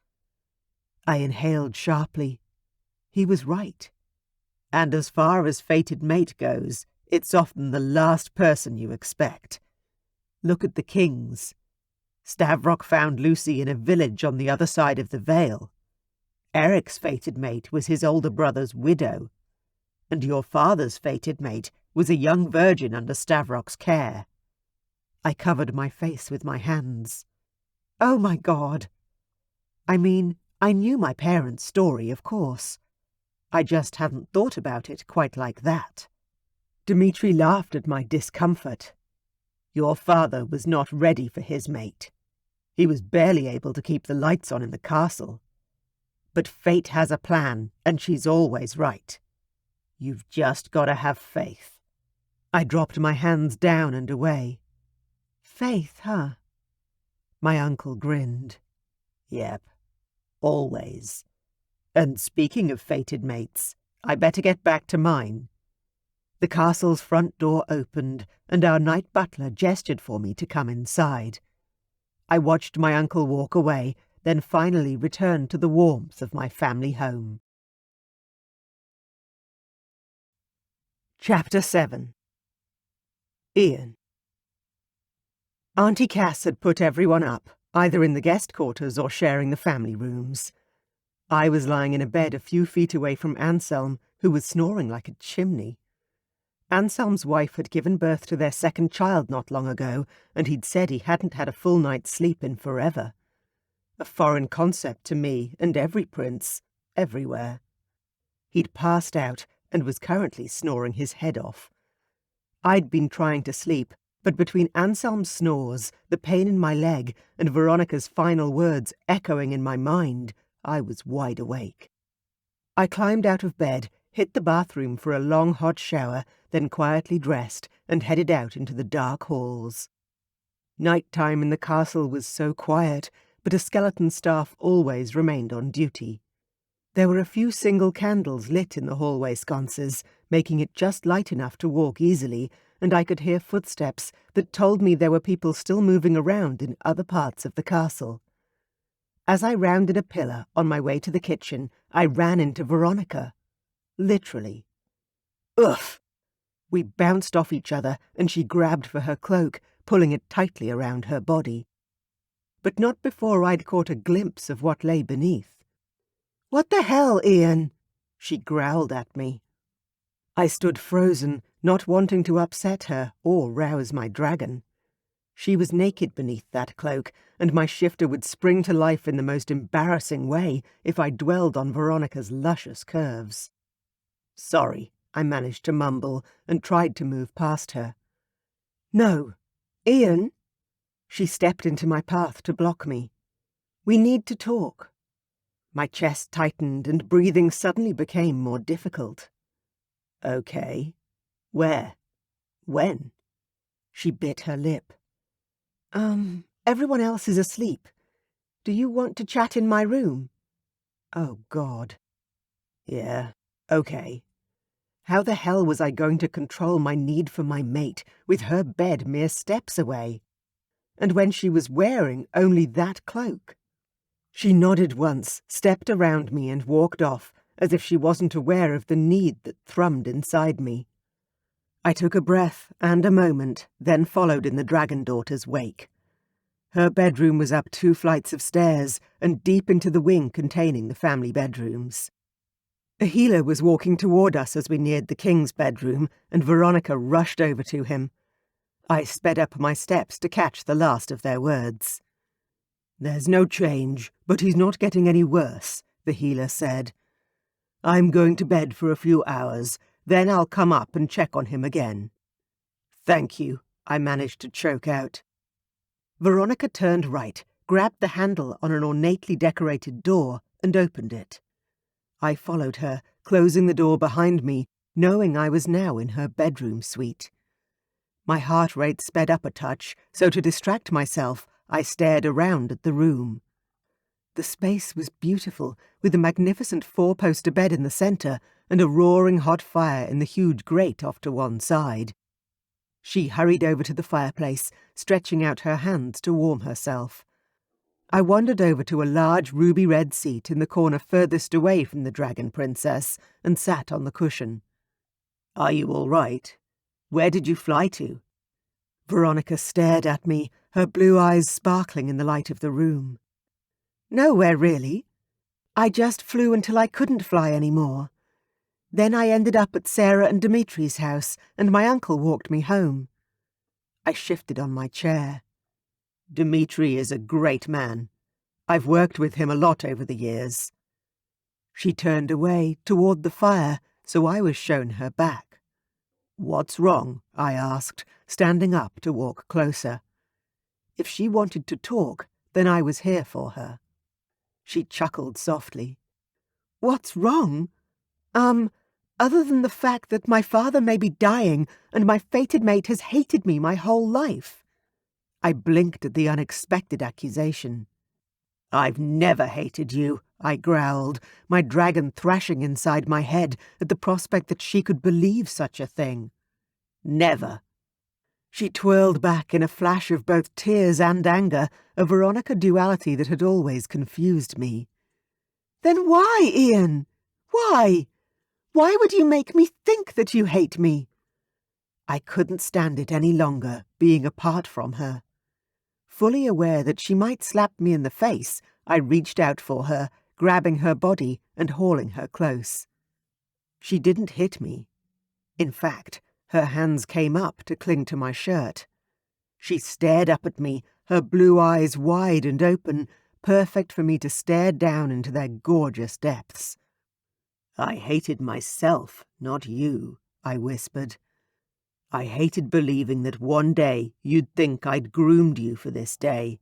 Speaker 2: I inhaled sharply. He was right. And as far as fated mate goes, it's often the last person you expect. Look at the kings. Stavrock found Lucy in a village on the other side of the Vale. Eric's fated mate was his older brother's widow. And your father's fated mate was a young virgin under Stavrock's care. I covered my face with my hands. Oh my God! I mean, I knew my parents' story, of course. I just hadn't thought about it quite like that. Dmitri laughed at my discomfort. "Your father was not ready for his mate. He was barely able to keep the lights on in the castle. But fate has a plan, and she's always right. You've just got to have faith." I dropped my hands down and away. "Faith, huh?" My uncle grinned. "Yep, always. And speaking of fated mates, I better get back to mine." The castle's front door opened, and our night butler gestured for me to come inside. I watched my uncle walk away, then finally returned to the warmth of my family home. Chapter 7. Iain. Auntie Cass had put everyone up, either in the guest quarters or sharing the family rooms. I was lying in a bed a few feet away from Anselm, who was snoring like a chimney. Anselm's wife had given birth to their second child not long ago, and he'd said he hadn't had a full night's sleep in forever. A foreign concept to me and every prince, everywhere. He'd passed out and was currently snoring his head off.
Speaker 1: I'd been trying to sleep, but between Anselm's snores, the pain in my leg, and Veronica's final words echoing in my mind, I was wide awake. I climbed out of bed, hit the bathroom for a long hot shower, then quietly dressed and headed out into the dark halls. Night-time in the castle was so quiet, but a skeleton staff always remained on duty. There were a few single candles lit in the hallway sconces, making it just light enough to walk easily, and I could hear footsteps that told me there were people still moving around in other parts of the castle. As I rounded a pillar on my way to the kitchen, I ran into Veronica. Literally. Oof! We bounced off each other, and she grabbed for her cloak, pulling it tightly around her body. But not before I'd caught a glimpse of what lay beneath. "What the hell, Iain?" she growled at me. I stood frozen, not wanting to upset her or rouse my dragon. She was naked beneath that cloak, and my shifter would spring to life in the most embarrassing way if I dwelled on Veronica's luscious curves. "Sorry," I managed to mumble, and tried to move past her. "No. Iain?" She stepped into my path to block me. "We need to talk." My chest tightened and breathing suddenly became more difficult. "Okay. Where? When?" She bit her lip. Everyone else is asleep. Do you want to chat in my room?" Oh, God. Yeah, okay. How the hell was I going to control my need for my mate with her bed mere steps away? And when she was wearing only that cloak? She nodded once, stepped around me and walked off, as if she wasn't aware of the need that thrummed inside me. I took a breath and a moment, then followed in the dragon daughter's wake. Her bedroom was up 2 flights of stairs and deep into the wing containing the family bedrooms. A healer was walking toward us as we neared the king's bedroom, and Veronica rushed over to him. I sped up my steps to catch the last of their words. "There's no change, but he's not getting any worse," the healer said. "I'm going to bed for a few hours, then I'll come up and check on him again." "Thank you," I managed to choke out. Veronica turned right, grabbed the handle on an ornately decorated door, and opened it. I followed her, closing the door behind me, knowing I was now in her bedroom suite. My heart rate sped up a touch, so to distract myself, I stared around at the room. The space was beautiful, with a magnificent 4-poster bed in the centre and a roaring hot fire in the huge grate off to one side. She hurried over to the fireplace, stretching out her hands to warm herself. I wandered over to a large ruby-red seat in the corner furthest away from the dragon princess and sat on the cushion. "Are you all right? Where did you fly to?" Veronica stared at me, her blue eyes sparkling in the light of the room. "Nowhere, really. I just flew until I couldn't fly anymore. Then I ended up at Sarah and Dimitri's house, and my uncle walked me home." I shifted on my chair. "Dimitri is a great man. I've worked with him a lot over the years." She turned away, toward the fire, so I was shown her back. "What's wrong?" I asked, standing up to walk closer. If she wanted to talk, then I was here for her. She chuckled softly. "What's wrong? Other than the fact that my father may be dying and my fated mate has hated me my whole life." I blinked at the unexpected accusation. "I've never hated you," I growled, my dragon thrashing inside my head at the prospect that she could believe such a thing. "Never." She twirled back in a flash of both tears and anger, a Veronica duality that had always confused me. "Then why, Iain? Why? Why would you make me think that you hate me?" I couldn't stand it any longer, being apart from her. Fully aware that she might slap me in the face, I reached out for her, grabbing her body and hauling her close. She didn't hit me. In fact, her hands came up to cling to my shirt. She stared up at me, her blue eyes wide and open, perfect for me to stare down into their gorgeous depths. "I hated myself, not you," I whispered.
Speaker 2: I hated believing that one day you'd think I'd groomed you for this day.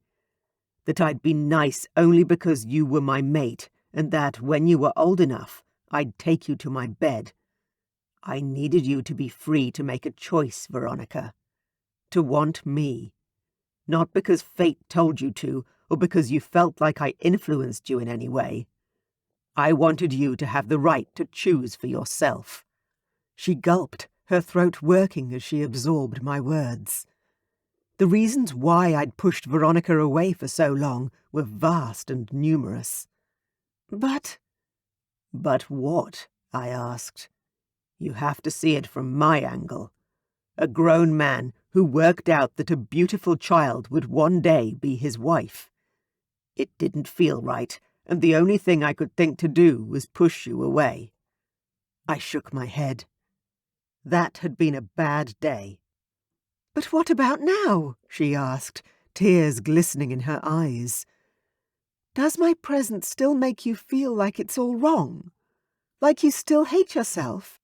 Speaker 2: That I'd be nice only because you were my mate, and that when you were old enough, I'd take you to my bed. I needed you to be free to make a choice, Veronica. To want me. Not because fate told you to, or because you felt like I influenced you in any way. I wanted you to have the right to choose for yourself. She gulped, her throat working as she absorbed my words. The reasons why I'd pushed Veronica away for so long were vast and numerous. But what? I asked. You have to see it from my angle. A grown man who worked out that a beautiful child would one day be his wife. It didn't feel right, and the only thing I could think to do was push you away. I shook my head. That had been a bad day.
Speaker 1: But what about now? She asked, tears glistening in her eyes. Does my presence still make you feel like it's all wrong? Like you still hate yourself?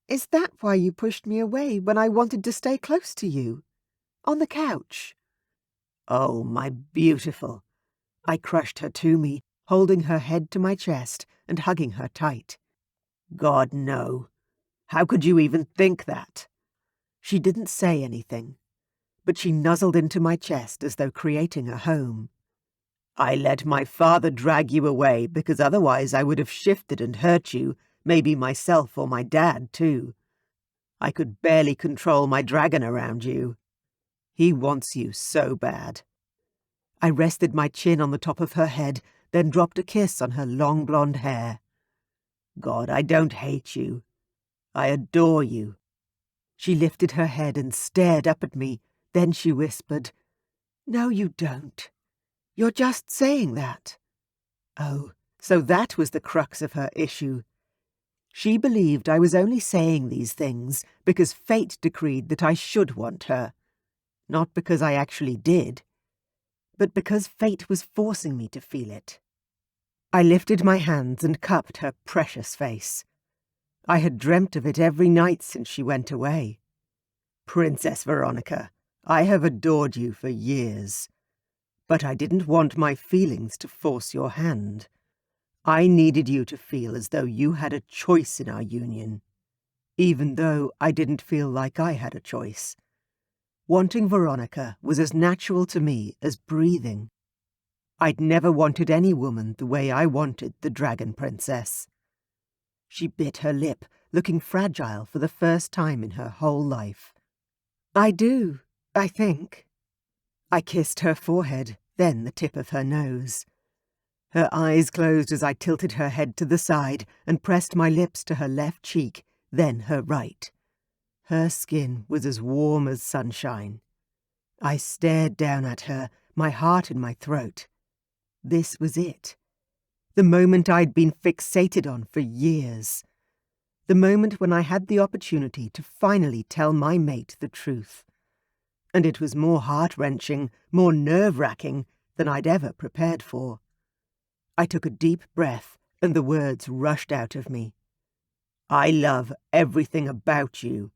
Speaker 1: Is that why you pushed me away when I wanted to stay close to you? On the couch?
Speaker 2: Oh, my beautiful. I crushed her to me, holding her head to my chest and hugging her tight. God, no. How could you even think that? She didn't say anything, but she nuzzled into my chest as though creating a home. I let my father drag you away because otherwise I would have shifted and hurt you, maybe myself or my dad too. I could barely control my dragon around you. He wants you so bad. I rested my chin on the top of her head, then dropped a kiss on her long blonde hair. God, I don't hate you. I adore you. She lifted her head and stared up at me. Then she whispered, "No, you don't. You're just saying that." Oh, so that was the crux of her issue. She believed I was only saying these things because fate decreed that I should want her. Not because I actually did, but because fate was forcing me to feel it. I lifted my hands and cupped her precious face. I had dreamt of it every night since she went away. Princess Veronica, I have adored you for years. But I didn't want my feelings to force your hand. I needed you to feel as though you had a choice in our union, even though I didn't feel like I had a choice. Wanting Veronica was as natural to me as breathing. I'd never wanted any woman the way I wanted the Dragon Princess. She bit her lip, looking fragile for the first time in her whole life. I do, I think. I kissed her forehead, then the tip of her nose. Her eyes closed as I tilted her head to the side and pressed my lips to her left cheek, then her right. Her skin was as warm as sunshine. I stared down at her, my heart in my throat. This was it. The moment I'd been fixated on for years. The moment when I had the opportunity to finally tell my mate the truth. And it was more heart-wrenching, more nerve-wracking than I'd ever prepared for. I took a deep breath, and the words rushed out of me. I love everything about you.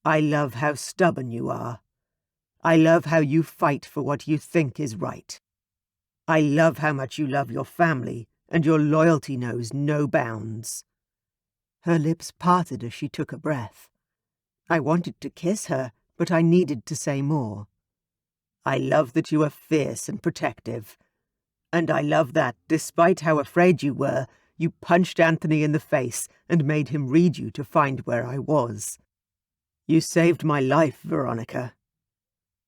Speaker 2: I love how stubborn you are. I love how you fight for what you think is right. I love how much you love your family, and your loyalty knows no bounds. Her lips parted as she took a breath. I wanted to kiss her, but I needed to say more. I love that you are fierce and protective. And I love that, despite how afraid you were, you punched Anthony in the face and made him read you to find where I was. You saved my life, Veronica.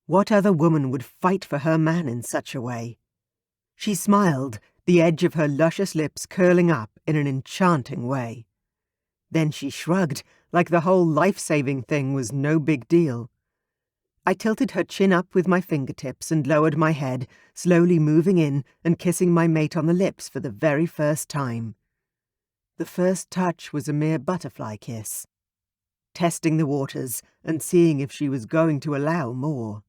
Speaker 2: What other woman would fight for her man in such a way? She smiled, the edge of her luscious lips curling up in an enchanting way. Then she shrugged, like the whole life-saving thing was no big deal. I tilted her chin up with my fingertips and lowered my head, slowly moving in and kissing my mate on the lips for the very first time. The first touch was a mere butterfly kiss. Testing the waters and seeing if she was going to allow more.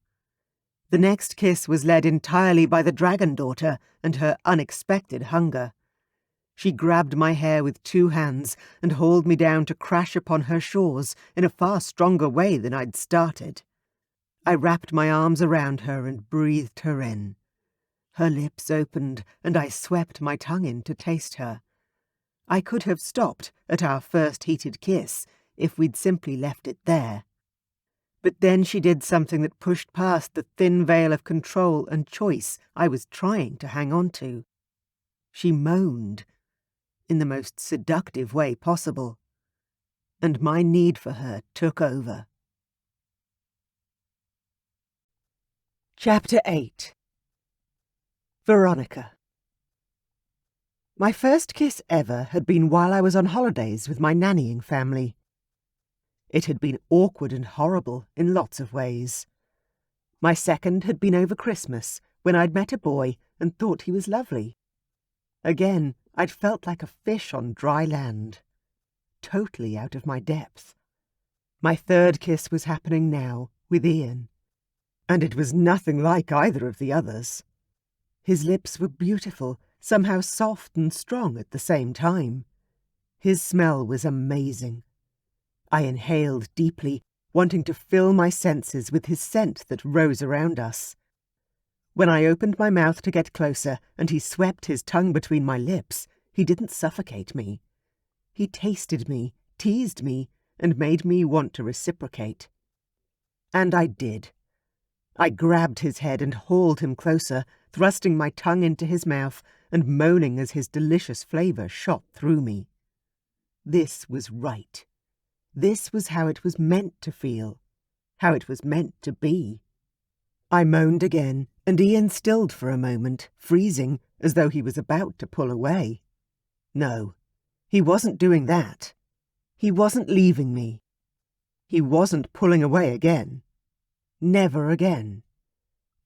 Speaker 2: The next kiss was led entirely by the dragon daughter and her unexpected hunger. She grabbed my hair with 2 hands and hauled me down to crash upon her shores in a far stronger way than I'd started. I wrapped my arms around her and breathed her in. Her lips opened, and I swept my tongue in to taste her. I could have stopped at our first heated kiss if we'd simply left it there. But then she did something that pushed past the thin veil of control and choice I was trying to hang on to. She moaned, in the most seductive way possible, and my need for her took over. Chapter 8. Veronica. My first kiss ever had been while I was on holidays with my nannying family. It had been awkward and horrible in lots of ways. My second had been over Christmas, when I'd met a boy and thought he was lovely. Again, I'd felt like a fish on dry land, totally out of my depth. My third kiss was happening now, with Iain, and it was nothing like either of the others. His lips were beautiful, somehow soft and strong at the same time. His smell was amazing. I inhaled deeply, wanting to fill my senses with his scent that rose around us. When I opened my mouth to get closer and he swept his tongue between my lips, he didn't suffocate me. He tasted me, teased me, and made me want to reciprocate. And I did. I grabbed his head and hauled him closer, thrusting my tongue into his mouth and moaning as his delicious flavour shot through me. This was right. This was how it was meant to feel, how it was meant to be. I moaned again, and Iain stilled for a moment, freezing, as though he was about to pull away. No, he wasn't doing that. He wasn't leaving me. He wasn't pulling away again. Never again.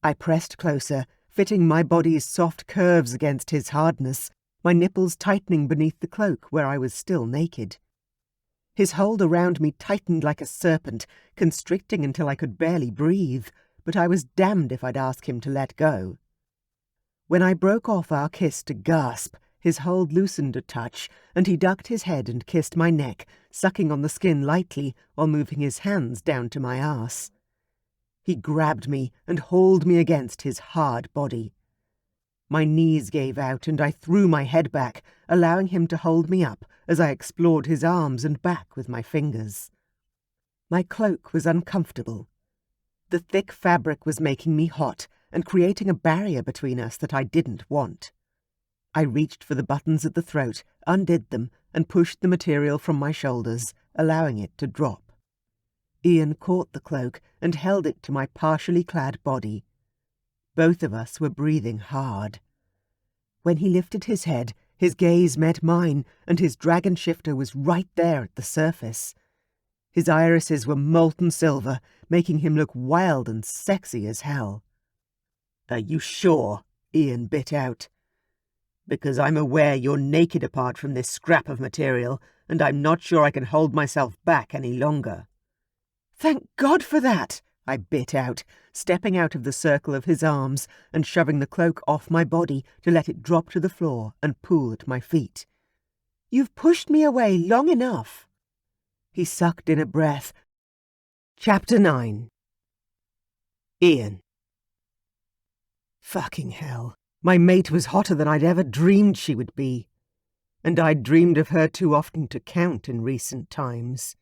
Speaker 2: I pressed closer, fitting my body's soft curves against his hardness, my nipples tightening beneath the cloak where I was still naked. His hold around me tightened like a serpent, constricting until I could barely breathe, but I was damned if I'd ask him to let go. When I broke off our kiss to gasp, his hold loosened a touch, and he ducked his head and kissed my neck, sucking on the skin lightly while moving his hands down to my arse. He grabbed me and hauled me against his hard body. My knees gave out and I threw my head back, allowing him to hold me up as I explored his arms and back with my fingers. My cloak was uncomfortable. The thick fabric was making me hot and creating a barrier between us that I didn't want. I reached for the buttons at the throat, undid them, and pushed the material from my shoulders, allowing it to drop. Iain caught the cloak and held it to my partially clad body. Both of us were breathing hard. When he lifted his head, his gaze met mine, and his dragon shifter was right there at the surface. His irises were molten silver, making him look wild and sexy as hell. "Are you sure?" Iain bit out. "Because I'm aware you're naked apart from this scrap of material, and I'm not sure I can hold myself back any longer." "Thank God for that," I bit out, stepping out of the circle of his arms and shoving the cloak off my body to let it drop to the floor and pool at my feet. "You've pushed me away long enough." He sucked in a breath. Chapter 9. Iain. Fucking hell. My mate was hotter than I'd ever dreamed she would be. And I'd dreamed of her too often to count in recent times.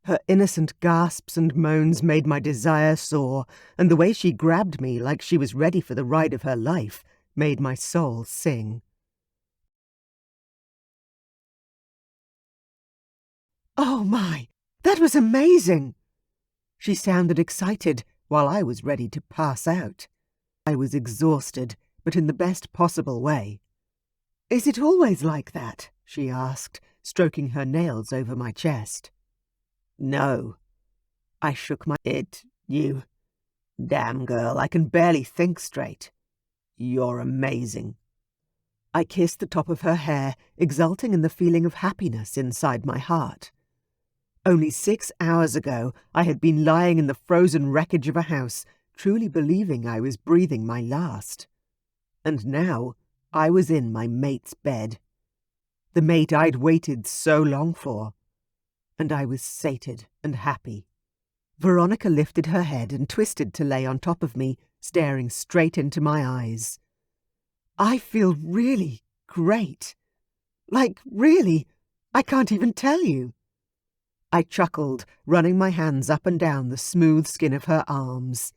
Speaker 2: Her innocent gasps and moans made my desire soar, and the way she grabbed me like she was ready for the ride of her life made my soul sing. "Oh my, that was amazing!" She sounded excited while I was ready to pass out. I was exhausted, but in the best possible way. "Is it always like that?" she asked, stroking her nails over my chest. "No." I shook my head. "You. Damn, girl, I can barely think straight. You're amazing." I kissed the top of her hair, exulting in the feeling of happiness inside my heart. Only 6 hours ago, I had been lying in the frozen wreckage of a house, truly believing I was breathing my last. And now, I was in my mate's bed. the mate I'd waited so long for. And I was sated and happy. Veronica lifted her head and twisted to lay on top of me, staring straight into my eyes. I feel really great. Like, really, I can't even tell you. I chuckled, running my hands up and down the smooth skin of her arms.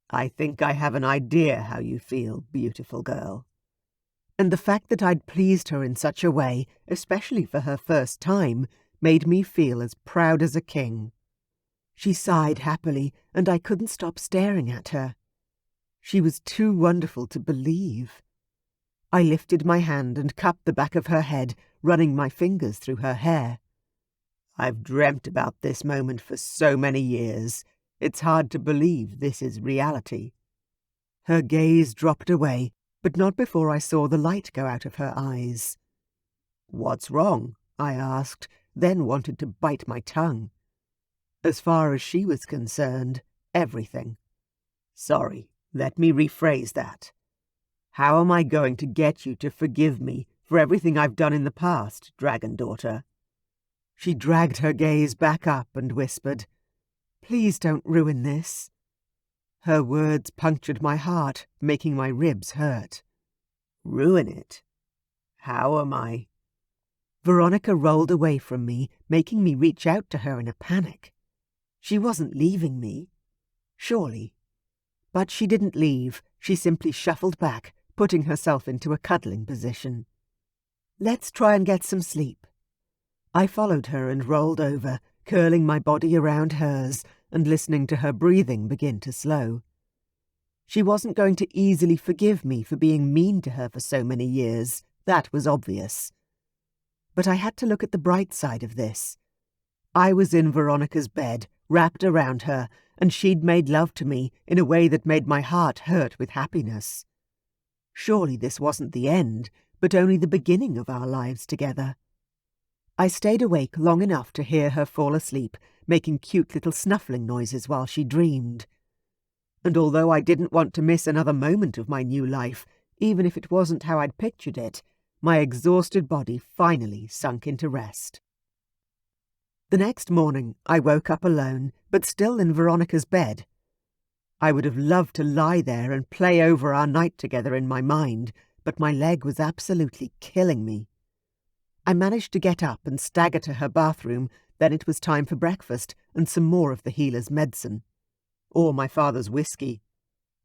Speaker 2: I think I have an idea how you feel, beautiful girl. And the fact that I'd pleased her in such a way, especially for her first time, made me feel as proud as a king. She sighed happily, and I couldn't stop staring at her. She was too wonderful to believe. I lifted my hand and cupped the back of her head, running my fingers through her hair. I've dreamt about this moment for so many years. It's hard to believe this is reality. Her gaze dropped away, but not before I saw the light go out of her eyes. What's wrong? I asked, then wanted to bite my tongue. As far as she was concerned, everything. Sorry, let me rephrase that. How am I going to get you to forgive me for everything I've done in the past, dragon daughter? She dragged her gaze back up and whispered, Please don't ruin this. Her words punctured my heart, making my ribs hurt. Ruin it? How am I? Veronica rolled away from me, making me reach out to her in a panic. She wasn't leaving me. Surely. But she didn't leave. She simply shuffled back, putting herself into a cuddling position. Let's try and get some sleep. I followed her and rolled over, curling my body around hers and listening to her breathing begin to slow. She wasn't going to easily forgive me for being mean to her for so many years. That was obvious. But I had to look at the bright side of this. I was in Veronica's bed, wrapped around her, and she'd made love to me in a way that made my heart hurt with happiness. Surely this wasn't the end, but only the beginning of our lives together. I stayed awake long enough to hear her fall asleep, making cute little snuffling noises while she dreamed. And although I didn't want to miss another moment of my new life, even if it wasn't how I'd pictured it, my exhausted body finally sunk into rest. The next morning I woke up alone, but still in Veronica's bed. I would have loved to lie there and play over our night together in my mind, but my leg was absolutely killing me. I managed to get up and stagger to her bathroom. Then it was time for breakfast and some more of the healer's medicine. Or my father's whiskey.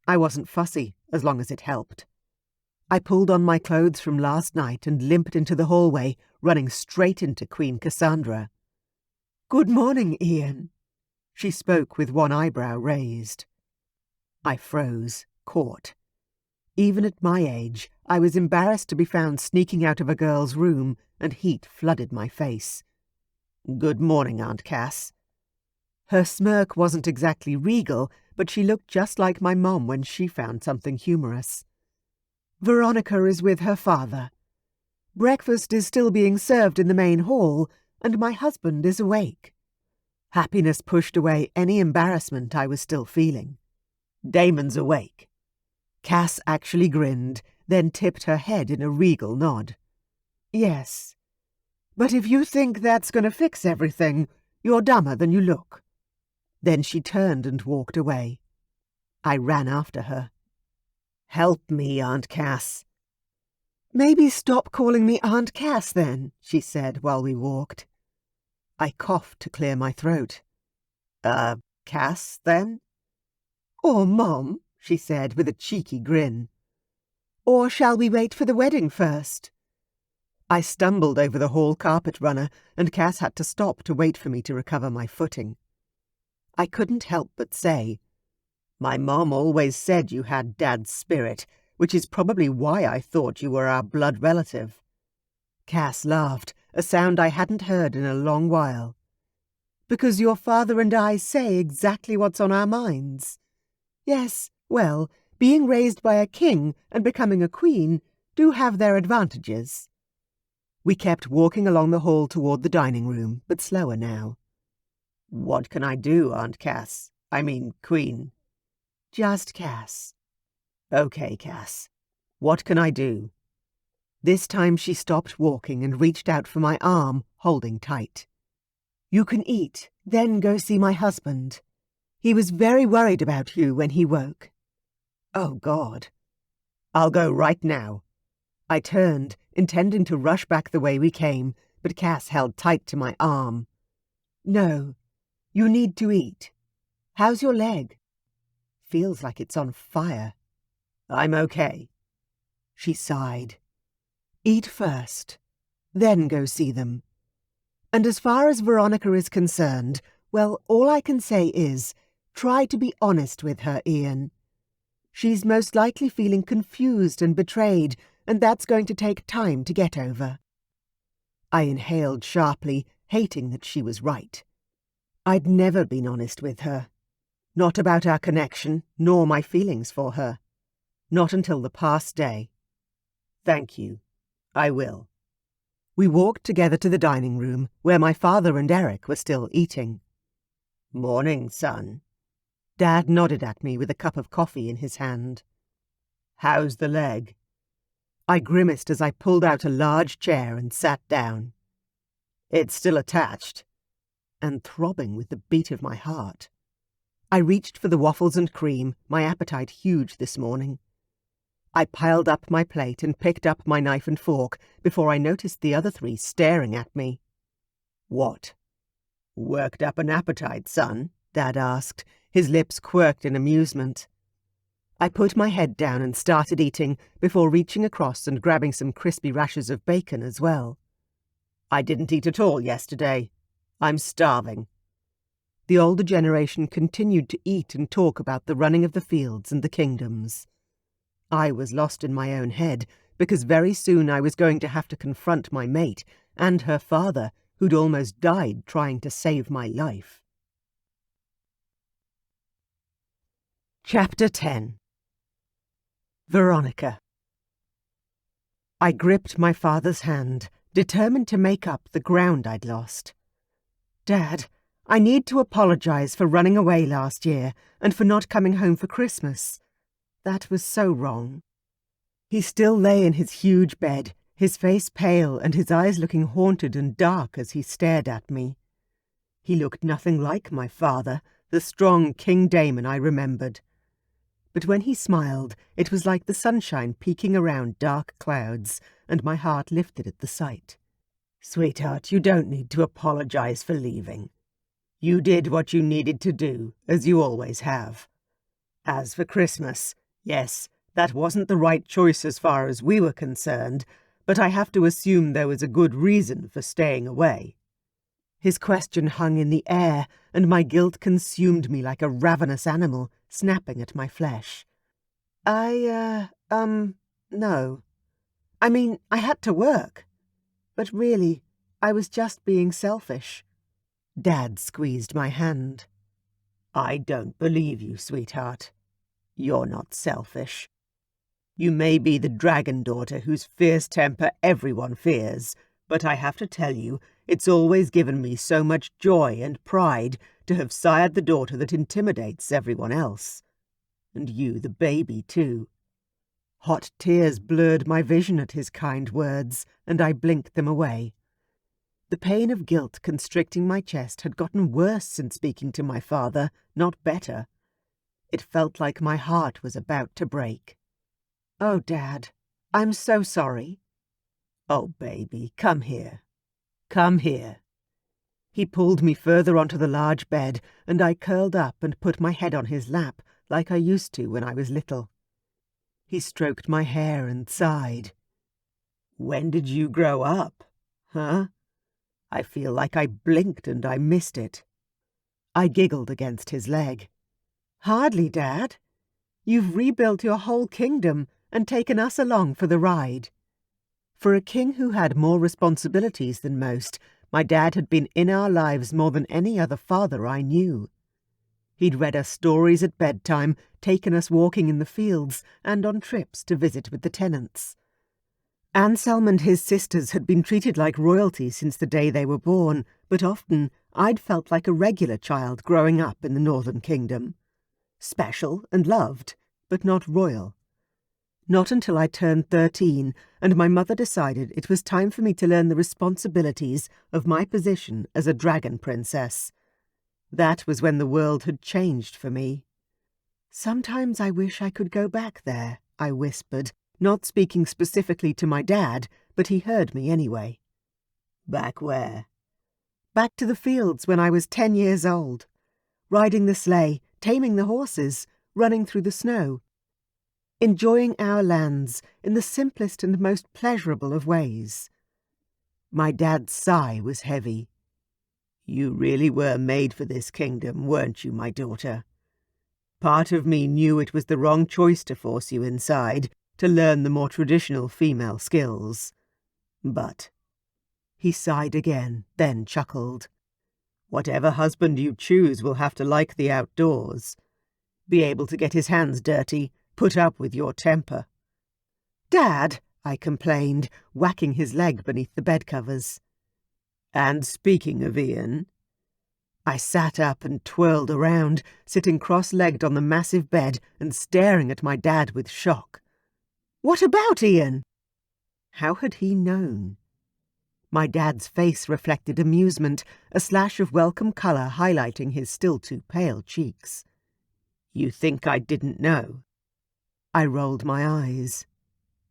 Speaker 2: I wasn't fussy, as long as it helped. I pulled on my clothes from last night and limped into the hallway, running straight into Queen Cassandra. "Good morning, Iain." She spoke with one eyebrow raised. I froze, caught. Even at my age, I was embarrassed to be found sneaking out of a girl's room, and heat flooded my face. "Good morning, Aunt Cass." Her smirk wasn't exactly regal, but she looked just like my mom when she found something humorous. "Veronica is with her father. Breakfast is still being served in the main hall, and my husband is awake." Happiness pushed away any embarrassment I was still feeling. "Damon's awake." Cass actually grinned, then tipped her head in a regal nod. "Yes. But if you think that's going to fix everything, you're dumber than you look." Then she turned and walked away. I ran after her. "Help me, Aunt Cass." "Maybe stop calling me Aunt Cass, then," she said while we walked. I coughed to clear my throat. Cass, then?" "Or Mom," she said with a cheeky grin. "Or shall we wait for the wedding first?" I stumbled over the hall carpet runner, and Cass had to stop to wait for me to recover my footing. I couldn't help but say, "My mom always said you had Dad's spirit, which is probably why I thought you were our blood relative." Cass laughed, a sound I hadn't heard in a long while. "Because your father and I say exactly what's on our minds. Yes, well, being raised by a king and becoming a queen do have their advantages." We kept walking along the hall toward the dining room, but slower now. "What can I do, Aunt Cass? I mean, Queen." "Just Cass." "Okay, Cass. What can I do?"
Speaker 1: This time she stopped walking and reached out for my arm, holding tight. "You can eat, then go see my husband. He was very worried about you when he woke." "Oh, God." "I'll go right now." I turned, intending to rush back the way we came, but Cass held tight to my arm. "No, you need to eat. How's your leg?" "Feels like it's on fire." "I'm okay." She sighed. "Eat first, then go see them. And as far as Veronica is concerned, well, all I can say is, try to be honest with her, Iain. She's most likely feeling confused and betrayed, and that's going to take time to get over." I inhaled sharply, hating that she was right. I'd never been honest with her. Not about our connection, nor my feelings for her. Not until the past day. "Thank you. I will." We walked together to the dining room, where my father and Eric were still eating. "Morning, son." Dad nodded at me with a cup of coffee in his hand. "How's the leg?" I grimaced as I pulled out a large chair and sat down. "It's still attached," and throbbing with the beat of my heart. I reached for the waffles and cream, my appetite huge this morning. I piled up my plate and picked up my knife and fork before I noticed the other three staring at me. "What? Worked up an appetite, son?" Dad asked, his lips quirked in amusement. I put my head down and started eating before reaching across and grabbing some crispy rashers of bacon as well. "I didn't eat at all yesterday. I'm starving." The older generation continued to eat and talk about the running of the fields and the kingdoms. I was lost in my own head, because very soon I was going to have to confront my mate and her father, who'd almost died trying to save my life. Chapter 10. Veronica. I gripped my father's hand, determined to make up the ground I'd lost. "Dad, I need to apologize for running away last year and for not coming home for Christmas. That was so wrong." He still lay in his huge bed, his face pale and his eyes looking haunted and dark as he stared at me. He looked nothing like my father, the strong King Damon I remembered. But when he smiled, it was like the sunshine peeking around dark clouds, and my heart lifted at the sight. "Sweetheart, you don't need to apologize for leaving. You did what you needed to do, as you always have. As for Christmas, yes, that wasn't the right choice as far as we were concerned, but I have to assume there was a good reason for staying away." His question hung in the air, and my guilt consumed me like a ravenous animal, snapping at my flesh. No. I mean, I had to work. But really, I was just being selfish." Dad squeezed my hand. "I don't believe you, sweetheart. You're not selfish. You may be the dragon daughter whose fierce temper everyone fears, but I have to tell you, it's always given me so much joy and pride to have sired the daughter that intimidates everyone else. And you, the baby, too." Hot tears blurred my vision at his kind words, and I blinked them away. The pain of guilt constricting my chest had gotten worse since speaking to my father, not better. It felt like my heart was about to break. "Oh, Dad, I'm so sorry." "Oh, baby, come here. Come here." He pulled me further onto the large bed, and I curled up and put my head on his lap, like I used to when I was little. He stroked my hair and sighed. "When did you grow up, huh? I feel like I blinked and I missed it." I giggled against his leg. "Hardly, Dad. You've rebuilt your whole kingdom and taken us along for the ride." For a king who had more responsibilities than most, my dad had been in our lives more than any other father I knew. He'd read us stories at bedtime, taken us walking in the fields, and on trips to visit with the tenants. Anselm and his sisters had been treated like royalty since the day they were born, but often I'd felt like a regular child growing up in the Northern Kingdom. Special and loved, but not royal. Not until I turned 13 and my mother decided it was time for me to learn the responsibilities of my position as a dragon princess. That was when the world had changed for me. "Sometimes I wish I could go back there," I whispered, not speaking specifically to my dad, but he heard me anyway.
Speaker 2: "Back where?"
Speaker 1: "Back to the fields when I was 10 years old. Riding the sleigh, taming the horses, running through the snow. Enjoying our lands in the simplest and most pleasurable of ways." My dad's sigh was heavy.
Speaker 2: "You really were made for this kingdom, weren't you, my daughter? Part of me knew it was the wrong choice to force you inside, to learn the more traditional female skills. But—"
Speaker 1: He sighed again, then chuckled.
Speaker 2: "Whatever husband you choose will have to like the outdoors. Be able to get his hands dirty, put up with your temper."
Speaker 1: "Dad," I complained, whacking his leg beneath the bedcovers.
Speaker 2: "And speaking of Iain—"
Speaker 1: I sat up and twirled around, sitting cross-legged on the massive bed and staring at my dad with shock. "What about Iain?" How had he known? My dad's face reflected amusement, a slash of welcome colour highlighting his still too pale cheeks.
Speaker 2: "You think I didn't know?"
Speaker 1: I rolled my eyes.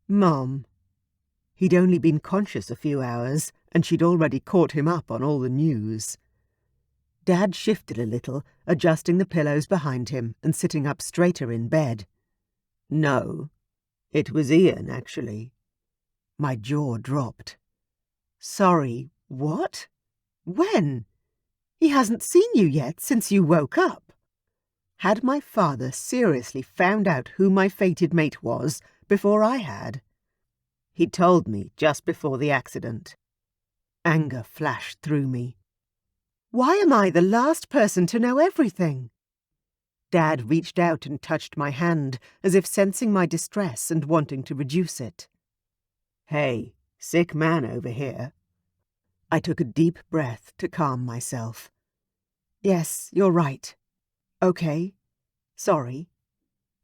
Speaker 1: "Mom." He'd only been conscious a few hours, and she'd already caught him up on all the news. Dad shifted a little, adjusting the pillows behind him and sitting up straighter in bed.
Speaker 2: "No, it was Iain, actually."
Speaker 1: My jaw dropped. "Sorry, what? When? He hasn't seen you yet since you woke up." Had my father seriously found out who my fated mate was before I had?
Speaker 2: "He told me just before the accident."
Speaker 1: Anger flashed through me. Why am I the last person to know everything? Dad reached out and touched my hand, as if sensing my distress and wanting to reduce it.
Speaker 2: "Hey, sick man over here."
Speaker 1: I took a deep breath to calm myself. "Yes, you're right. Okay. Sorry."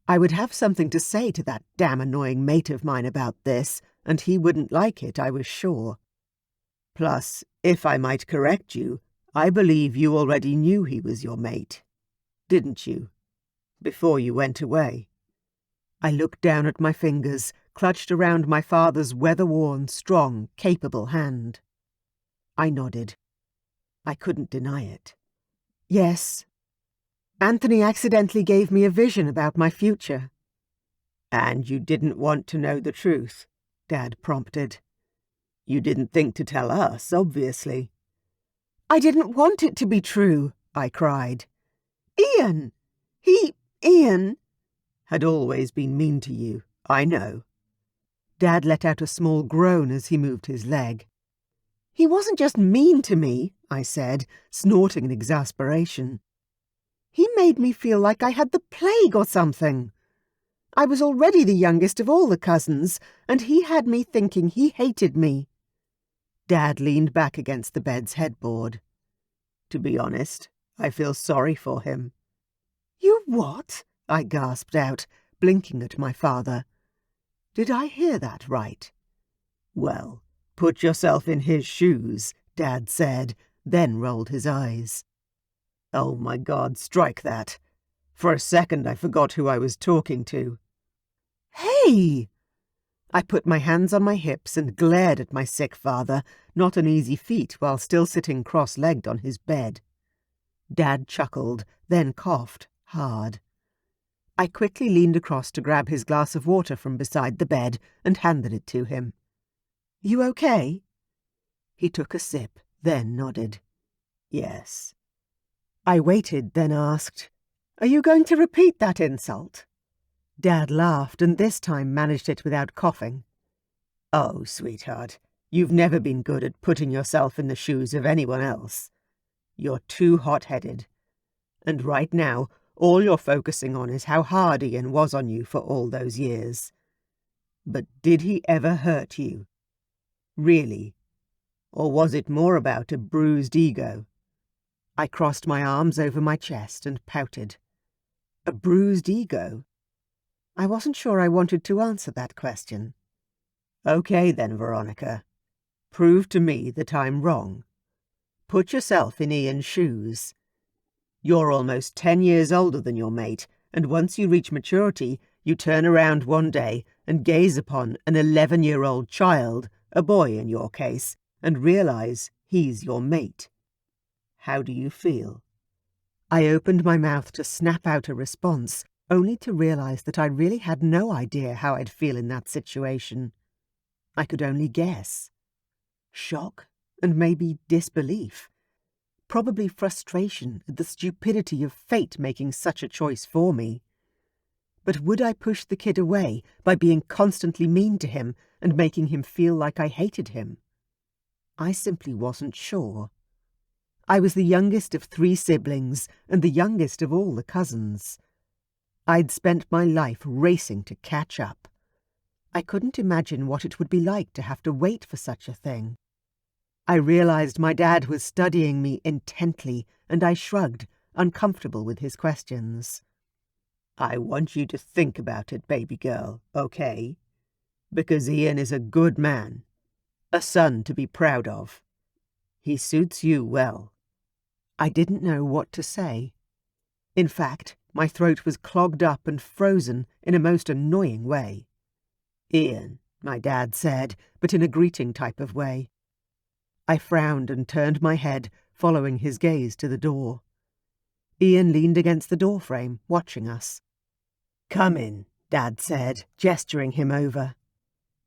Speaker 1: I would have something to say to that damn annoying mate of mine about this, and he wouldn't like it, I was sure.
Speaker 2: Plus, if I might correct you, I believe you already knew he was your mate. Didn't you? Before you went away.
Speaker 1: I looked down at my fingers, clutched around my father's weather-worn, strong, capable hand. I nodded. I couldn't deny it. "Yes. Anthony accidentally gave me a vision about my future."
Speaker 2: "And you didn't want to know the truth," Dad prompted. "You didn't think to tell us, obviously."
Speaker 1: "I didn't want it to be true," I cried. "Iain! Iain—"
Speaker 2: "Had always been mean to you, I know."
Speaker 1: Dad let out a small groan as he moved his leg. "He wasn't just mean to me," I said, snorting in exasperation. "He made me feel like I had the plague or something. I was already the youngest of all the cousins, and he had me thinking he hated me." Dad leaned back against the bed's headboard.
Speaker 2: "To be honest, I feel sorry for him."
Speaker 1: "You what?" I gasped out, blinking at my father. Did I hear that right?
Speaker 2: "Well, put yourself in his shoes," Dad said, then rolled his eyes. "Oh my God, strike that. For a second I forgot who I was talking to."
Speaker 1: "Hey!" I put my hands on my hips and glared at my sick father, not an easy feat while still sitting cross-legged on his bed. Dad chuckled, then coughed hard. I quickly leaned across to grab his glass of water from beside the bed and handed it to him. "You okay?" He took a sip, then nodded.
Speaker 2: "Yes."
Speaker 1: I waited, then asked, "Are you going to repeat that insult?" Dad laughed and this time managed it without coughing.
Speaker 2: "Oh, sweetheart, you've never been good at putting yourself in the shoes of anyone else. You're too hot-headed. And right now, all you're focusing on is how hard Iain was on you for all those years. But did he ever hurt you? Really? Or was it more about a bruised ego?"
Speaker 1: I crossed my arms over my chest and pouted. "A bruised ego?"
Speaker 2: I wasn't sure I wanted to answer that question. Okay then, Veronica. Prove to me that I'm wrong. Put yourself in Iain's shoes. You're almost 10 years older than your mate, and once you reach maturity, you turn around one day and gaze upon an 11-year-old child, a boy in your case, and realise he's your mate. How do you feel? I opened my mouth to snap out a response, only to realise that I really had no idea how I'd feel in that situation. I could only guess. Shock, and maybe disbelief. Probably frustration at the stupidity of fate making such a choice for me. But would I push the kid away by being constantly mean to him and making him feel like I hated him? I simply wasn't sure. I was the youngest of 3 siblings and the youngest of all the cousins. I'd spent my life racing to catch up. I couldn't imagine what it would be like to have to wait for such a thing. I realised my dad was studying me intently, and I shrugged, uncomfortable with his questions. I want you to think about it, baby girl, okay? Because Iain is a good man. A son to be proud of. He suits you well. I didn't know what to say. In fact, my throat was clogged up and frozen in a most annoying way. Iain, my dad said, but in a greeting type of way. I frowned and turned my head, following his gaze to the door. Iain leaned against the doorframe, watching us. Come in, Dad said, gesturing him over.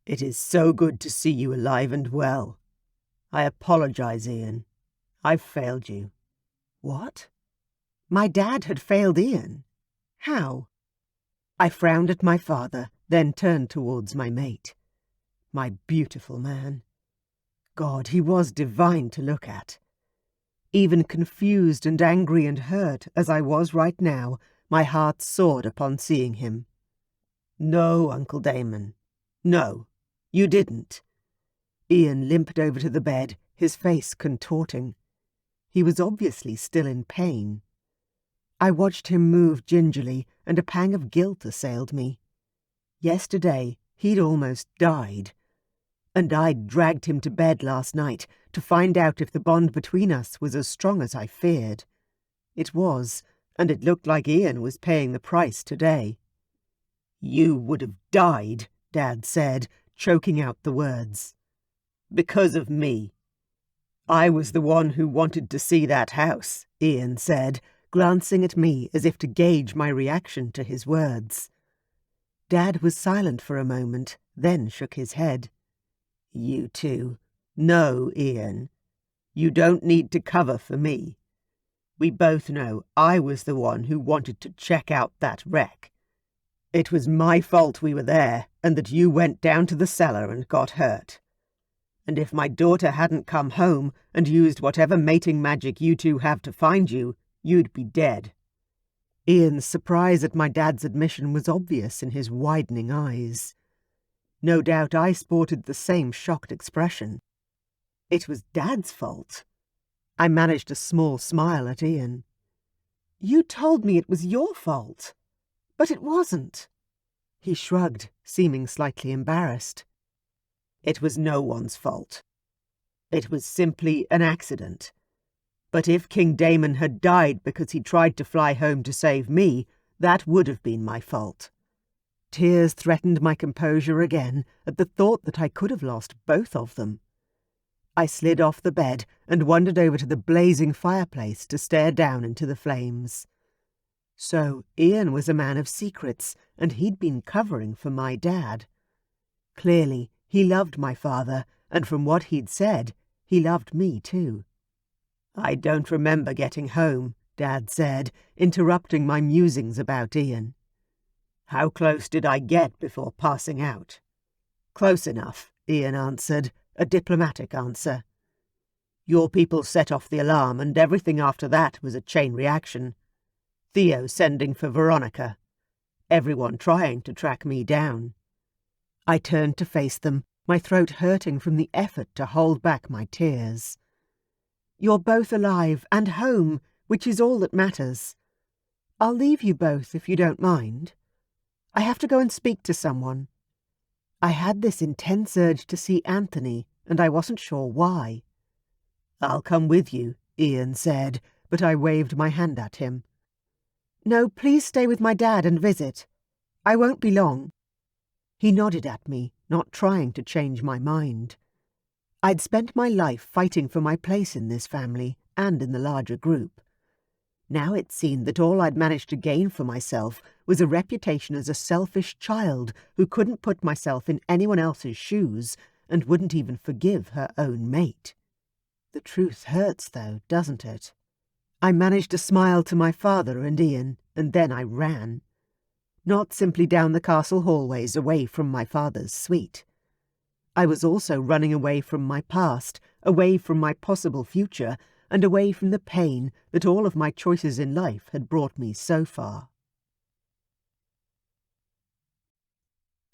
Speaker 2: It is so good to see you alive and well. I apologise, Iain. I've failed you. What? My dad had failed Iain? How? I frowned at my father, then turned towards my mate. My beautiful man. God, he was divine to look at. Even confused and angry and hurt as I was right now, my heart soared upon seeing him. No, Uncle Damon. No, you didn't. Iain limped over to the bed, his face contorting. He was obviously still in pain. I watched him move gingerly, and a pang of guilt assailed me. Yesterday, he'd almost died. And I'd dragged him to bed last night to find out if the bond between us was as strong as I feared. It was, and it looked like Iain was paying the price today. You would have died, Dad said, choking out the words. Because of me. I was the one who wanted to see that house, Iain said, glancing at me as if to gauge my reaction to his words. Dad was silent for a moment, then shook his head. You too. No, Iain. You don't need to cover for me. We both know I was the one who wanted to check out that wreck. It was my fault we were there, and that you went down to the cellar and got hurt. And if my daughter hadn't come home and used whatever mating magic you two have to find you, you'd be dead. Iain's surprise at my dad's admission was obvious in his widening eyes. No doubt I sported the same shocked expression. It was Dad's fault. I managed a small smile at Iain. You told me it was your fault. But it wasn't. He shrugged, seeming slightly embarrassed. It was no one's fault. It was simply an accident. But if King Damon had died because he tried to fly home to save me, that would have been my fault. Tears threatened my composure again at the thought that I could have lost both of them. I slid off the bed and wandered over to the blazing fireplace to stare down into the flames. So Iain was a man of secrets, and he'd been covering for my dad. Clearly, he loved my father, and from what he'd said, he loved me too. I don't remember getting home, Dad said, interrupting my musings about Iain. How close did I get before passing out? Close enough, Iain answered, a diplomatic answer. Your people set off the alarm, and everything after that was a chain reaction. Theo sending for Veronica. Everyone trying to track me down. I turned to face them, my throat hurting from the effort to hold back my tears. You're both alive and home, which is all that matters. I'll leave you both if you don't mind.
Speaker 1: I have to go and speak to someone. I had this intense urge to see Anthony, and I wasn't sure why.
Speaker 2: I'll come with you, Iain said, but I waved my hand at him.
Speaker 1: No, please stay with my dad and visit. I won't be long.
Speaker 2: He nodded at me, not trying to change my mind. I'd spent my life fighting for my place in this family and in the larger group. Now it seemed that all I'd managed to gain for myself was a reputation as a selfish child who couldn't put myself in anyone else's shoes and wouldn't even forgive her own mate. The truth hurts, though, doesn't it? I managed to smile to my father and Iain, and then I ran. Not simply down the castle hallways away from my father's suite. I was also running away from my past, away from my possible future, and away from the pain that all of my choices in life had brought me so far.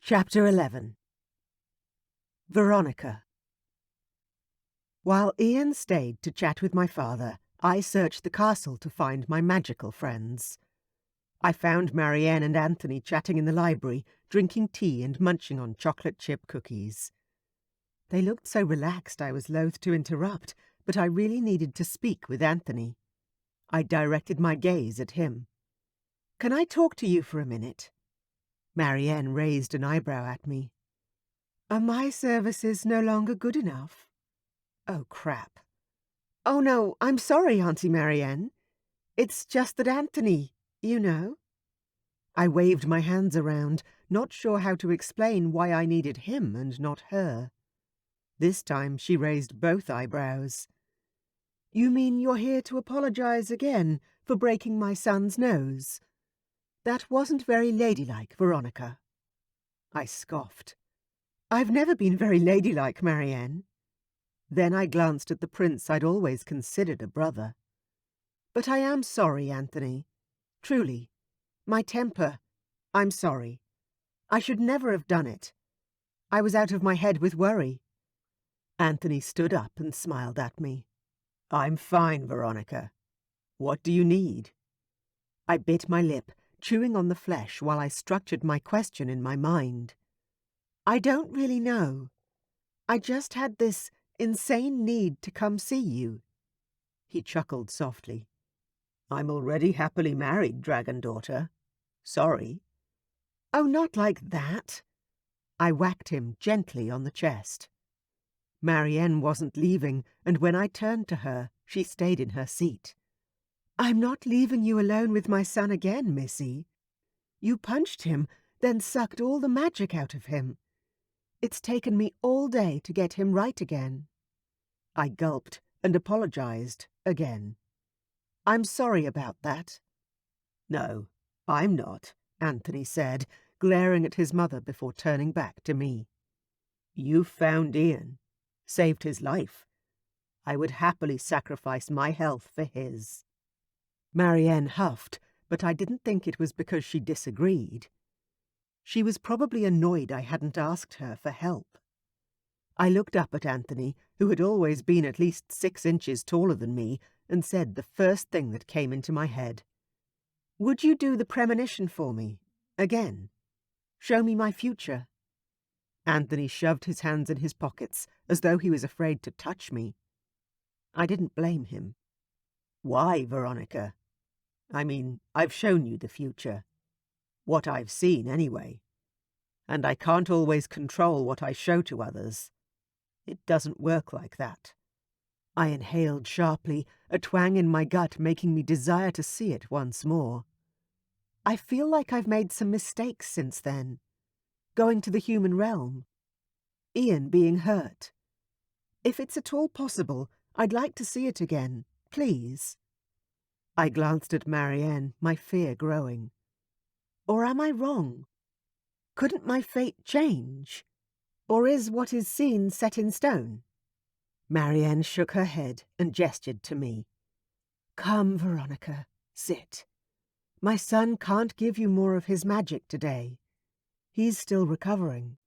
Speaker 2: Chapter 11. Veronica. While Iain stayed to chat with my father, I searched the castle to find my magical friends. I found Marianne and Anthony chatting in the library, drinking tea and munching on chocolate chip cookies. They looked so relaxed I was loath to interrupt, but I really needed to speak with Anthony. I directed my gaze at him. "Can I talk to you for a minute?" Marianne raised an eyebrow at me. "Are my services no longer good enough?" Oh, crap. "Oh, no, I'm sorry, Auntie Marianne. It's just that Anthony, you know." I waved my hands around, not sure how to explain why I needed him and not her. This time she raised both eyebrows. "You mean you're here to apologize again for breaking my son's nose? That wasn't very ladylike, Veronica." I scoffed. "I've never been very ladylike, Marianne." Then I glanced at the prince I'd always considered a brother. "But I am sorry, Anthony. Truly. My temper. I'm sorry. I should never have done it. I was out of my head with worry." Anthony stood up and smiled at me. "I'm fine, Veronica. What do you need?" I bit my lip, chewing on the flesh while I structured my question in my mind. "I don't really know. I just had this insane need to come see you." He chuckled softly. "I'm already happily married, dragon daughter. Sorry." "Oh, not like that." I whacked him gently on the chest. Marianne wasn't leaving, and when I turned to her, she stayed in her seat. "I'm not leaving you alone with my son again, Missy. You punched him, then sucked all the magic out of him. It's taken me all day to get him right again." I gulped and apologized again. "I'm sorry about that." "No, I'm not," Anthony said, glaring at his mother before turning back to me. "You found Iain, saved his life. I would happily sacrifice my health for his." Marianne huffed, but I didn't think it was because she disagreed. She was probably annoyed I hadn't asked her for help. I looked up at Anthony, who had always been at least 6 inches taller than me, and said the first thing that came into my head. "Would you do the premonition for me? Again? Show me my future?" Anthony shoved his hands in his pockets, as though he was afraid to touch me. I didn't blame him. "Why, Veronica? I mean, I've shown you the future. What I've seen, anyway. And I can't always control what I show to others. It doesn't work like that." I inhaled sharply, a twang in my gut making me desire to see it once more. I feel like I've made some mistakes since then. Going to the human realm. Iain being hurt. If it's at all possible, I'd like to see it again, please. I glanced at Marianne, my fear growing. Or am I wrong? Couldn't my fate change? Or is what is seen set in stone? Marianne shook her head and gestured to me. "Come, Veronica, sit. My son can't give you more of his magic today. He's still recovering.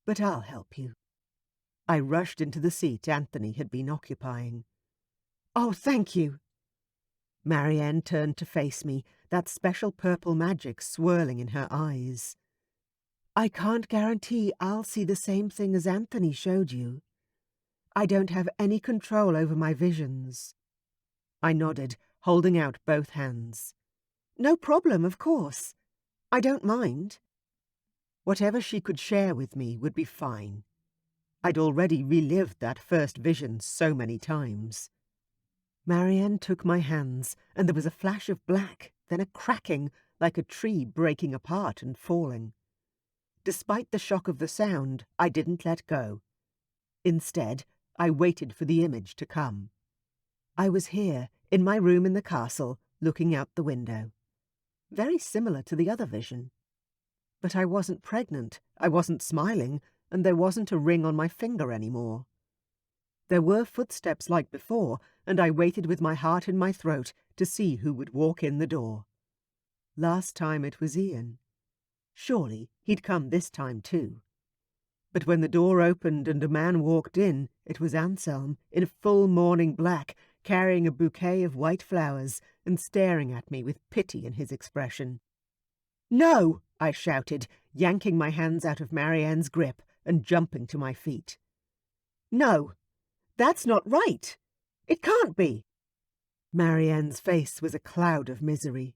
Speaker 2: But I'll help you." I rushed into the seat Anthony had been occupying. "Oh, thank you." Marianne turned to face me, that special purple magic swirling in her eyes.
Speaker 1: I can't guarantee I'll see the same thing as Anthony showed you. I don't have any control over my visions. I nodded, holding out both hands. No problem, of course. I don't mind. Whatever she could share with me would be fine. I'd already relived that first vision so many times. Marianne took my hands, and there was a flash of black, then a cracking, like a tree breaking apart and falling. Despite the shock of the sound, I didn't let go. Instead, I waited for the image to come. I was here, in my room in the castle, looking out the window. Very similar to the other vision. But I wasn't pregnant, I wasn't smiling, and there wasn't a ring on my finger anymore. There were footsteps like before, and I waited with my heart in my throat to see who would walk in the door. Last time it was Iain. Surely he'd come this time too. But when the door opened and a man walked in, it was Anselm, in full mourning black, carrying a bouquet of white flowers and staring at me with pity in his expression. "No!" I shouted, yanking my hands out of Marianne's grip and jumping to my feet. "No! That's not right! It can't be!" Marianne's face was a cloud of misery.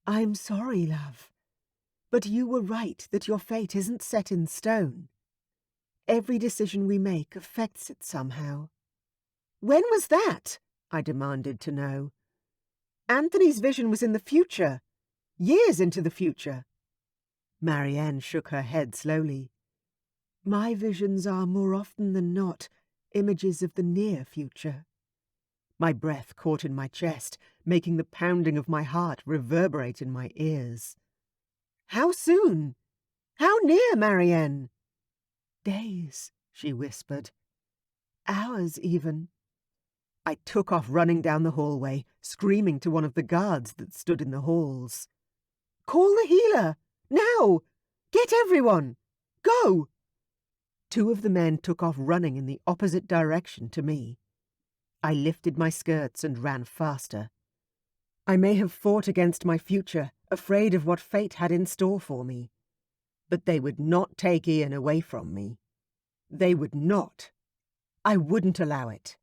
Speaker 1: "I'm sorry, love. But you were right that your fate isn't set in stone. Every decision we make affects it somehow." "When was that?" I demanded to know. "Anthony's vision was in the future. Years into the future." Marianne shook her head slowly. "My visions are, more often than not, images of the near future." My breath caught in my chest, making the pounding of my heart reverberate in my ears. "How soon? How near, Marianne?" "Days," she whispered. "Hours, even." I took off running down the hallway, screaming to one of the guards that stood in the halls. "Call the healer! Now! Get everyone! Go!" Two of the men took off running in the opposite direction to me. I lifted my skirts and ran faster. I may have fought against my future, afraid of what fate had in store for me. But they would not take Iain away from me. They would not. I wouldn't allow it.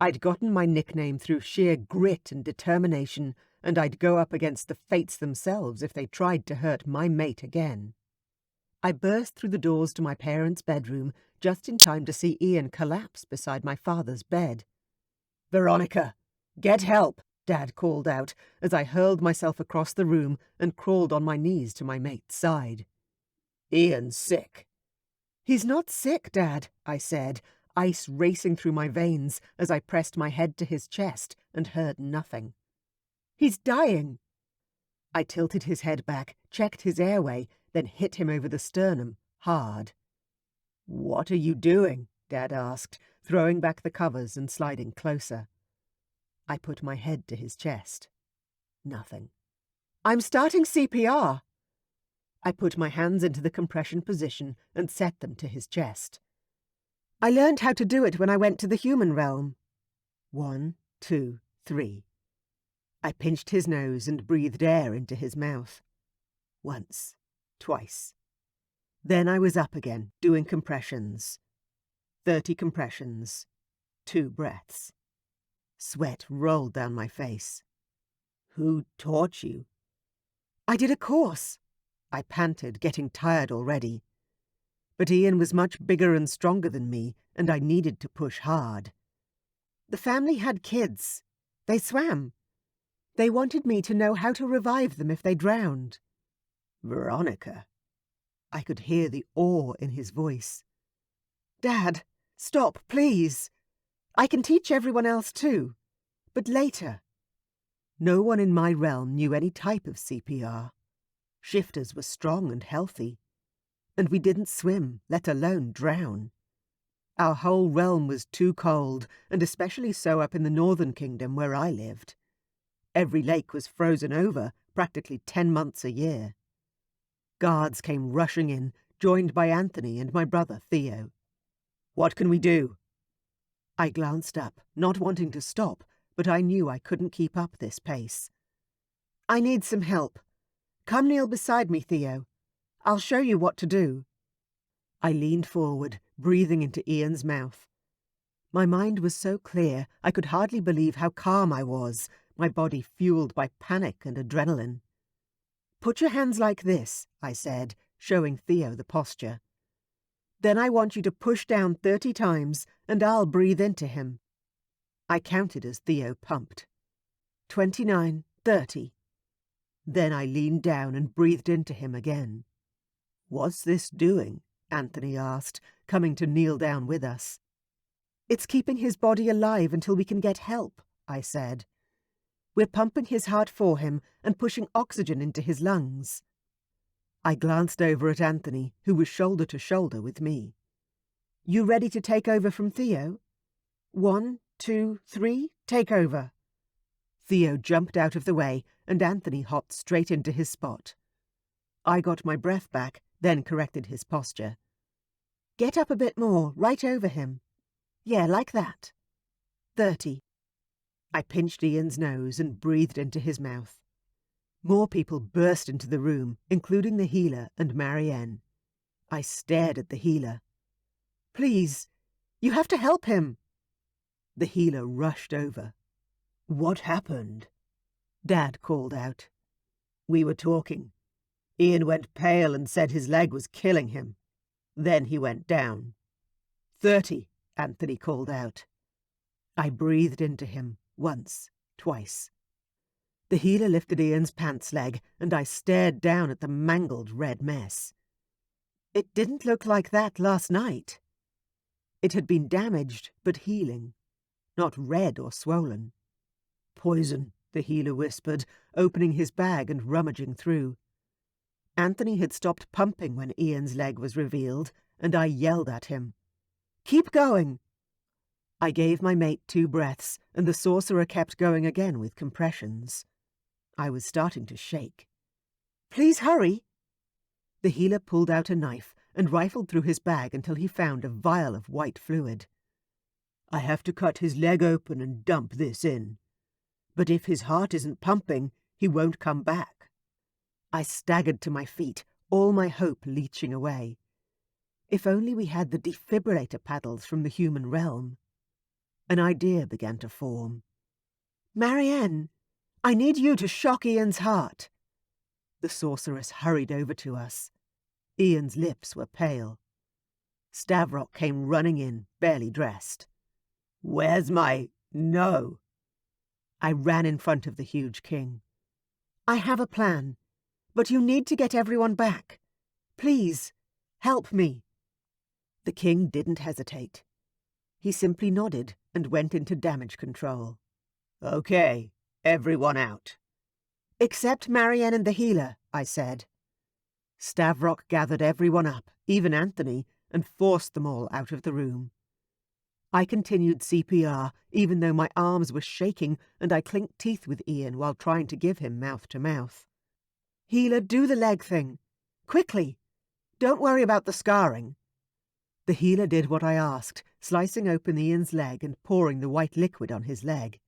Speaker 1: I'd gotten my nickname through sheer grit and determination, and I'd go up against the fates themselves if they tried to hurt my mate again. I burst through the doors to my parents' bedroom just in time to see Iain collapse beside my father's bed. "Veronica, get help!" Dad called out as I hurled myself across the room and crawled on my knees to my mate's side. "Iain's sick." "He's not sick, Dad," I said, ice racing through my veins as I pressed my head to his chest and heard nothing. "He's dying." I tilted his head back, checked his airway, then hit him over the sternum, hard. "What are you doing?" Dad asked, throwing back the covers and sliding closer. I put my head to his chest. Nothing. "I'm starting CPR." I put my hands into the compression position and set them to his chest. "I learned how to do it when I went to the human realm." 1, 2, 3. I pinched his nose and breathed air into his mouth. Once, twice. Then I was up again, doing compressions. 30 compressions. 2 breaths. Sweat rolled down my face. "Who taught you?" "I did a course." I panted, getting tired already. But Iain was much bigger and stronger than me, and I needed to push hard. The family had kids. They swam. They wanted me to know how to revive them if they drowned. "Veronica." I could hear the awe in his voice. "Dad, stop, please. I can teach everyone else too, but later." No one in my realm knew any type of CPR. Shifters were strong and healthy. And we didn't swim, let alone drown. Our whole realm was too cold, and especially so up in the northern kingdom where I lived. Every lake was frozen over, practically 10 months a year. Guards came rushing in, joined by Anthony and my brother Theo. "What can we do?" I glanced up, not wanting to stop, but I knew I couldn't keep up this pace. "I need some help. Come kneel beside me, Theo.
Speaker 2: I'll show you what to do. I leaned forward, breathing into Iain's mouth. My mind was so clear I could hardly believe how calm I was, my body fueled by panic and adrenaline. Put your hands like this, I said, showing Theo the posture. Then I want you to push down 30 times, and I'll breathe into him. I counted as Theo pumped. 29, 30. Then I leaned down and breathed into him again. What's this doing? Anthony asked, coming to kneel down with us. It's keeping his body alive until we can get help, I said. We're pumping his heart for him and pushing oxygen into his lungs. I glanced over at Anthony, who was shoulder to shoulder with me. You ready to take over from Theo? 1, 2, 3, take over. Theo jumped out of the way, and Anthony hopped straight into his spot. I got my breath back, then corrected his posture. Get up a bit more, right over him. Yeah, like that. 30. I pinched Iain's nose and breathed into his mouth. More people burst into the room, including the healer and Marianne. I stared at the healer. Please, you have to help him. The healer rushed over. What happened? Dad called out. We were talking. Iain went pale and said his leg was killing him. Then he went down. 30, Anthony called out. I breathed into him, once, twice. The healer lifted Iain's pants leg, and I stared down at the mangled red mess. It didn't look like that last night. It had been damaged, but healing, not red or swollen. Poison, the healer whispered, opening his bag and rummaging through. Anthony had stopped pumping when Iain's leg was revealed, and I yelled at him. Keep going! I gave my mate 2 breaths, and the sorcerer kept going again with compressions. I was starting to shake. Please hurry! The healer pulled out a knife and rifled through his bag until he found a vial of white fluid. I have to cut his leg open and dump this in. But if his heart isn't pumping, he won't come back. I staggered to my feet, all my hope leeching away. If only we had the defibrillator paddles from the human realm. An idea began to form. Marianne, I need you to shock Iain's heart. The sorceress hurried over to us. Iain's lips were pale. Stavrock came running in, barely dressed. Where's my... No. I ran in front of the huge king. I have a plan, but you need to get everyone back. Please, help me. The king didn't hesitate. He simply nodded and went into damage control. Okay, everyone out. Except Marianne and the healer, I said. Stavrock gathered everyone up, even Anthony, and forced them all out of the room. I continued CPR, even though my arms were shaking and I clinked teeth with Iain while trying to give him mouth-to-mouth. Healer, do the leg thing. Quickly. Don't worry about the scarring. The healer did what I asked, slicing open Iain's leg and pouring the white liquid on his leg.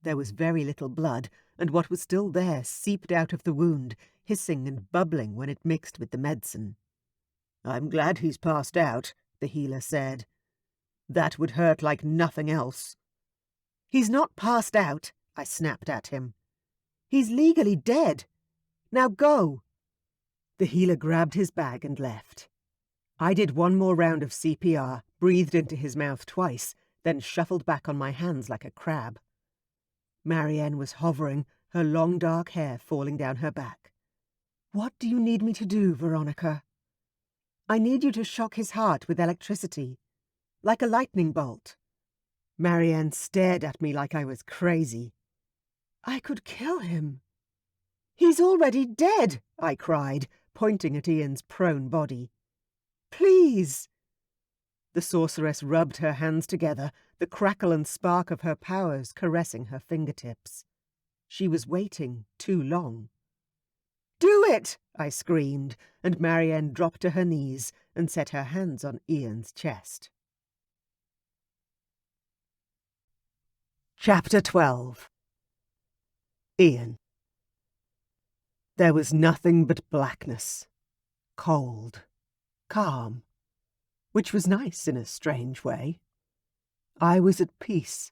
Speaker 2: There was very little blood, and what was still there seeped out of the wound, hissing and bubbling when it mixed with the medicine. I'm glad he's passed out, the healer said. That would hurt like nothing else. He's not passed out, I snapped at him. He's legally dead. Now go. The healer grabbed his bag and left. I did one more round of CPR, breathed into his mouth twice, then shuffled back on my hands like a crab. Marianne was hovering, her long dark hair falling down her back. What do you need me to do, Veronica? I need you to shock his heart with electricity, like a lightning bolt. Marianne stared at me like I was crazy. I could kill him. He's already dead, I cried, pointing at Iain's prone body. Please! The sorceress rubbed her hands together, the crackle and spark of her powers caressing her fingertips. She was waiting too long. Do it! I screamed, and Marianne dropped to her knees and set her hands on Iain's chest. Chapter 12. Iain. There was nothing but blackness.
Speaker 1: cold, calm, which was nice in a strange way. I was at peace.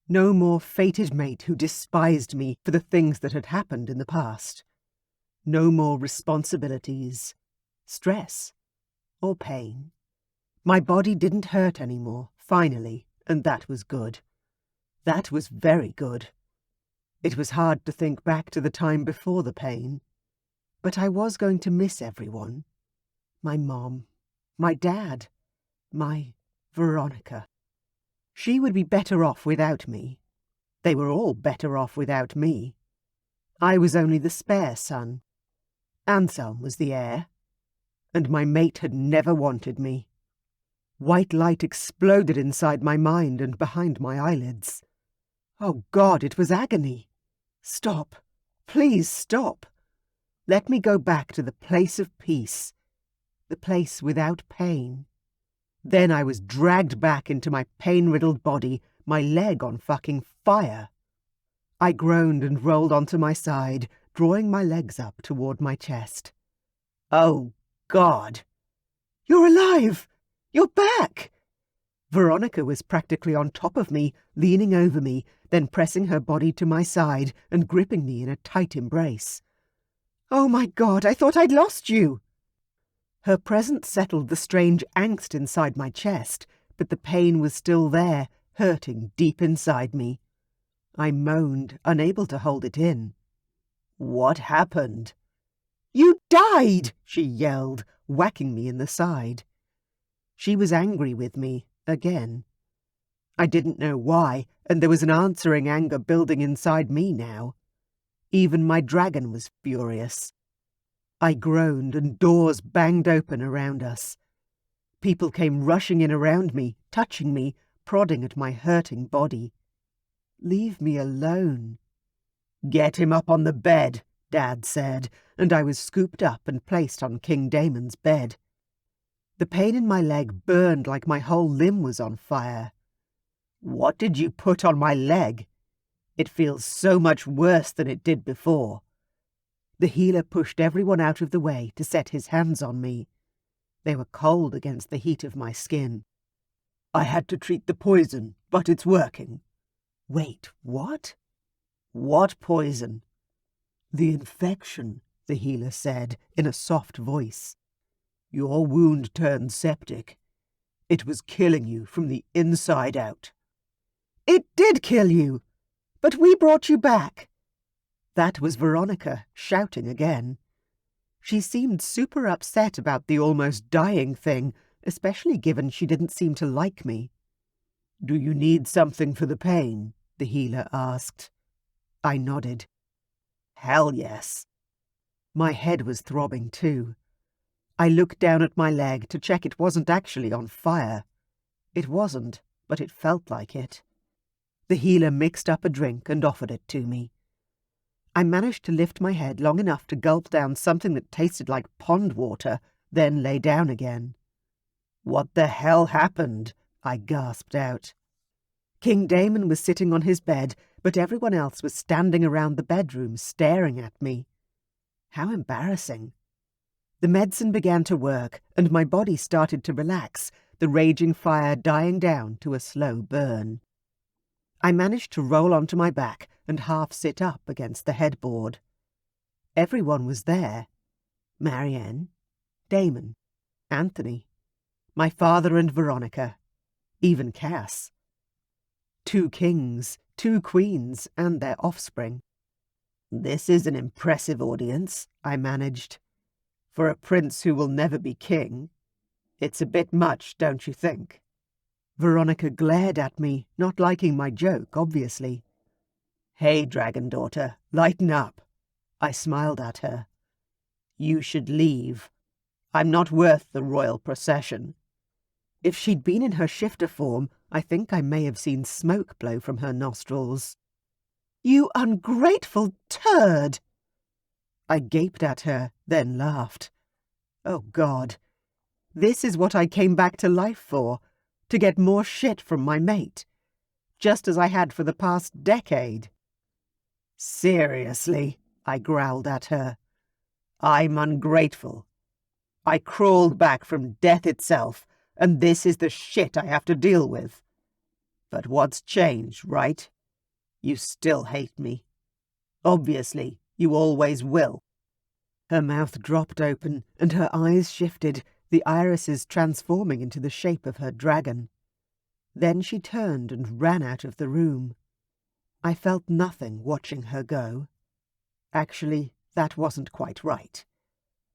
Speaker 1: No more fated mate who despised me for the things that had happened in the past. No more responsibilities, stress, or pain. My body didn't hurt anymore, finally, and that was good. That was very good. It was hard to think back to the time before the pain, but I was going to miss everyone. My mom, my dad, my Veronica. She would be better off without me. They were all better off without me. I was only the spare son. Anselm was the heir, and my mate had never wanted me. White light exploded inside my mind and behind my eyelids. Oh God, it was agony. Stop. Please stop. Let me go back to the place of peace, the place without pain. Then I was dragged back into my pain-riddled body, my leg on fucking fire. I groaned and rolled onto my side, drawing my legs up toward my chest. Oh, God! You're alive! You're back! Veronica was practically on top of me, leaning over me, then pressing her body to my side and gripping me in a tight embrace. Oh my God, I thought I'd lost you! Her presence settled the strange angst inside my chest, but the pain was still there, hurting deep inside me. I moaned, unable to hold it in. What happened? You died, she yelled, whacking me in the side. She was angry with me, again. I didn't know why, and there was an answering anger building inside me now. Even my dragon was furious. I groaned, and doors banged open around us. People came rushing in around me, touching me, prodding at my hurting body. Leave me alone. Get him up on the bed, Dad said, and I was scooped up and placed on King Damon's bed. The pain in my leg burned like my whole limb was on fire. What did you put on my leg? It feels so much worse than it did before. The healer pushed everyone out of the way to set his hands on me. They were cold against the heat of my skin. I had to treat the poison, but it's working. Wait, what? What poison? The infection, the healer said in a soft voice. Your wound turned septic. It was killing you from the inside out. It did kill you, but we brought you back. That was Veronica, shouting again. She seemed super upset about the almost dying thing, especially given she didn't seem to like me. Do you need something for the pain? The healer asked. I nodded. Hell yes. My head was throbbing too. I looked down at my leg to check it wasn't actually on fire. It wasn't, but it felt like it. The healer mixed up a drink and offered it to me. I managed to lift my head long enough to gulp down something that tasted like pond water, then lay down again. What the hell happened? I gasped out. King Damon was sitting on his bed, but everyone else was standing around the bedroom staring at me. How embarrassing. The medicine began to work, and my body started to relax, the raging fire dying down to a slow burn. I managed to roll onto my back and half sit up against the headboard. Everyone was there. Marianne, Damon, Anthony, my father and Veronica, even Cass. 2 kings, 2 queens, and their offspring. This is an impressive audience, I managed. For a prince who will never be king. It's a bit much, don't you think? Veronica glared at me, not liking my joke, obviously. Hey, dragon daughter, lighten up. I smiled at her. You should leave. I'm not worth the royal procession. If she'd been in her shifter form, I think I may have seen smoke blow from her nostrils. You ungrateful turd! I gaped at her, then laughed. Oh, God. This is what I came back to life for, to get more shit from my mate, just as I had for the past decade. Seriously, I growled at her. I'm ungrateful.
Speaker 2: I crawled back from death itself, and this is the shit I have to deal with. But what's changed, right? You still hate me. Obviously, you always will." Her mouth dropped open, and her eyes shifted, the irises transforming into the shape of her dragon. Then she turned and ran out of the room. I felt nothing watching her go. Actually, that wasn't quite right.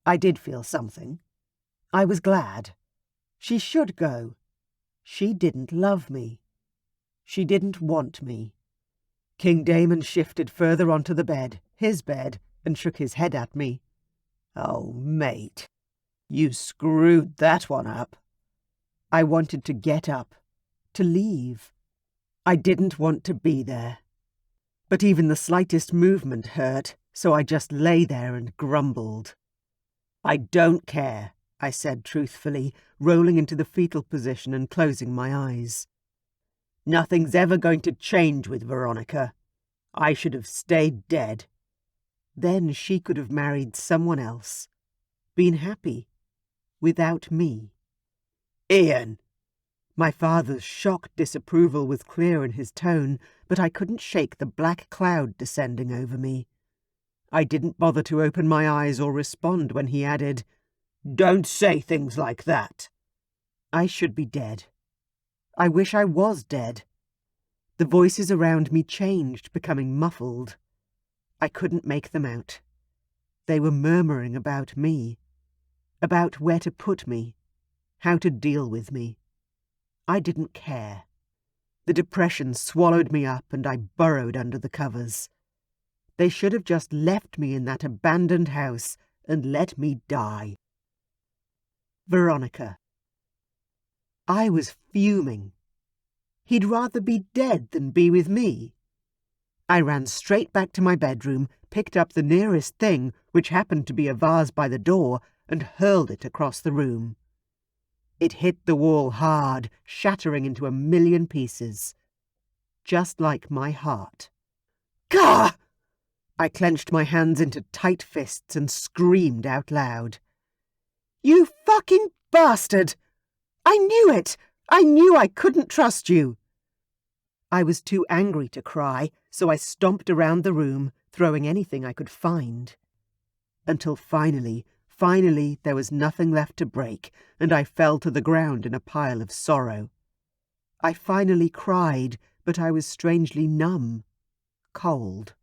Speaker 2: I did feel something. I was glad. She should go. She didn't love me. She didn't want me. King Damon shifted further onto the bed, his bed, and shook his head at me. "Oh, mate, you screwed that one up." I wanted to get up, to leave. I didn't want to be there. But even the slightest movement hurt, so I just lay there and grumbled. "I don't care," I said truthfully, rolling into the fetal position and closing my eyes. "Nothing's ever going to change with Veronica. I should have stayed dead. Then she could have married someone else, been happy, without me." "Iain!" My father's shocked disapproval was clear in his tone, but I couldn't shake the black cloud descending over me. I didn't bother to open my eyes or respond when he added, "Don't say things like that." I should be dead. I wish I was dead. The voices around me changed, becoming muffled. I couldn't make them out. They were murmuring about me, about where to put me, how to deal with me. I didn't care. The depression swallowed me up and I burrowed under the covers. They should have just left me in that abandoned house and let me die. Veronica. I was fuming. He'd rather be dead than be with me. I ran straight back to my bedroom, picked up the nearest thing, which happened to be a vase by the door, and hurled it across the room. It hit the wall hard, shattering into a million pieces. Just like my heart. Gah! I clenched my hands into tight fists and screamed out loud. "You fucking bastard! I knew it! I knew I couldn't trust you!" I was too angry to cry, so I stomped around the room, throwing anything I could find. Until finally, there was nothing left to break, and I fell to the ground in a pile of sorrow. I finally cried, but I was strangely numb, cold.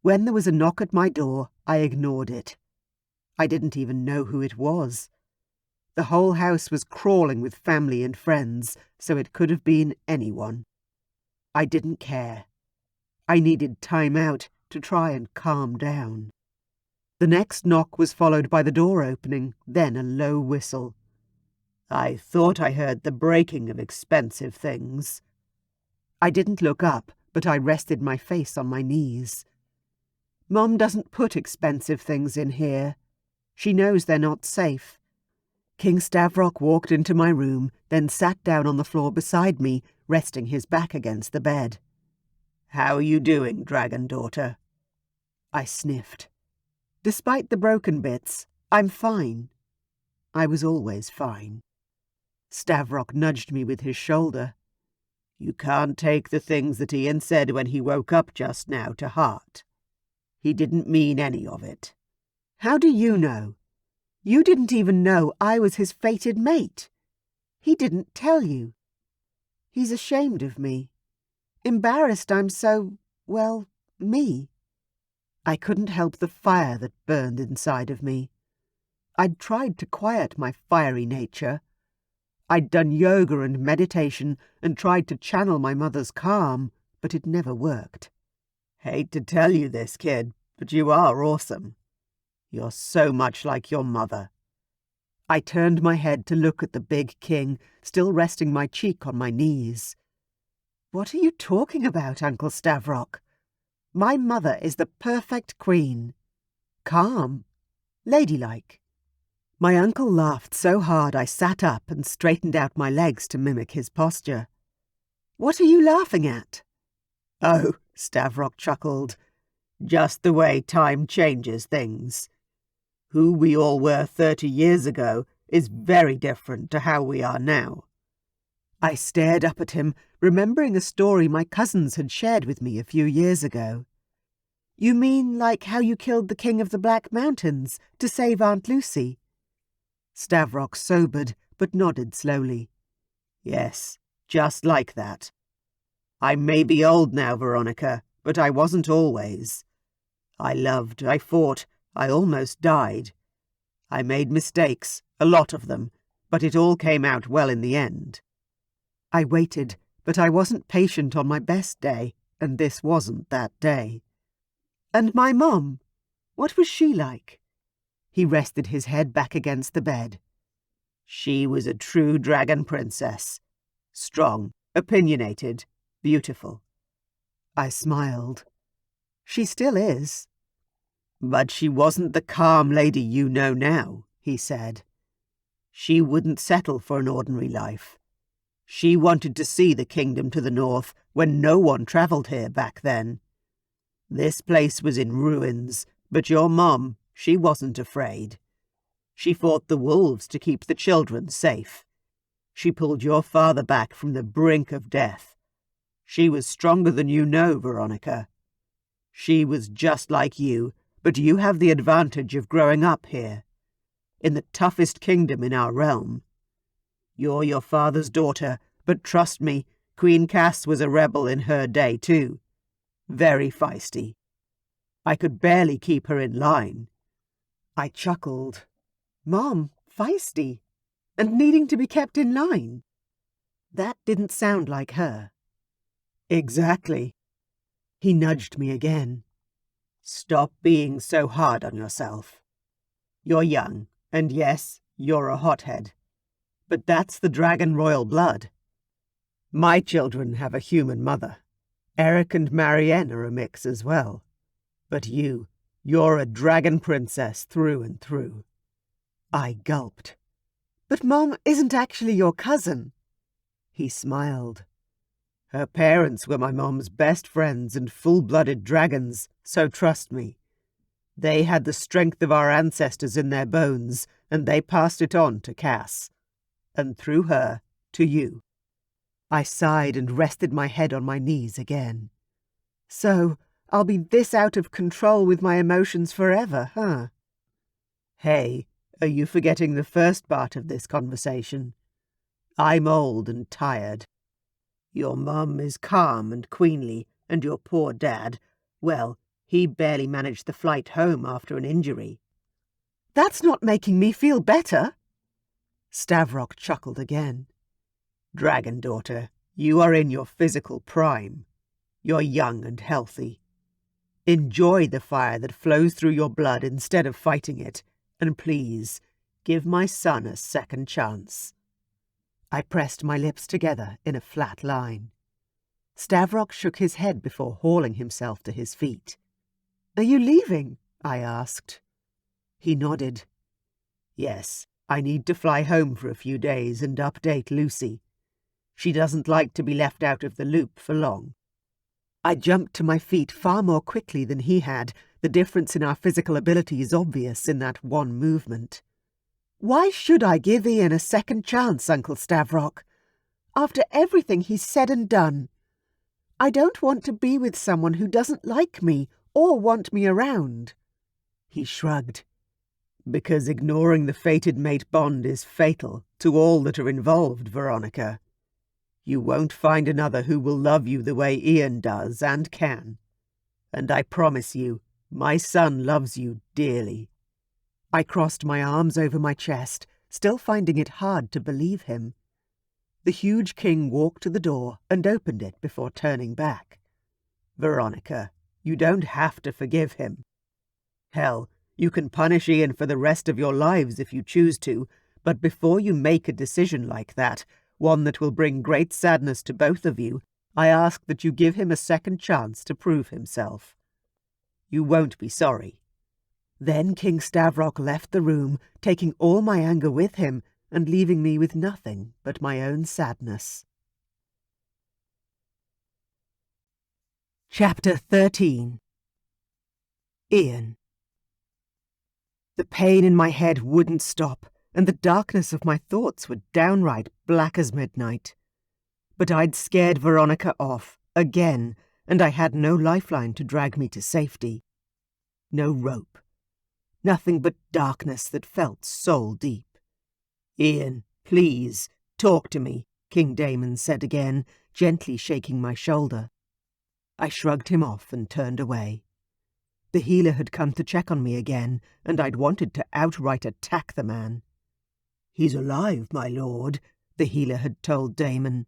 Speaker 2: When there was a knock at my door, I ignored it. I didn't even know who it was. The whole house was crawling with family and friends, so it could have been anyone. I didn't care. I needed time out to try and calm down. The next knock was followed by the door opening, then a low whistle. I thought I heard the breaking of expensive things. I didn't look up, but I rested my face on my knees. Mom doesn't put expensive things in here. She knows they're not safe. King Stavrock walked into my room, then sat down on the floor beside me, resting his back against the bed. "How are you doing, dragon daughter?" I sniffed. Despite the broken bits, I'm fine. I was always fine. Stavrock nudged me with his shoulder. "You can't take the things that Iain said when he woke up just now to heart. He didn't mean any of it." "How do you know? You didn't even know I was his fated mate. He didn't tell you. He's ashamed of me. Embarrassed I'm so, well, me." I couldn't help the fire that burned inside of me. I'd tried to quiet my fiery nature. I'd done yoga and meditation and tried to channel my mother's calm, but it never worked. "Hate to tell you this, kid, but you are awesome. You're so much like your mother." I turned my head to look at the big king, still resting my cheek on my knees. "What are you talking about, Uncle Stavrock? My mother is the perfect queen. Calm. Ladylike." My uncle laughed so hard I sat up and straightened out my legs to mimic his posture. "What are you laughing at?" "Oh," Stavrock chuckled, "just the way time changes things. Who we all were 30 years ago is very different to how we are now."
Speaker 1: I stared up at him, remembering a story my cousins had shared with me a few years ago. "You mean like how you killed the King of the Black Mountains to save Aunt Lucy?" Stavrock sobered, but nodded slowly.
Speaker 2: "Yes, just like that. I may be old now, Veronica, but I wasn't always. I loved, I fought, I almost died. I made mistakes, a lot of them, but it all came out well in the end."
Speaker 1: I waited, but I wasn't patient on my best day, and this wasn't that day. "And my mom? What was she like?" He rested his head back against the bed.
Speaker 2: "She was a true dragon princess. Strong, opinionated, beautiful."
Speaker 1: I smiled. "She still is."
Speaker 2: "But she wasn't the calm lady you know now," he said. "She wouldn't settle for an ordinary life. She wanted to see the kingdom to the north when no one travelled here back then. This place was in ruins, but your mom, she wasn't afraid. She fought the wolves to keep the children safe. She pulled your father back from the brink of death. She was stronger than you know, Veronica. She was just like you, but you have the advantage of growing up here, in the toughest kingdom in our realm. You're your father's daughter, but trust me, Queen Cass was a rebel in her day too. Very feisty. I could barely keep her in line."
Speaker 1: I chuckled. "Mom, feisty? And needing to be kept in line?" That didn't sound like her.
Speaker 2: "Exactly."
Speaker 1: He nudged me again.
Speaker 2: "Stop being so hard on yourself. You're young, and yes, you're a hothead. But that's the dragon royal blood. My children have a human mother. Eric and Marianne are a mix as well. But you're a dragon princess through and through."
Speaker 1: I gulped. "But Mom isn't actually your cousin." He smiled.
Speaker 2: "Her parents were my mom's best friends and full-blooded dragons, so trust me. They had the strength of our ancestors in their bones, and they passed it on to Cass. And through her, to you."
Speaker 1: I sighed and rested my head on my knees again. "So, I'll be this out of control with my emotions forever, huh?"
Speaker 2: "Hey, are you forgetting the first part of this conversation? I'm old and tired. Your mum is calm and queenly, and your poor dad, well, he barely managed the flight home after an injury."
Speaker 1: "That's not making me feel better." Stavrock chuckled again.
Speaker 2: "Dragon daughter, you are in your physical prime. You're young and healthy. Enjoy the fire that flows through your blood instead of fighting it, and please, give my son a second chance."
Speaker 1: I pressed my lips together in a flat line. Stavrock shook his head before hauling himself to his feet. "Are you leaving?" I asked.
Speaker 2: He nodded. "Yes, I need to fly home for a few days and update Lucy. She doesn't like to be left out of the loop for long."
Speaker 1: I jumped to my feet far more quickly than he had. The difference in our physical ability is obvious in that one movement. "Why should I give Iain a second chance, Uncle Stavrock? After everything he's said and done. I don't want to be with someone who doesn't like me or want me around." He shrugged.
Speaker 2: "Because ignoring the fated mate bond is fatal to all that are involved, Veronica. You won't find another who will love you the way Iain does and can. And I promise you, my son loves you dearly."
Speaker 1: I crossed my arms over my chest, still finding it hard to believe him. The huge king walked to the door and opened it before turning back.
Speaker 2: "Veronica, you don't have to forgive him. Hell, you can punish Iain for the rest of your lives if you choose to, but before you make a decision like that, one that will bring great sadness to both of you, I ask that you give him a second chance to prove himself. You won't be sorry."
Speaker 1: Then King Stavrock left the room, taking all my anger with him and leaving me with nothing but my own sadness. Chapter 13. Iain. The pain in my head wouldn't stop, and the darkness of my thoughts were downright black as midnight. But I'd scared Veronica off, again, and I had no lifeline to drag me to safety. No rope. Nothing but darkness that felt soul-deep. "Iain, please, talk to me," King Damon said again, gently shaking my shoulder. I shrugged him off and turned away. The healer had come to check on me again, and I'd wanted to outright attack the man. "He's alive, my lord," the healer had told Damon.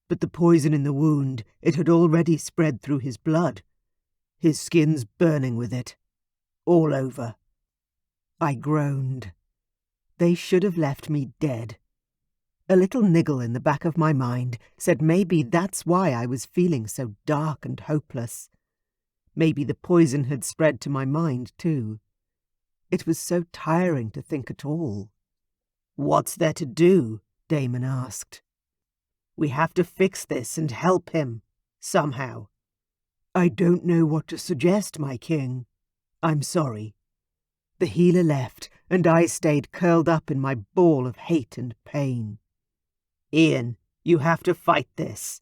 Speaker 1: But the poison in the wound, it had already spread through his blood. His skin's burning with it. All over. I groaned. They should have left me dead. A little niggle in the back of my mind said maybe that's why I was feeling so dark and hopeless. Maybe the poison had spread to my mind too. It was so tiring to think at all. "What's there to do?" Damon asked. "We have to fix this and help him, somehow." "I don't know what to suggest, my king. I'm sorry." The healer left, and I stayed curled up in my ball of hate and pain. "Iain, you have to fight this."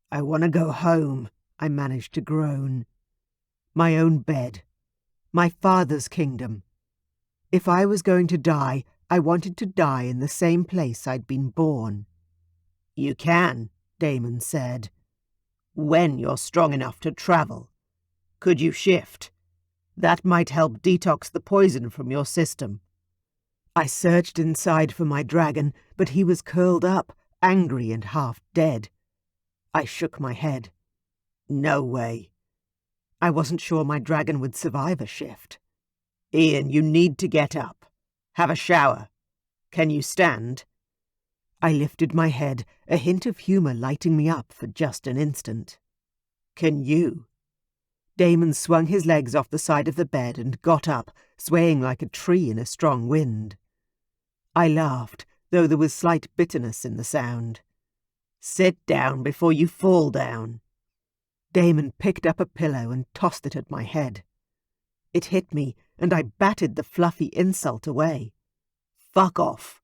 Speaker 1: "I want to go home," I managed to groan. My own bed. My father's kingdom. If I was going to die, I wanted to die in the same place I'd been born. "You can," Damon said. "When you're strong enough to travel. Could you shift? That might help detox the poison from your system." I searched inside for my dragon, but he was curled up, angry and half dead. I shook my head. No way. I wasn't sure my dragon would survive a shift. "Iain, you need to get up. Have a shower. Can you stand?" I lifted my head, a hint of humour lighting me up for just an instant. "Can you?" Damon swung his legs off the side of the bed and got up, swaying like a tree in a strong wind. I laughed, though there was slight bitterness in the sound. "Sit down before you fall down." Damon picked up a pillow and tossed it at my head. It hit me, and I batted the fluffy insult away. "Fuck off."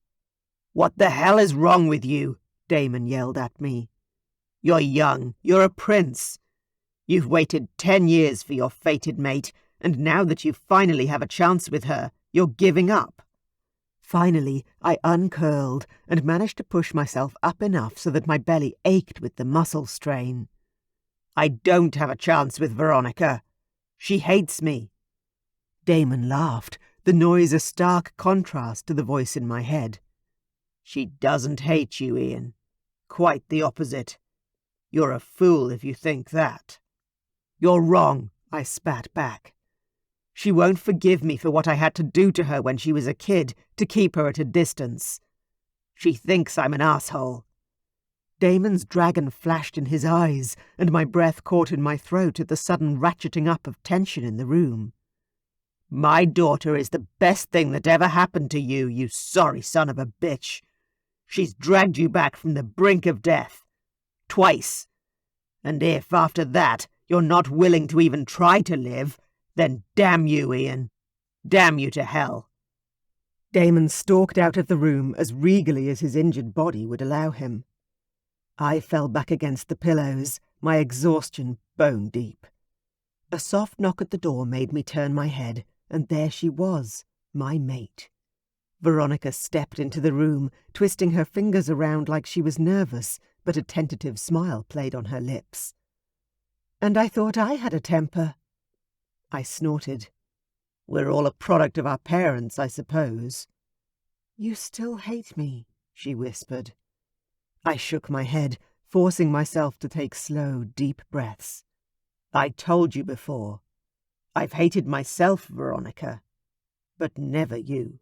Speaker 1: "What the hell is wrong with you?" Damon yelled at me. "You're young. You're a prince. You've waited 10 years for your fated mate, and now that you finally have a chance with her, you're giving up." Finally, I uncurled and managed to push myself up enough so that my belly ached with the muscle strain. "I don't have a chance with Veronica. She hates me." Damon laughed, the noise a stark contrast to the voice in my head. "She doesn't hate you, Iain. Quite the opposite. You're a fool if you think that." "You're wrong," I spat back. "She won't forgive me for what I had to do to her when she was a kid to keep her at a distance. She thinks I'm an asshole." Damon's dragon flashed in his eyes, and my breath caught in my throat at the sudden ratcheting up of tension in the room. "My daughter is the best thing that ever happened to you, you sorry son of a bitch. She's dragged you back from the brink of death. Twice. And if, after that, you're not willing to even try to live, then damn you, Iain. Damn you to hell." Damon stalked out of the room as regally as his injured body would allow him. I fell back against the pillows, my exhaustion bone deep. A soft knock at the door made me turn my head, and there she was, my mate. Veronica stepped into the room, twisting her fingers around like she was nervous, but a tentative smile played on her lips. "And I thought I had a temper." I snorted. "We're all a product of our parents, I suppose." "You still hate me," she whispered. I shook my head, forcing myself to take slow, deep breaths. "I told you before. I've hated myself, Veronica, but never you."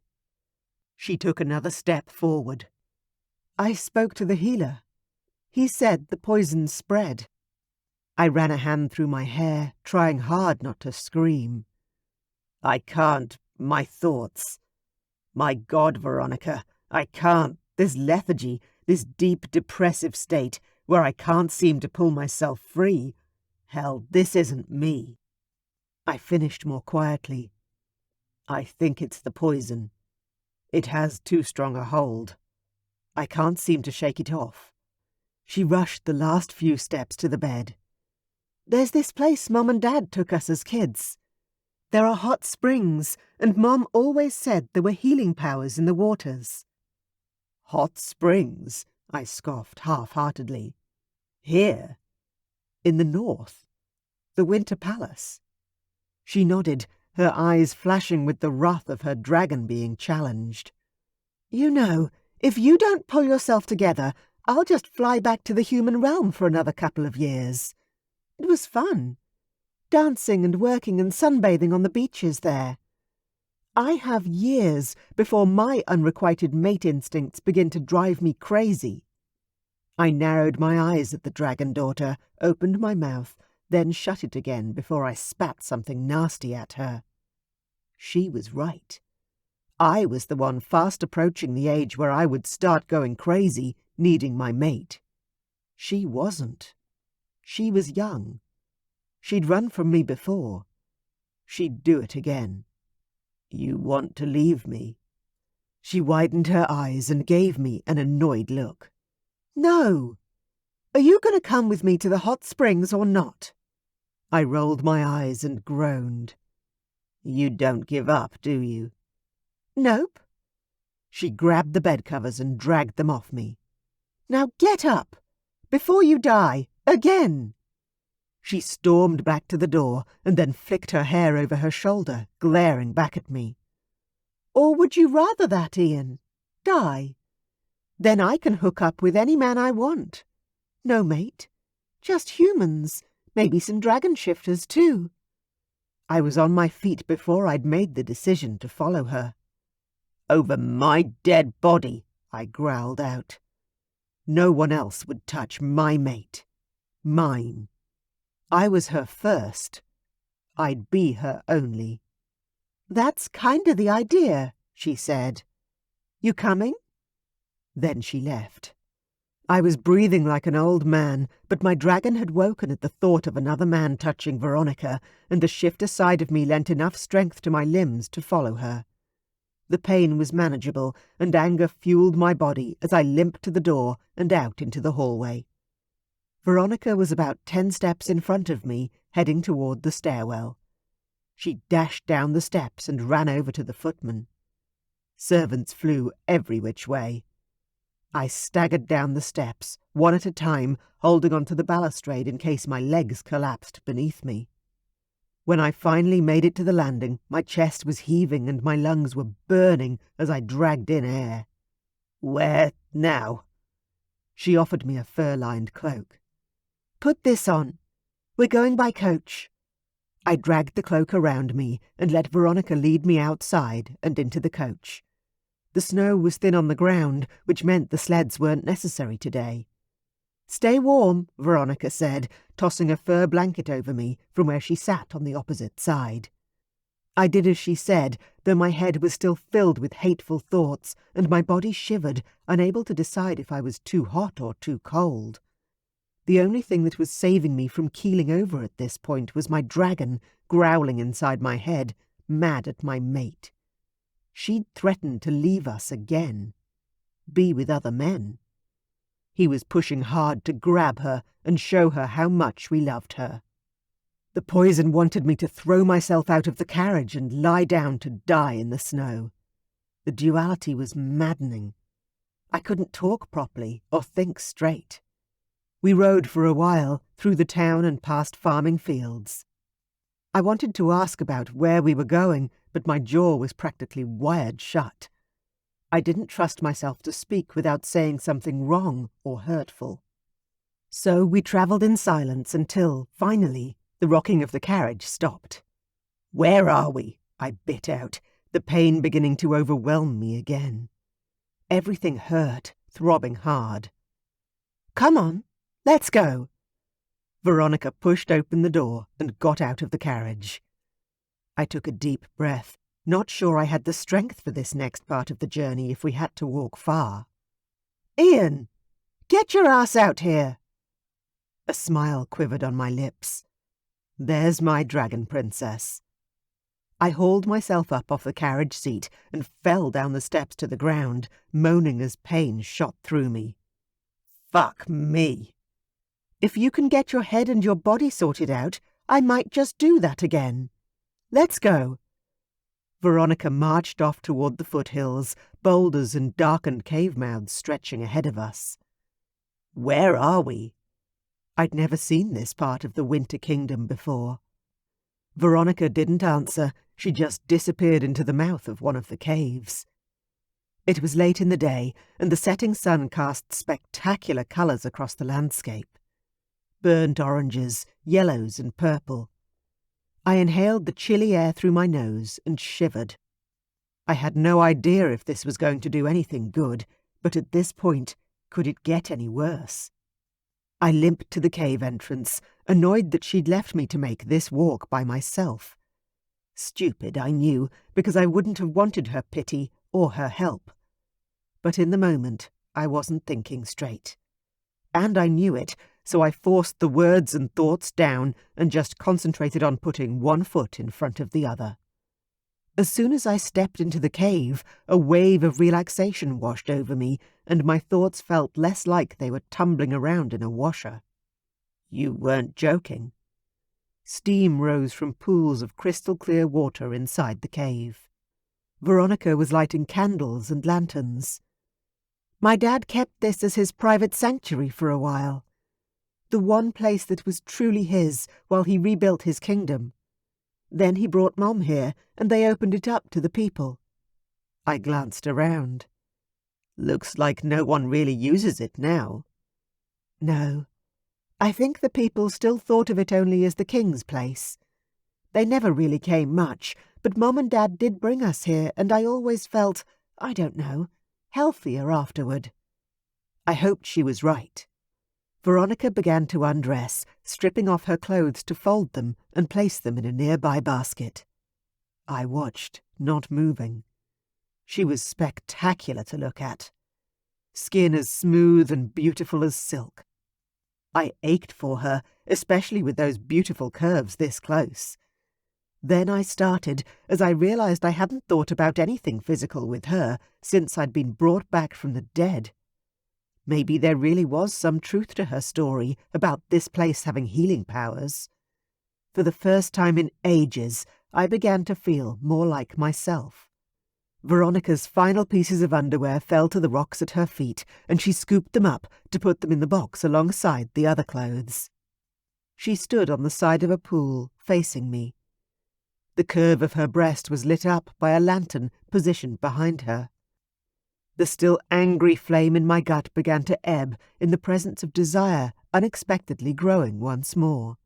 Speaker 1: She took another step forward. "I spoke to the healer. He said the poison spread." I ran a hand through my hair, trying hard not to scream. "I can't. My thoughts. My God, Veronica, I can't. This lethargy, this deep depressive state, where I can't seem to pull myself free. Hell, this isn't me." I finished more quietly.
Speaker 2: I think it's the poison. It has too strong a hold. I can't seem to shake it off. She rushed the last few steps to the bed. There's this place Mum and Dad took us as kids. There are hot springs, and Mum always said there were healing powers in the waters. Hot springs? I scoffed half-heartedly. Here? In the north? The Winter Palace? She nodded, her eyes flashing with the wrath of her dragon being challenged. You know, if you don't pull yourself together, I'll just fly back to the human realm for another couple of years. It was fun. Dancing and working and sunbathing on the beaches there. I have years before my unrequited mate instincts begin to drive me crazy. I narrowed my eyes at the dragon daughter, opened my mouth, then shut it again before I spat something nasty at her. She was right. I was the one fast approaching the age where I would start going crazy, needing my mate. She wasn't. She was young. She'd run from me before. She'd do it again. You want to leave me? She widened her eyes and gave me an annoyed look. No. Are you going to come with me to the hot springs or not? I rolled my eyes and groaned. You don't give up, do you? Nope. She grabbed the bed covers and dragged them off me. Now get up, before you die, again. She stormed back to the door and then flicked her hair over her shoulder, glaring back at me. Or would you rather that, Iain? Die? Then I can hook up with any man I want. No mate, just humans, maybe some dragon shifters too. I was on my feet before I'd made the decision to follow her. Over my dead body, I growled out. No one else would touch my mate. Mine. I was her first. I'd be her only. That's kind of the idea, she said. You coming? Then she left. I was breathing like an old man, but my dragon had woken at the thought of another man touching Veronica, and the shifter side of me lent enough strength to my limbs to follow her. The pain was manageable, and anger fueled my body as I limped to the door and out into the hallway. Veronica was about 10 steps in front of me, heading toward the stairwell. She dashed down the steps and ran over to the footman. Servants flew every which way. I staggered down the steps, one at a time, holding onto the balustrade in case my legs collapsed beneath me. When I finally made it to the landing, my chest was heaving and my lungs were burning as I dragged in air. Where now? She offered me a fur-lined cloak. Put this on. We're going by coach. I dragged the cloak around me and let Veronica lead me outside and into the coach. The snow was thin on the ground, which meant the sleds weren't necessary today. Stay warm, Veronica said, tossing a fur blanket over me from where she sat on the opposite side. I did as she said, though my head was still filled with hateful thoughts, and my body shivered, unable to decide if I was too hot or too cold. The only thing that was saving me from keeling over at this point was my dragon, growling inside my head, mad at my mate. She'd threatened to leave us again. Be with other men. He was pushing hard to grab her and show her how much we loved her. The poison wanted me to throw myself out of the carriage and lie down to die in the snow. The duality was maddening. I couldn't talk properly or think straight. We rode for a while, through the town and past farming fields. I wanted to ask about where we were going, but my jaw was practically wired shut. I didn't trust myself to speak without saying something wrong or hurtful. So we travelled in silence until, finally, the rocking of the carriage stopped. Where are we? I bit out, the pain beginning to overwhelm me again. Everything hurt, throbbing hard. Come on, let's go. Veronica pushed open the door and got out of the carriage. I took a deep breath, not sure I had the strength for this next part of the journey if we had to walk far. Iain, get your ass out here. A smile quivered on my lips. There's my dragon princess. I hauled myself up off the carriage seat and fell down the steps to the ground, moaning as pain shot through me. Fuck me. If you can get your head and your body sorted out, I might just do that again. Let's go. Veronica marched off toward the foothills, boulders and darkened cave mouths stretching ahead of us. Where are we? I'd never seen this part of the Winter Kingdom before. Veronica didn't answer. She just disappeared into the mouth of one of the caves. It was late in the day, and the setting sun cast spectacular colours across the landscape. Burnt oranges, yellows and purple. I inhaled the chilly air through my nose and shivered. I had no idea if this was going to do anything good, but at this point, could it get any worse? I limped to the cave entrance, annoyed that she'd left me to make this walk by myself. Stupid, I knew, because I wouldn't have wanted her pity or her help. But in the moment, I wasn't thinking straight. And I knew it, so I forced the words and thoughts down and just concentrated on putting one foot in front of the other. As soon as I stepped into the cave, a wave of relaxation washed over me, and my thoughts felt less like they were tumbling around in a washer. You weren't joking. Steam rose from pools of crystal-clear water inside the cave. Veronica was lighting candles and lanterns. My dad kept this as his private sanctuary for a while. The one place that was truly his while he rebuilt his kingdom. Then he brought Mom here, and they opened it up to the people. I glanced around. Looks like no one really uses it now. No. I think the people still thought of it only as the king's place. They never really came much, but Mom and Dad did bring us here, and I always felt, I don't know, healthier afterward. I hoped she was right. Veronica began to undress, stripping off her clothes to fold them and place them in a nearby basket. I watched, not moving. She was spectacular to look at. Skin as smooth and beautiful as silk. I ached for her, especially with those beautiful curves this close. Then I started, as I realized I hadn't thought about anything physical with her since I'd been brought back from the dead. Maybe there really was some truth to her story about this place having healing powers. For the first time in ages, I began to feel more like myself. Veronica's final pieces of underwear fell to the rocks at her feet, and she scooped them up to put them in the box alongside the other clothes. She stood on the side of a pool, facing me. The curve of her breast was lit up by a lantern positioned behind her. The still angry flame in my gut began to ebb in the presence of desire unexpectedly growing once more.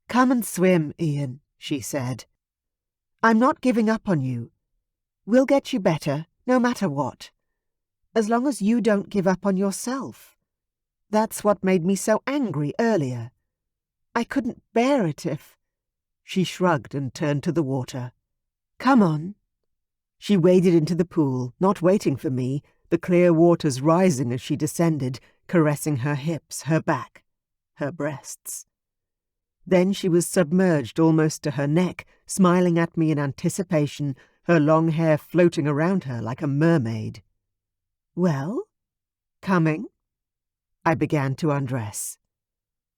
Speaker 2: "Come and swim, Iain," she said. "I'm not giving up on you. We'll get you better, no matter what. As long as you don't give up on yourself. That's what made me so angry earlier. I couldn't bear it if—" She shrugged and turned to the water. "Come on." She waded into the pool, not waiting for me, the clear waters rising as she descended, caressing her hips, her back, her breasts. Then she was submerged almost to her neck, smiling at me in anticipation, her long hair floating around her like a mermaid. "Well? Coming?" I began to undress.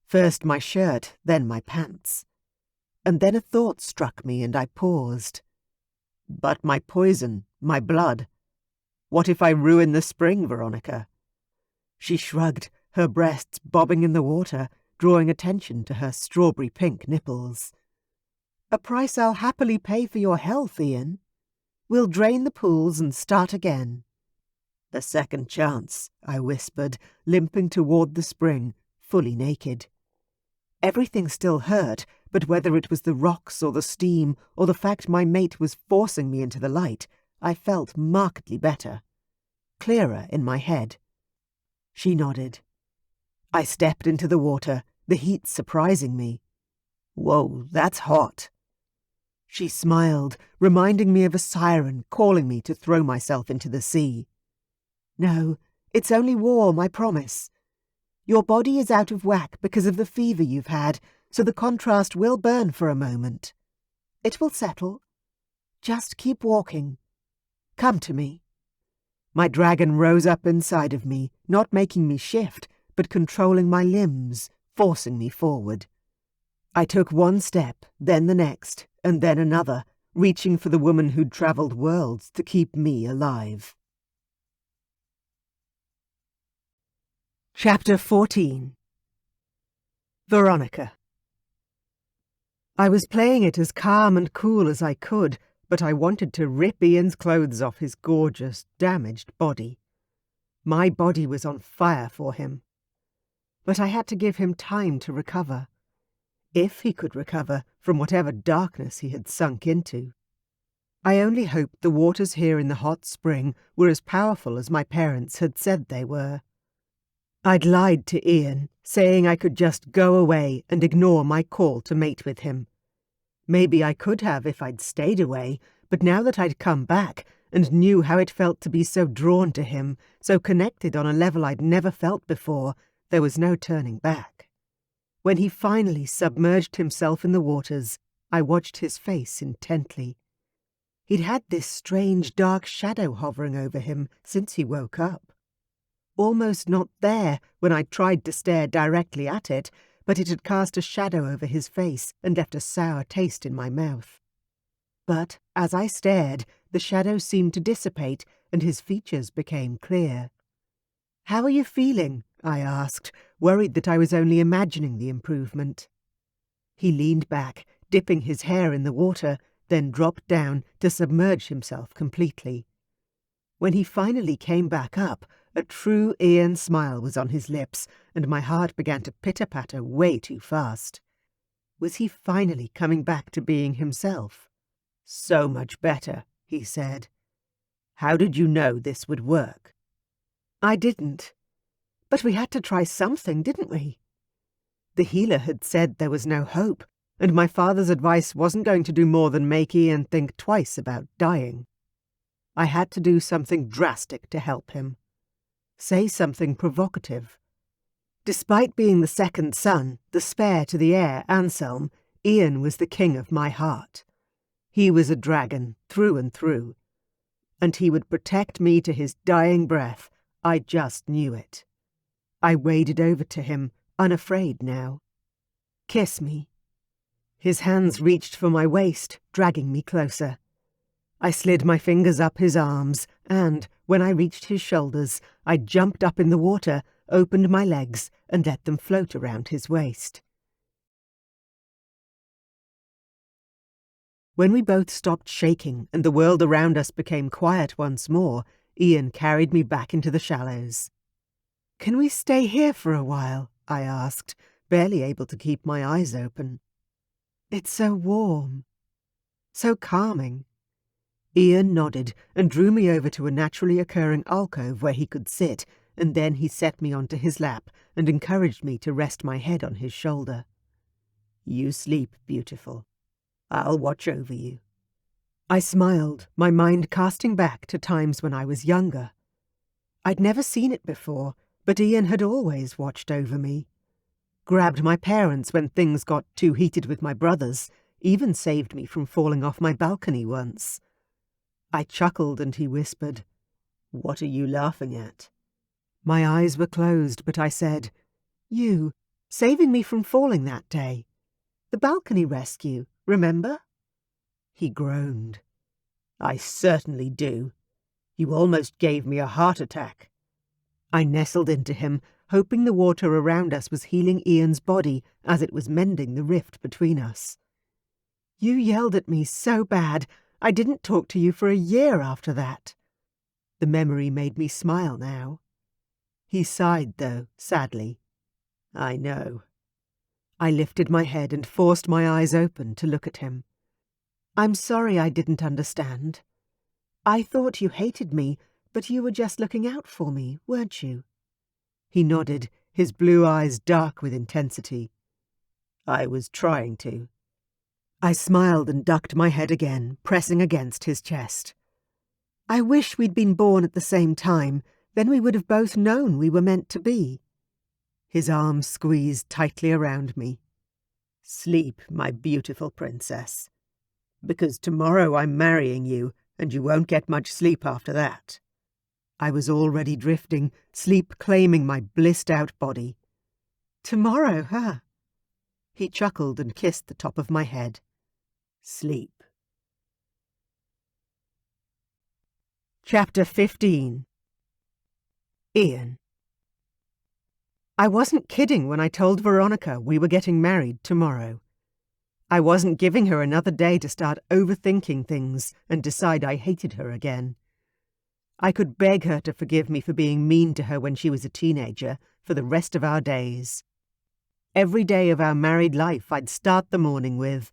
Speaker 2: First my shirt, then my pants. And then a thought struck me and I paused. But my poison, my blood. What if I ruin the spring, Veronica? She shrugged, her breasts bobbing in the water, drawing attention to her strawberry-pink nipples. "A price I'll happily pay for your health, Iain. We'll drain the pools and start again." "A second chance," I whispered, limping toward the spring, fully naked. Everything still hurt, but whether it was the rocks or the steam or the fact my mate was forcing me into the light, I felt markedly better. Clearer in my head. She nodded. I stepped into the water, the heat surprising me. "Whoa, that's hot." She smiled, reminding me of a siren calling me to throw myself into the sea. "No, it's only warm, I promise. Your body is out of whack because of the fever you've had, so the contrast will burn for a moment. It will settle.
Speaker 1: Just keep walking. Come to me." My dragon rose up inside of me, not making me shift, but controlling my limbs, forcing me forward. I took one step, then the next, and then another, reaching for the woman who'd travelled worlds to keep me alive. Chapter 14. Veronica. I was playing it as calm and cool as I could, but I wanted to rip Iain's clothes off his gorgeous, damaged body. My body was on fire for him. But I had to give him time to recover. If he could recover from whatever darkness he had sunk into. I only hoped the waters here in the hot spring were as powerful as my parents had said they were. I'd lied to Iain, saying I could just go away and ignore my call to mate with him. Maybe I could have if I'd stayed away, but now that I'd come back and knew how it felt to be so drawn to him, so connected on a level I'd never felt before, there was no turning back. When he finally submerged himself in the waters, I watched his face intently. He'd had this strange dark shadow hovering over him since he woke up. Almost not there when I tried to stare directly at it, but it had cast a shadow over his face and left a sour taste in my mouth. But as I stared, the shadow seemed to dissipate and his features became clear. "How are you feeling?" I asked, worried that I was only imagining the improvement. He leaned back, dipping his hair in the water, then dropped down to submerge himself completely. When he finally came back up, a true Iain smile was on his lips, and my heart began to pitter-patter way too fast. Was he finally coming back to being himself? "So much better," he said. "How did you know this would work?" "I didn't. But we had to try something, didn't we?" The healer had said there was no hope, and my father's advice wasn't going to do more than make Iain think twice about dying. I had to do something drastic to help him. Say something provocative. Despite being the second son, the spare to the heir, Anselm, Iain was the king of my heart. He was a dragon, through and through. And he would protect me to his dying breath. I just knew it. I waded over to him, unafraid now. "Kiss me." His hands reached for my waist, dragging me closer. I slid my fingers up his arms, and, when I reached his shoulders, I jumped up in the water, opened my legs, and let them float around his waist. When we both stopped shaking and the world around us became quiet once more, Iain carried me back into the shallows. "Can we stay here for a while?" I asked, barely able to keep my eyes open. "It's so warm. So calming." Iain nodded and drew me over to a naturally occurring alcove where he could sit, and then he set me onto his lap and encouraged me to rest my head on his shoulder. "You sleep, beautiful. I'll watch over you." I smiled, my mind casting back to times when I was younger. I'd never seen it before, but Iain had always watched over me. Grabbed my parents when things got too heated with my brothers, even saved me from falling off my balcony once. I chuckled and he whispered, "What are you laughing at?" My eyes were closed, but I said, "You, saving me from falling that day. The balcony rescue, remember?" He groaned. "I certainly do. You almost gave me a heart attack." I nestled into him, hoping the water around us was healing Iain's body as it was mending the rift between us. "You yelled at me so bad, I didn't talk to you for a year after that." The memory made me smile now. He sighed, though, sadly. "I know." I lifted my head and forced my eyes open to look at him. "I'm sorry I didn't understand. I thought you hated me, but you were just looking out for me, weren't you?" He nodded, his blue eyes dark with intensity. "I was trying to." I smiled and ducked my head again, pressing against his chest. "I wish we'd been born at the same time, then we would have both known we were meant to be." His arms squeezed tightly around me. "Sleep, my beautiful princess.
Speaker 2: Because tomorrow I'm marrying you, and you won't get much sleep after that.
Speaker 1: I was already drifting, sleep claiming my blissed-out body. Tomorrow, huh? He chuckled and kissed the top of my head.
Speaker 2: Sleep.
Speaker 1: Chapter 15. Iain. I wasn't kidding when I told Veronica we were getting married tomorrow. I wasn't giving her another day to start overthinking things and decide I hated her again. I could beg her to forgive me for being mean to her when she was a teenager for the rest of our days. Every day of our married life I'd start the morning with,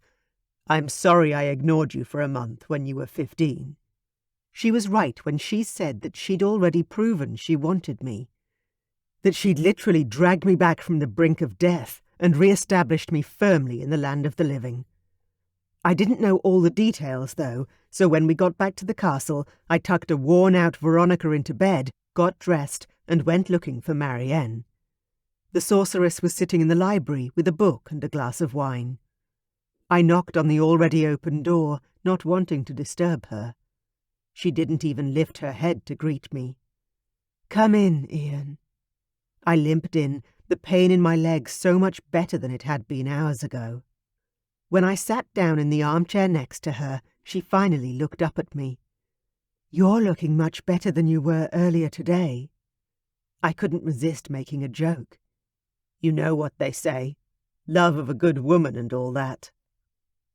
Speaker 1: "I'm sorry I ignored you for a month when you were 15. She was right when she said that she'd already proven she wanted me, that she'd literally dragged me back from the brink of death and re-established me firmly in the land of the living. I didn't know all the details, though, so when we got back to the castle, I tucked a worn-out Veronica into bed, got dressed, and went looking for Marianne. The sorceress was sitting in the library with a book and a glass of wine. I knocked on the already open door, not wanting to disturb her. She didn't even lift her head to greet me. "Come in, Iain." I limped in, the pain in my legs so much better than it had been hours ago. When I sat down in the armchair next to her, she finally looked up at me. "You're looking much better than you were earlier today." I couldn't resist making a joke. "You know what they say, love of a good woman and all that."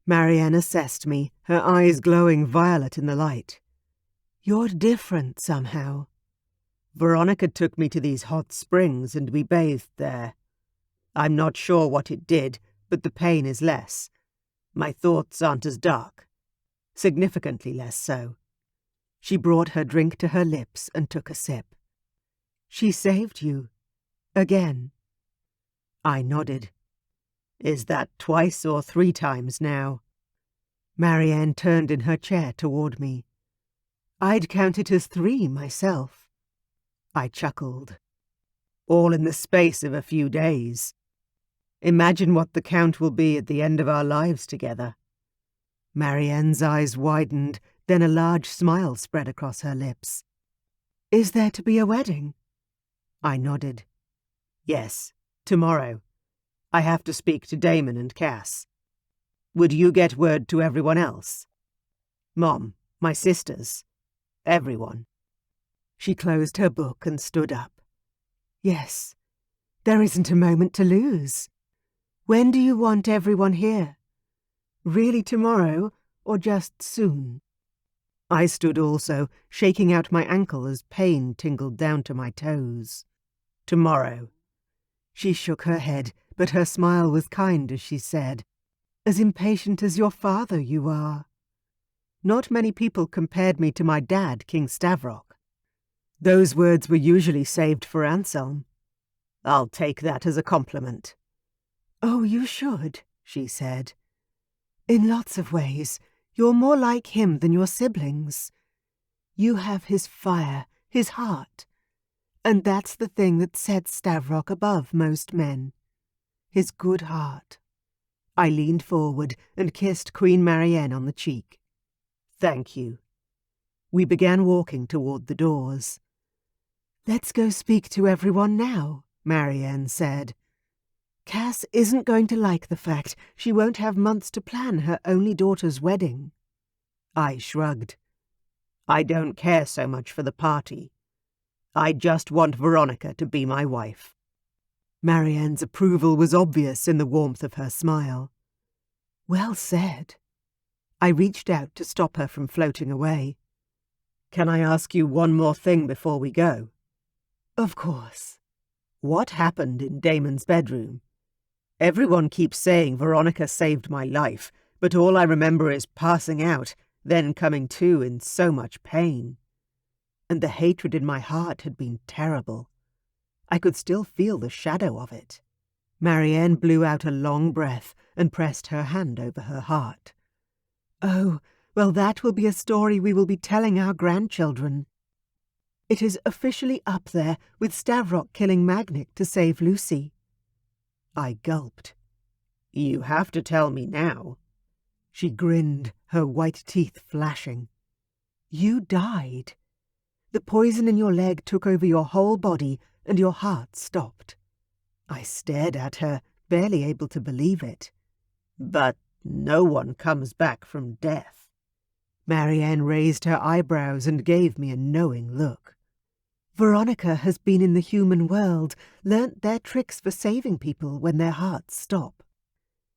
Speaker 1: Marianne assessed me, her eyes glowing violet in the light. "You're different somehow." "Veronica took me to these hot springs and we bathed there. I'm not sure what it did, but the pain is less. My thoughts aren't as dark. Significantly less so." She brought her drink to her lips and took a sip. "She saved you. Again." I nodded. "Is that twice or 3 times now?" Marianne turned in her chair toward me. "I'd count it as 3 myself." I chuckled. "All in the space of a few days. Imagine what the count will be at the end of our lives together." Marianne's eyes widened, then a large smile spread across her lips. "Is there to be a wedding?" I nodded. "Yes, tomorrow. I have to speak to Damon and Cass. Would you get word to everyone else? Mom, my sisters, everyone." She closed her book and stood up. "Yes, there isn't a moment to lose. When do you want everyone here? Really tomorrow, or just soon?" I stood also, shaking out my ankle as pain tingled down to my toes. "Tomorrow." She shook her head, but her smile was kind as she said, "As impatient as your father you are." Not many people compared me to my dad, King Stavrock. Those words were usually saved for Anselm. "I'll take that as a compliment." "Oh, you should," she said. "In lots of ways, you're more like him than your siblings. You have his fire, his heart. And that's the thing that sets Stavrock above most men. His good heart." I leaned forward and kissed Queen Marianne on the cheek. "Thank you." We began walking toward the doors. "Let's go speak to everyone now," Marianne said. "Cass isn't going to like the fact she won't have months to plan her only daughter's wedding." I shrugged. "I don't care so much for the party. I just want Veronica to be my wife." Marianne's approval was obvious in the warmth of her smile. "Well said." I reached out to stop her from floating away. "Can I ask you one more thing before we go?" "Of course." "What happened in Damon's bedroom? Everyone keeps saying Veronica saved my life, but all I remember is passing out, then coming to in so much pain. And the hatred in my heart had been terrible. I could still feel the shadow of it." Marianne blew out a long breath and pressed her hand over her heart. "Oh, well, that will be a story we will be telling our grandchildren. It is officially up there with Stavrock killing Magnic to save Lucy." I gulped. "You have to tell me now." She grinned, her white teeth flashing. You died. The poison in your leg took over your whole body and your heart stopped. I stared at her, barely able to believe it.
Speaker 2: But no one comes back from death.
Speaker 1: Marianne raised her eyebrows and gave me a knowing look. Veronica has been in the human world, learnt their tricks for saving people when their hearts stop.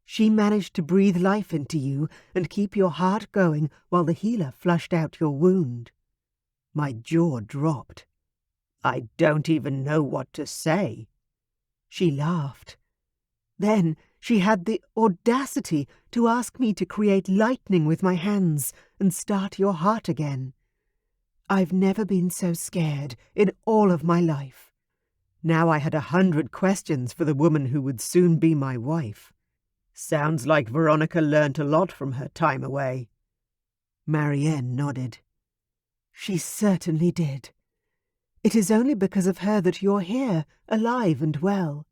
Speaker 1: She managed to breathe life into you and keep your heart going while the healer flushed out your wound. My jaw dropped.
Speaker 2: I don't even know what to say.
Speaker 1: She laughed. Then she had the audacity to ask me to create lightning with my hands and start your heart again. I've never been so scared in all of my life. Now I had 100 questions for the woman who would soon be my wife.
Speaker 2: Sounds like Veronica learnt a lot from her time away.
Speaker 1: Marianne nodded. She certainly did. It is only because of her that you're here, alive and well.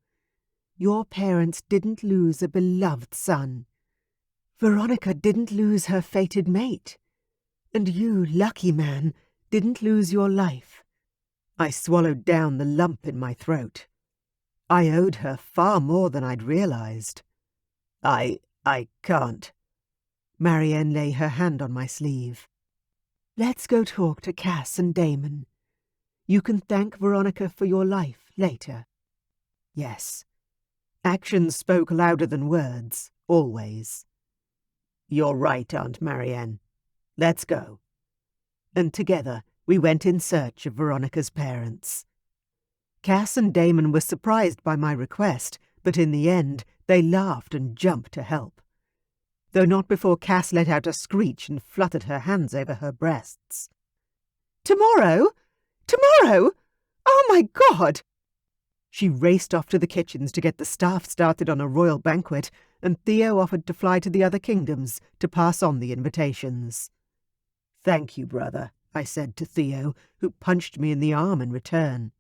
Speaker 1: Your parents didn't lose a beloved son. Veronica didn't lose her fated mate. And you, lucky man, didn't lose your life. I swallowed down the lump in my throat. I owed her far more than I'd realized.
Speaker 2: I can't.
Speaker 1: Marianne lay her hand on my sleeve. Let's go talk to Cass and Damon. You can thank Veronica for your life later. Yes. Actions spoke louder than words, always.
Speaker 2: You're right, Aunt Marianne. Let's go.
Speaker 1: And together we went in search of Veronica's parents. Cass and Damon were surprised by my request, but in the end they laughed and jumped to help. Though not before Cass let out a screech and fluttered her hands over her breasts. Tomorrow? Tomorrow? Oh my God! She raced off to the kitchens to get the staff started on a royal banquet, and Theo offered to fly to the other kingdoms to pass on the invitations.
Speaker 2: Thank you, brother,
Speaker 1: I said to Theo, who punched me in the arm in return.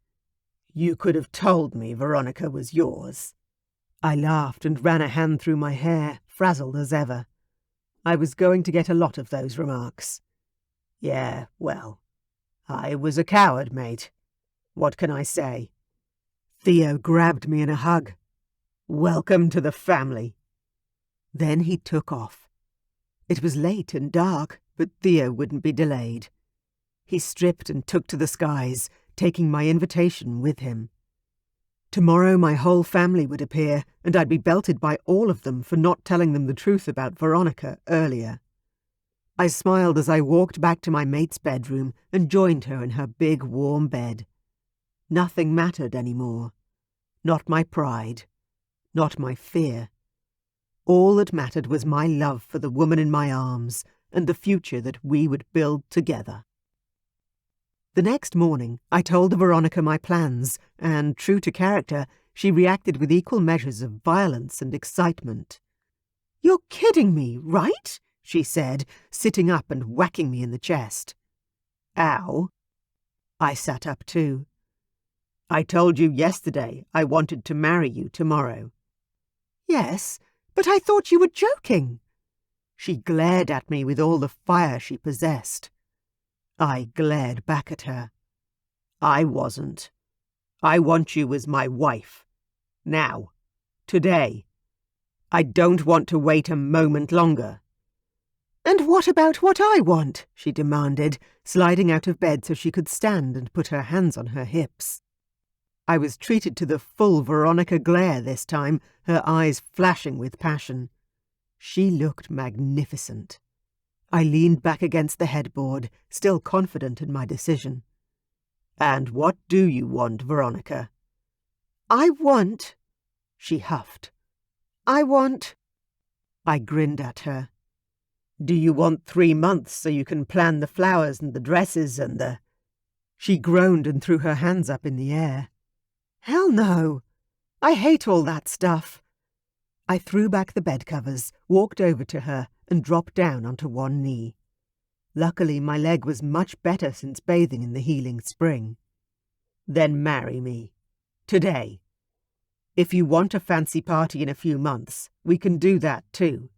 Speaker 2: You could have told me Veronica was yours.
Speaker 1: I laughed and ran a hand through my hair, frazzled as ever. I was going to get a lot of those remarks.
Speaker 2: Yeah, well, I was a coward, mate. What can I say?
Speaker 1: Theo grabbed me in a hug.
Speaker 2: Welcome to the family.
Speaker 1: Then he took off. It was late and dark, but Theo wouldn't be delayed. He stripped and took to the skies, taking my invitation with him. Tomorrow my whole family would appear, and I'd be belted by all of them for not telling them the truth about Veronica earlier. I smiled as I walked back to my mate's bedroom and joined her in her big, warm bed. Nothing mattered anymore. Not my pride. Not my fear. All that mattered was my love for the woman in my arms and the future that we would build together. The next morning, I told Veronica my plans, and, true to character, she reacted with equal measures of violence and excitement. "You're kidding me, right?" she said, sitting up and whacking me in the chest.
Speaker 2: Ow.
Speaker 1: I sat up too.
Speaker 2: I told you yesterday I wanted to marry you tomorrow.
Speaker 1: Yes, but I thought you were joking. She glared at me with all the fire she possessed. I glared back at her.
Speaker 2: I wasn't. I want you as my wife. Now. Today. I don't want to wait a moment longer.
Speaker 1: And what about what I want? She demanded, sliding out of bed so she could stand and put her hands on her hips. I was treated to the full Veronica glare this time, her eyes flashing with passion. She looked magnificent. I leaned back against the headboard, still confident in my decision.
Speaker 2: And what do you want, Veronica?
Speaker 1: I want... She huffed. I grinned at her.
Speaker 2: Do you want 3 months so you can plan the flowers and the dresses and the...
Speaker 1: She groaned and threw her hands up in the air. Hell no! I hate all that stuff. I threw back the bedcovers, walked over to her, and dropped down onto one knee. Luckily, my leg was much better since bathing in the healing spring.
Speaker 2: Then marry me. Today. If you want a fancy party in a few months, we can do that too.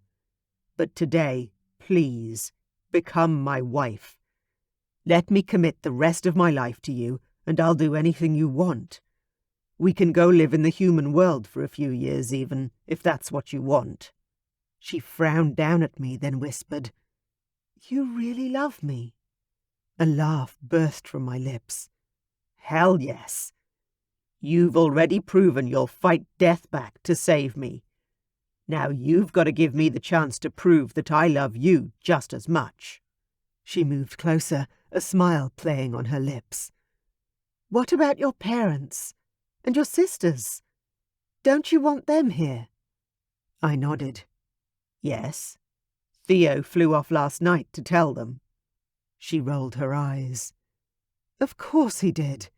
Speaker 2: But today, please, become my wife. Let me commit the rest of my life to you, and I'll do anything you want. We can go live in the human world for a few years even, if that's what you want." She frowned down at me, then whispered, "You really love me?" A laugh burst from my lips. "Hell yes. You've already proven you'll fight death back to save me. Now you've got to give me the chance to prove that I love you just as much." She moved closer, a smile playing on her lips. "What about your parents? And your sisters? Don't you want them here?" I nodded. "Yes. Theo flew off last night to tell them." She rolled her eyes. "Of course he did.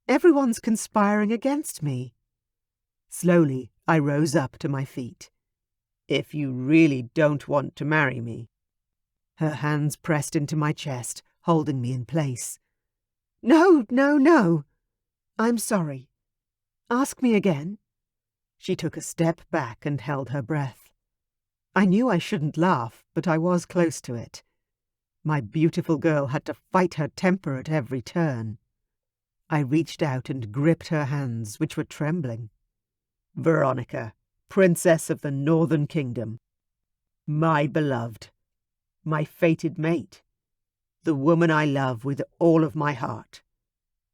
Speaker 2: Everyone's conspiring against me." Slowly, I rose up to my feet. "If you really don't want to marry me." Her hands pressed into my chest, holding me in place. "No, no, no. I'm sorry. Ask me again." She took a step back and held her breath. I knew I shouldn't laugh, but I was close to it. My beautiful girl had to fight her temper at every turn. I reached out and gripped her hands, which were trembling. "Veronica, Princess of the Northern Kingdom. My beloved. My fated mate. The woman I love with all of my heart.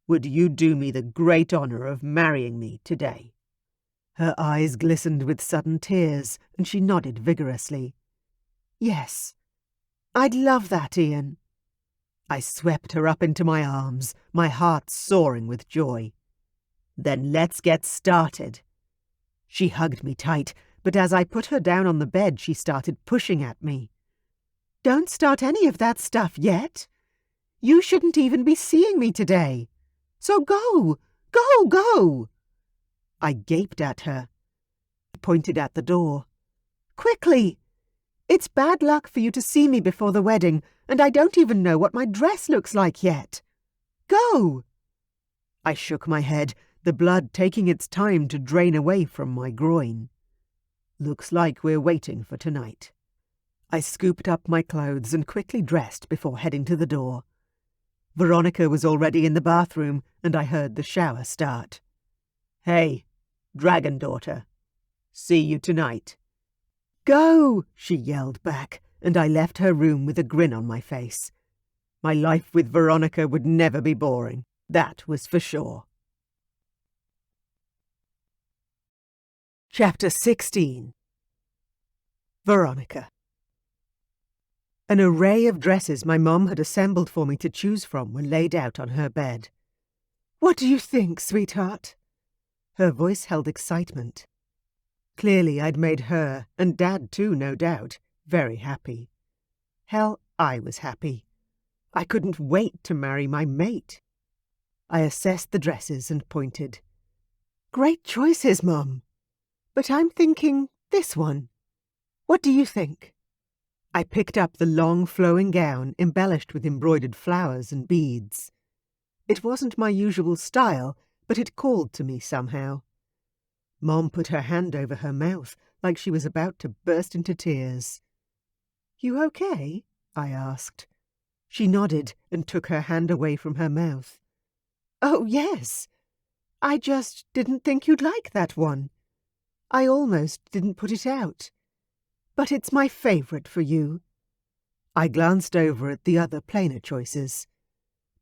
Speaker 2: Would you do me the great honour of marrying me today?" Her eyes glistened with sudden tears, and she nodded vigorously. "Yes, I'd love that, Iain." I swept her up into my arms, my heart soaring with joy. "Then let's get started." She hugged me tight, but as I put her down on the bed, she started pushing at me. "Don't start any of that stuff yet. You shouldn't even be seeing me today. So go, go, go." I gaped at her. She pointed at the door. "Quickly! It's bad luck for you to see me before the wedding, and I don't even know what my dress looks like yet. Go!" I shook my head, the blood taking its time to drain away from my groin. "Looks like we're waiting for tonight." I scooped up my clothes and quickly dressed before heading to the door. Veronica was already in the bathroom, and I heard the shower start. "Hey, dragon daughter. See you tonight." "Go!" she yelled back, and I left her room with a grin on my face. My life with Veronica would never be boring, that was for sure. Chapter 16. Veronica. An array of dresses my mom had assembled for me to choose from were laid out on her bed. "What do you think, sweetheart?" Her voice held excitement. Clearly I'd made her, and Dad too, no doubt, very happy. Hell, I was happy. I couldn't wait to marry my mate. I assessed the dresses and pointed. "Great choices, Mum. But I'm thinking this one. What do you think?" I picked up the long flowing gown embellished with embroidered flowers and beads. It wasn't my usual style, but it called to me somehow. Mom put her hand over her mouth like she was about to burst into tears. "You okay?" I asked. She nodded and took her hand away from her mouth. "Oh, yes. I just didn't think you'd like that one. I almost didn't put it out. But it's my favourite for you." I glanced over at the other plainer choices.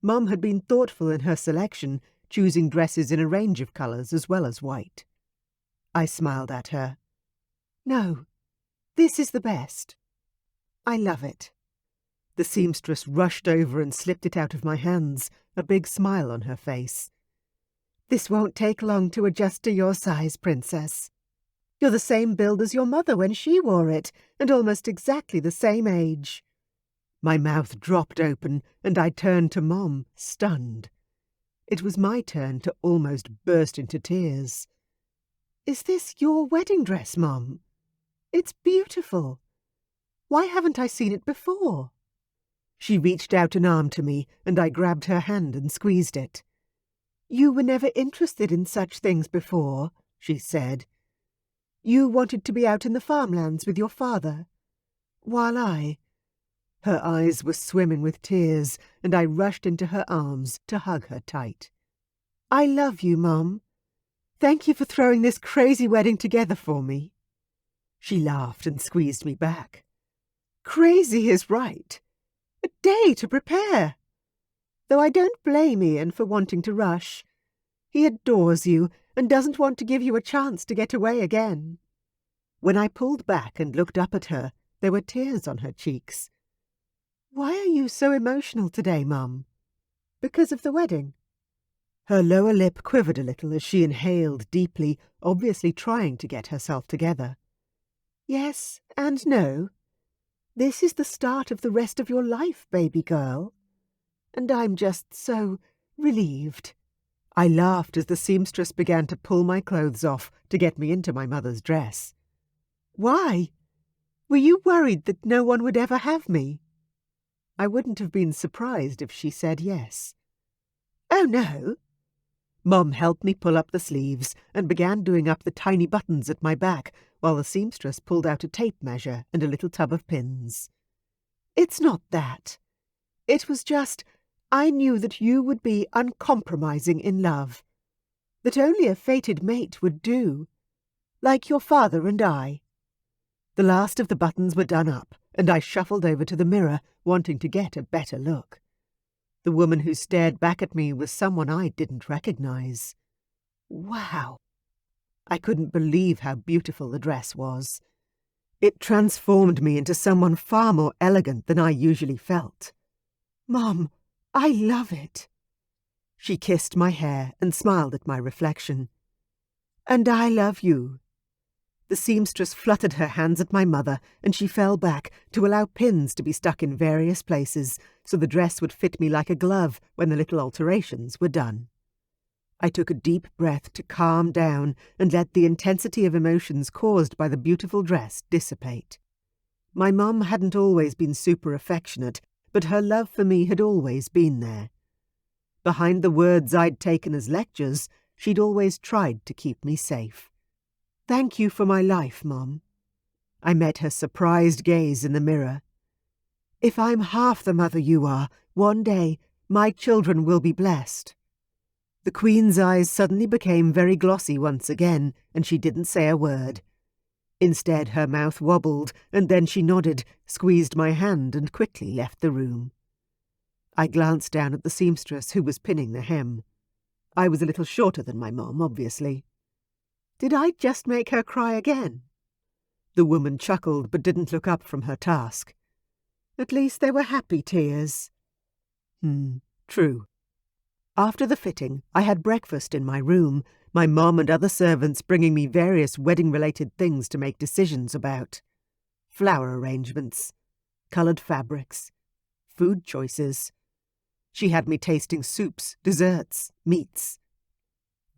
Speaker 2: Mum had been thoughtful in her selection, choosing dresses in a range of colours as well as white. I smiled at her. "No, this is the best. I love it." The seamstress rushed over and slipped it out of my hands, a big smile on her face. "This won't take long to adjust to your size, Princess. You're the same build as your mother when she wore it, and almost exactly the same age." My mouth dropped open, and I turned to Mom, stunned. It was my turn to almost burst into tears. "Is this your wedding dress, Mom? It's beautiful. Why haven't I seen it before?" She reached out an arm to me, and I grabbed her hand and squeezed it. "You were never interested in such things before," she said. "You wanted to be out in the farmlands with your father.
Speaker 1: while Her eyes were swimming with tears, and I rushed into her arms to hug her tight. I love you, Mum. Thank you for throwing this crazy wedding together for me. She laughed and squeezed me back. Crazy is right. A day to prepare. Though I don't blame Iain for wanting to rush. He adores you and doesn't want to give you a chance to get away again. When I pulled back and looked up at her, there were tears on her cheeks. Why are you so emotional today, Mum? Because of the wedding? Her lower lip quivered a little as she inhaled deeply, obviously trying to get herself together. Yes and no. This is the start of the rest of your life, baby girl. And I'm just so relieved. I laughed as the seamstress began to pull my clothes off to get me into my mother's dress. Why? Were you worried that no one would ever have me? I wouldn't have been surprised if she said yes. Oh, no. Mum helped me pull up the sleeves and began doing up the tiny buttons at my back while the seamstress pulled out a tape measure and a little tub of pins. It's not that. It was just, I knew that you would be uncompromising in love. That only a fated mate would do. Like your father and I. The last of the buttons were done up, and I shuffled over to the mirror, wanting to get a better look. The woman who stared back at me was someone I didn't recognize. Wow! I couldn't believe how beautiful the dress was. It transformed me into someone far more elegant than I usually felt. Mum, I love it. She kissed my hair and smiled at my reflection. And I love you. The seamstress fluttered her hands at my mother, and she fell back to allow pins to be stuck in various places so the dress would fit me like a glove when the little alterations were done. I took a deep breath to calm down and let the intensity of emotions caused by the beautiful dress dissipate. My mum hadn't always been super affectionate, but her love for me had always been there. Behind the words I'd taken as lectures, she'd always tried to keep me safe. Thank you for my life, Mum. I met her surprised gaze in the mirror. If I'm half the mother you are, one day my children will be blessed. The Queen's eyes suddenly became very glossy once again, and she didn't say a word. Instead, her mouth wobbled, and then she nodded, squeezed my hand, and quickly left the room. I glanced down at the seamstress who was pinning the hem. I was a little shorter than my mum, obviously. Did I just make her cry again? The woman chuckled but didn't look up from her task. At least they were happy tears. True. After the fitting, I had breakfast in my room, my mum and other servants bringing me various wedding-related things to make decisions about. Flower arrangements, coloured fabrics, food choices. She had me tasting soups, desserts, meats.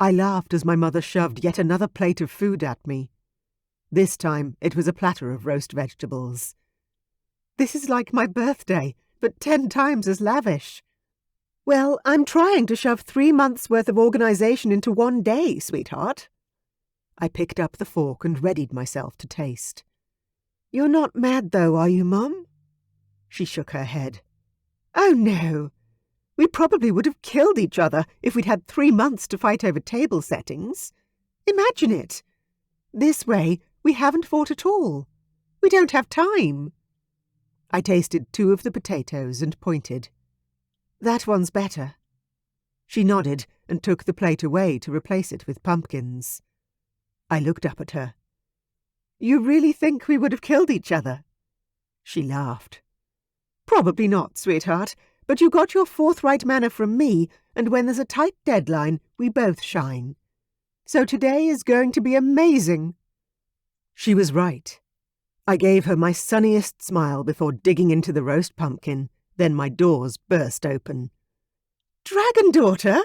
Speaker 1: I laughed as my mother shoved yet another plate of food at me. This time it was a platter of roast vegetables. This is like my birthday, but 10 times as lavish. Well, I'm trying to shove 3 months' worth of organisation into one day, sweetheart. I picked up the fork and readied myself to taste. You're not mad, though, are you, Mum? She shook her head. Oh, no. We probably would have killed each other if we'd had 3 months to fight over table settings. Imagine it. This way, we haven't fought at all. We don't have time. I tasted 2 of the potatoes and pointed. That one's better. She nodded and took the plate away to replace it with pumpkins. I looked up at her. You really think we would have killed each other? She laughed. Probably not, sweetheart. But you got your forthright manner from me, and when there's a tight deadline, we both shine. So today is going to be amazing. She was right. I gave her my sunniest smile before digging into the roast pumpkin, then my doors burst open. Dragon daughter?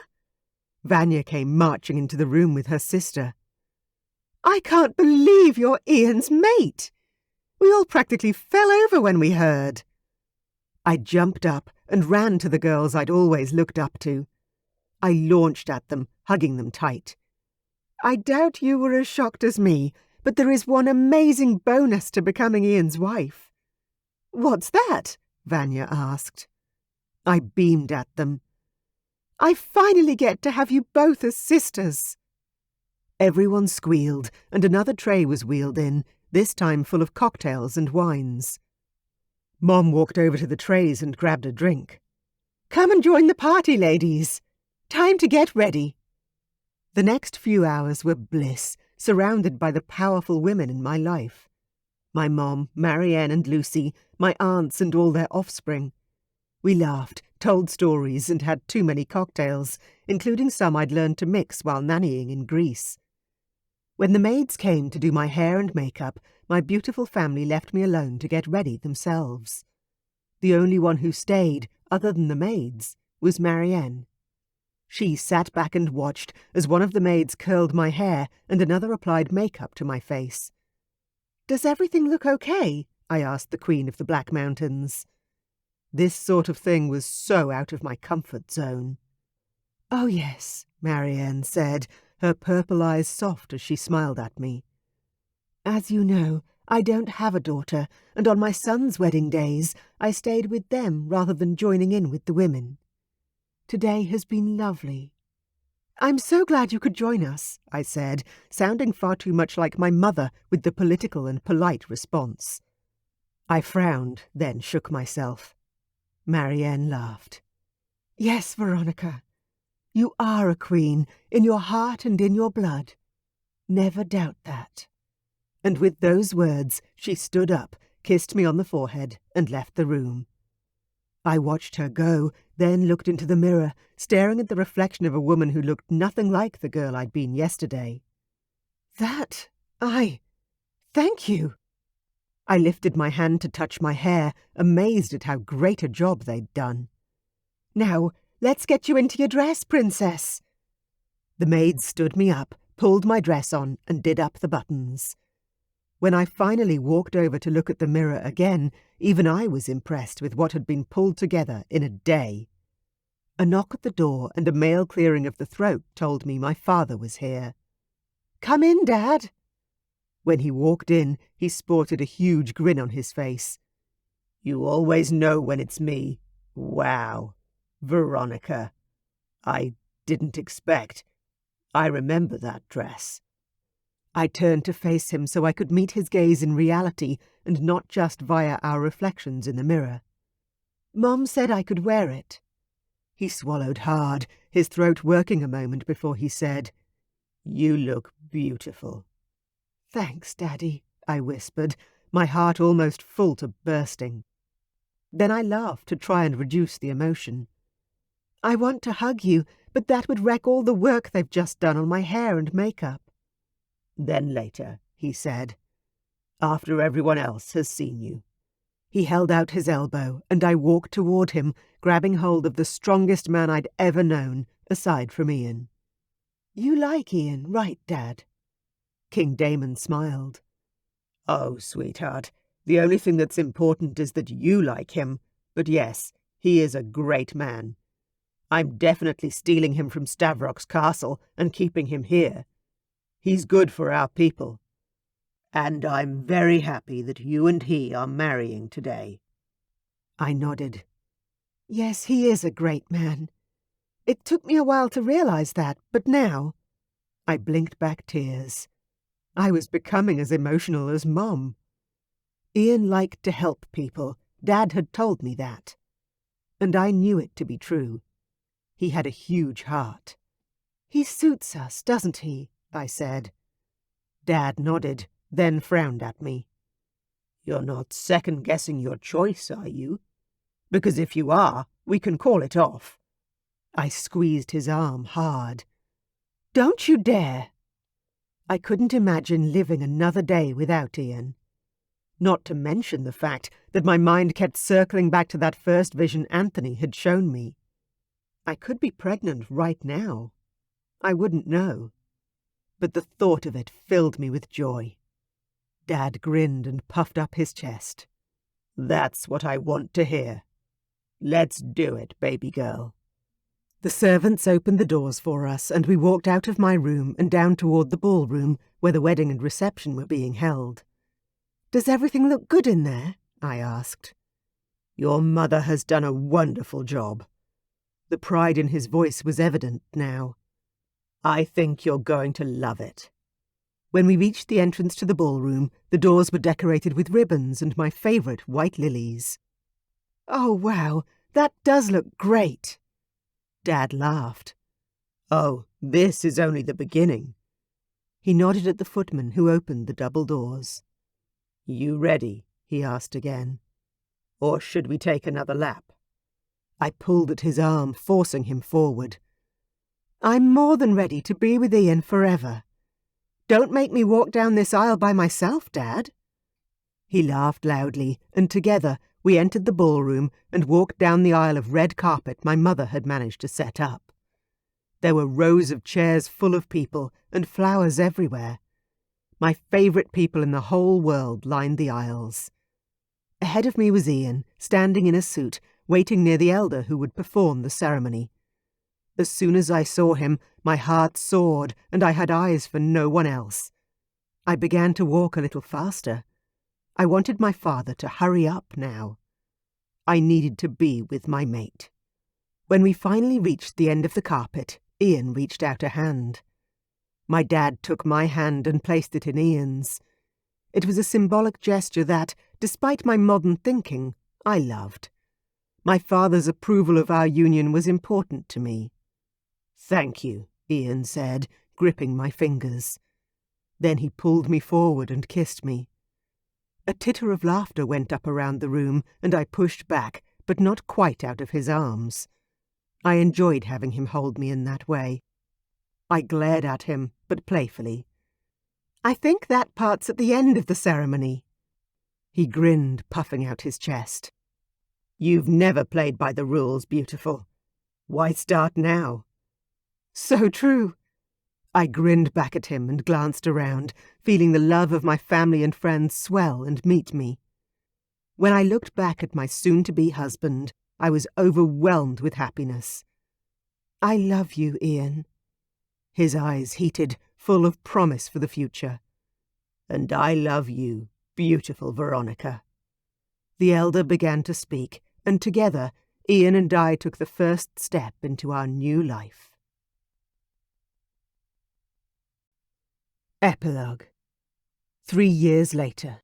Speaker 1: Vanya came marching into the room with her sister. I can't believe you're Iain's mate. We all practically fell over when we heard. I jumped up and ran to the girls I'd always looked up to. I launched at them, hugging them tight. I doubt you were as shocked as me, but there is one amazing bonus to becoming Iain's wife. "What's that?" Vanya asked. I beamed at them. "I finally get to have you both as sisters." Everyone squealed, and another tray was wheeled in, this time full of cocktails and wines. Mom walked over to the trays and grabbed a drink. "Come and join the party, ladies. Time to get ready." The next few hours were bliss, surrounded by the powerful women in my life. My mom, Marianne and Lucy, my aunts and all their offspring. We laughed, told stories and had too many cocktails, including some I'd learned to mix while nannying in Greece. When the maids came to do my hair and makeup, my beautiful family left me alone to get ready themselves. The only one who stayed, other than the maids, was Marianne. She sat back and watched as one of the maids curled my hair and another applied makeup to my face. "Does everything look okay?" I asked the Queen of the Black Mountains. This sort of thing was so out of my comfort zone. "Oh yes," Marianne said, her purple eyes soft as she smiled at me. "As you know, I don't have a daughter, and on my son's wedding days, I stayed with them rather than joining in with the women. Today has been lovely." "I'm so glad you could join us," I said, sounding far too much like my mother with the political and polite response. I frowned, then shook myself. Marianne laughed. "Yes, Veronica. You are a queen, in your heart and in your blood. Never doubt that." And with those words, she stood up, kissed me on the forehead, and left the room. I watched her go, then looked into the mirror, staring at the reflection of a woman who looked nothing like the girl I'd been yesterday. Thank you." I lifted my hand to touch my hair, amazed at how great a job they'd done. "Now, let's get you into your dress, princess." The maid stood me up, pulled my dress on, and did up the buttons. When I finally walked over to look at the mirror again, even I was impressed with what had been pulled together in a day. A knock at the door and a male clearing of the throat told me my father was here. "Come in, Dad." When he walked in, he sported a huge grin on his face. "You always know when it's me. Wow. Veronica. I didn't expect. I remember that dress." I turned to face him so I could meet his gaze in reality and not just via our reflections in the mirror. "Mom said I could wear it." He swallowed hard, his throat working a moment before he said, "You look beautiful." "Thanks, Daddy," I whispered, my heart almost full to bursting. Then I laughed to try and reduce the emotion. "I want to hug you, but that would wreck all the work they've just done on my hair and makeup." "Then later," he said, "after everyone else has seen you." He held out his elbow, and I walked toward him, grabbing hold of the strongest man I'd ever known, aside from Iain. "You like Iain, right, Dad?" King Damon smiled. "Oh, sweetheart, the only thing that's important is that you like him, but yes, he is a great man. I'm definitely stealing him from Stavrock's castle and keeping him here. He's good for our people. And I'm very happy that you and he are marrying today." I nodded. "Yes, he is a great man. It took me a while to realize that, but now—" I blinked back tears. I was becoming as emotional as Mom. Iain liked to help people. Dad had told me that. And I knew it to be true. He had a huge heart. "He suits us, doesn't he?" I said. Dad nodded, then frowned at me. "You're not second-guessing your choice, are you? Because if you are, we can call it off." I squeezed his arm hard. "Don't you dare!" I couldn't imagine living another day without Iain. Not to mention the fact that my mind kept circling back to that first vision Anthony had shown me. I could be pregnant right now. I wouldn't know. But the thought of it filled me with joy. Dad grinned and puffed up his chest. "That's what I want to hear. Let's do it, baby girl." The servants opened the doors for us, and we walked out of my room and down toward the ballroom where the wedding and reception were being held. "Does everything look good in there?" I asked.
Speaker 2: Your mother has done a wonderful job." The pride in his voice was evident now. "I think you're going to love it." When we reached the entrance to the ballroom, the doors were decorated with ribbons and my favourite white lilies. "Oh, wow, that does look great." Dad laughed. "Oh, this is only the beginning." He nodded at the footman who opened the double doors. "You ready?" he asked again. "Or should we take another lap?" I pulled at his arm, forcing him forward. "I'm more than ready to be with Iain forever. Don't make me walk down this aisle by myself, Dad." He laughed loudly, and together we entered the ballroom and walked down the aisle of red carpet my mother had managed to set up. There were rows of chairs full of people and flowers everywhere. My favourite people in the whole world lined the aisles. Ahead of me was Iain, standing in a suit, waiting near the elder who would perform the ceremony. As soon as I saw him, my heart soared, and I had eyes for no one else. I began to walk a little faster. I wanted my father to hurry up now. I needed to be with my mate. When we finally reached the end of the carpet, Iain reached out a hand. My dad took my hand and placed it in Ian's. It was a symbolic gesture that, despite my modern thinking, I loved. My father's approval of our union was important to me. "Thank you," Iain said, gripping my fingers. Then he pulled me forward and kissed me. A titter of laughter went up around the room, and I pushed back, but not quite out of his arms. I enjoyed having him hold me in that way. I glared at him, but playfully. "I think that part's at the end of the ceremony." He grinned, puffing out his chest. "You've never played by the rules, beautiful. Why start now?" "So true." I grinned back at him and glanced around, feeling the love of my family and friends swell and meet me. When I looked back at my soon-to-be husband, I was overwhelmed with happiness. "I love you, Iain." His eyes heated, full of promise for the future. "And I love you, beautiful Veronica." The elder began to speak, and together, Iain and I took the first step into our new life. Epilogue. 3 years later.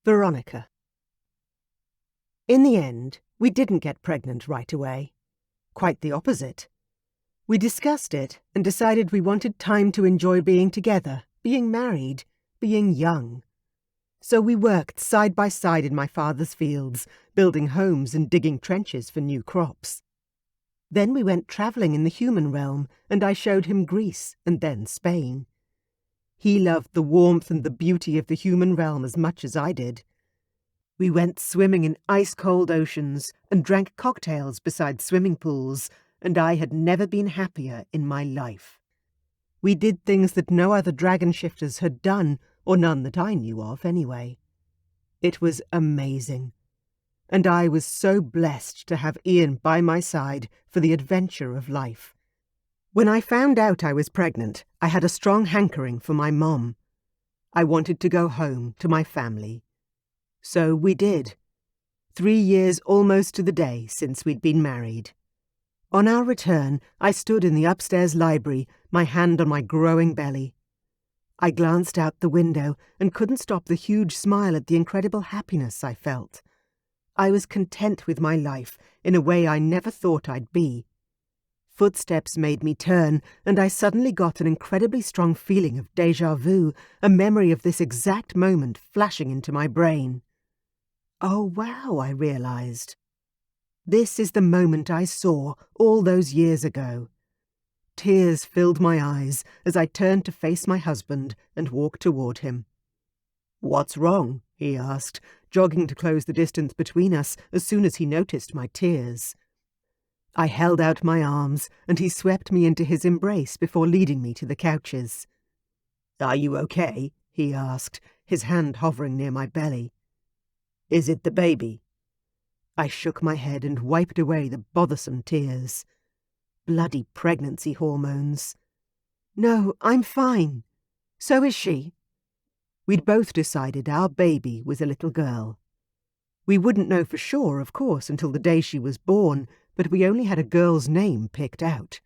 Speaker 2: Veronica. In the end, we didn't get pregnant right away. Quite the opposite. We discussed it and decided we wanted time to enjoy being together, being married, being young. So we worked side by side in my father's fields, building homes and digging trenches for new crops. Then we went travelling in the human realm, and I showed him Greece and then Spain. He loved the warmth and the beauty of the human realm as much as I did. We went swimming in ice-cold oceans and drank cocktails beside swimming pools, and I had never been happier in my life. We did things that no other dragon shifters had done, or none that I knew of anyway. It was amazing. And I was so blessed to have Iain by my side for the adventure of life. When I found out I was pregnant, I had a strong hankering for my mom. I wanted to go home to my family. So we did. 3 years almost to the day since we'd been married. On our return, I stood in the upstairs library, my hand on my growing belly. I glanced out the window and couldn't stop the huge smile at the incredible happiness I felt. I was content with my life in a way I never thought I'd be. Footsteps made me turn, and I suddenly got an incredibly strong feeling of déjà vu, a memory of this exact moment flashing into my brain. Oh wow, I realised. This is the moment I saw all those years ago. Tears filled my eyes as I turned to face my husband and walked toward him. "What's wrong?" he asked, jogging to close the distance between us as soon as he noticed my tears. I held out my arms, and he swept me into his embrace before leading me to the couches. "Are you okay?" he asked, his hand hovering near my belly. "Is it the baby?" I shook my head and wiped away the bothersome tears. Bloody pregnancy hormones. "No, I'm fine. So is she." We'd both decided our baby was a little girl.
Speaker 1: We wouldn't know for sure, of course, until the day she was born, but we only had a girl's name picked out.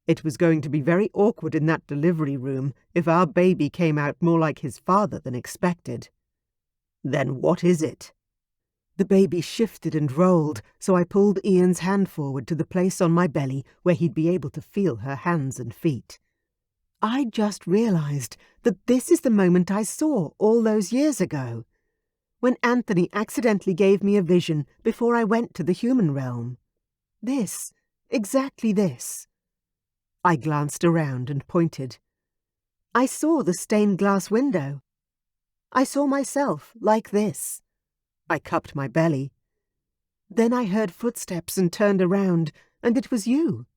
Speaker 1: It was going to be very awkward in that delivery room if our baby came out more like his father than expected.
Speaker 2: Then what is it?
Speaker 1: The baby shifted and rolled, so I pulled Iain's hand forward to the place on my belly where he'd be able to feel her hands and feet. I just realised that this is the moment I saw all those years ago, when Anthony accidentally gave me a vision before I went to the human realm. This, exactly this. I glanced around and pointed. I saw the stained glass window. I saw myself like this. I cupped my belly. Then I heard footsteps and turned around, and it was you.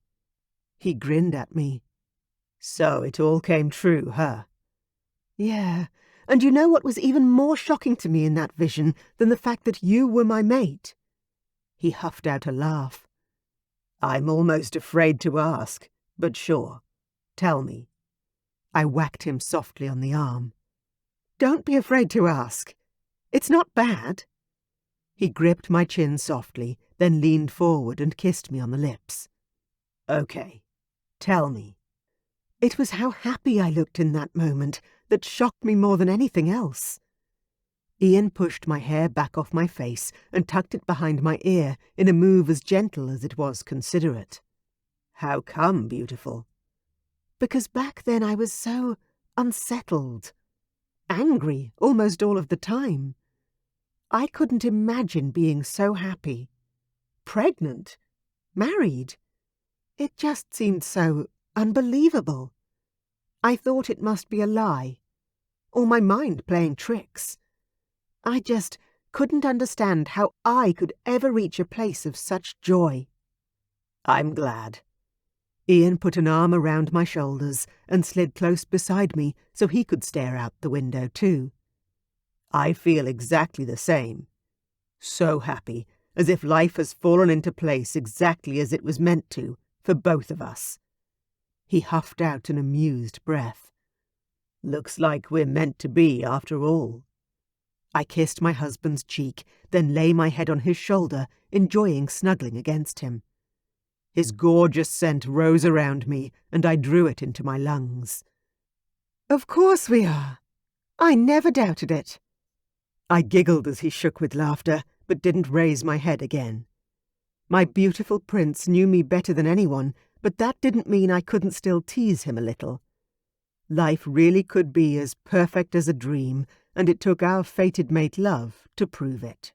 Speaker 1: He grinned at me.
Speaker 2: So it all came true, huh?
Speaker 1: Yeah, and you know what was even more shocking to me in that vision than the fact that you were my mate? He huffed out a laugh.
Speaker 2: I'm almost afraid to ask, but sure. Tell me.
Speaker 1: I whacked him softly on the arm. Don't be afraid to ask. It's not bad. He gripped my chin softly, then leaned forward and kissed me on the lips.
Speaker 2: Okay, tell me.
Speaker 1: It was how happy I looked in that moment that shocked me more than anything else. Iain pushed my hair back off my face and tucked it behind my ear in a move as gentle as it was considerate.
Speaker 2: How come, beautiful?
Speaker 1: Because back then I was so unsettled. Angry almost all of the time. I couldn't imagine being so happy. Pregnant. Married. It just seemed so unbelievable. I thought it must be a lie. Or my mind playing tricks. I just couldn't understand how I could ever reach a place of such joy.
Speaker 2: I'm glad.
Speaker 1: Iain put an arm around my shoulders and slid close beside me so he could stare out the window too.
Speaker 2: I feel exactly the same. So happy, as if life has fallen into place exactly as it was meant to, for both of us.
Speaker 1: He huffed out an amused breath.
Speaker 2: Looks like we're meant to be after all.
Speaker 1: I kissed my husband's cheek, then lay my head on his shoulder, enjoying snuggling against him. His gorgeous scent rose around me, and I drew it into my lungs. Of course we are. I never doubted it. I giggled as he shook with laughter, but didn't raise my head again. My beautiful prince knew me better than anyone, but that didn't mean I couldn't still tease him a little. Life really could be as perfect as a dream, and it took our fated mate love to prove it.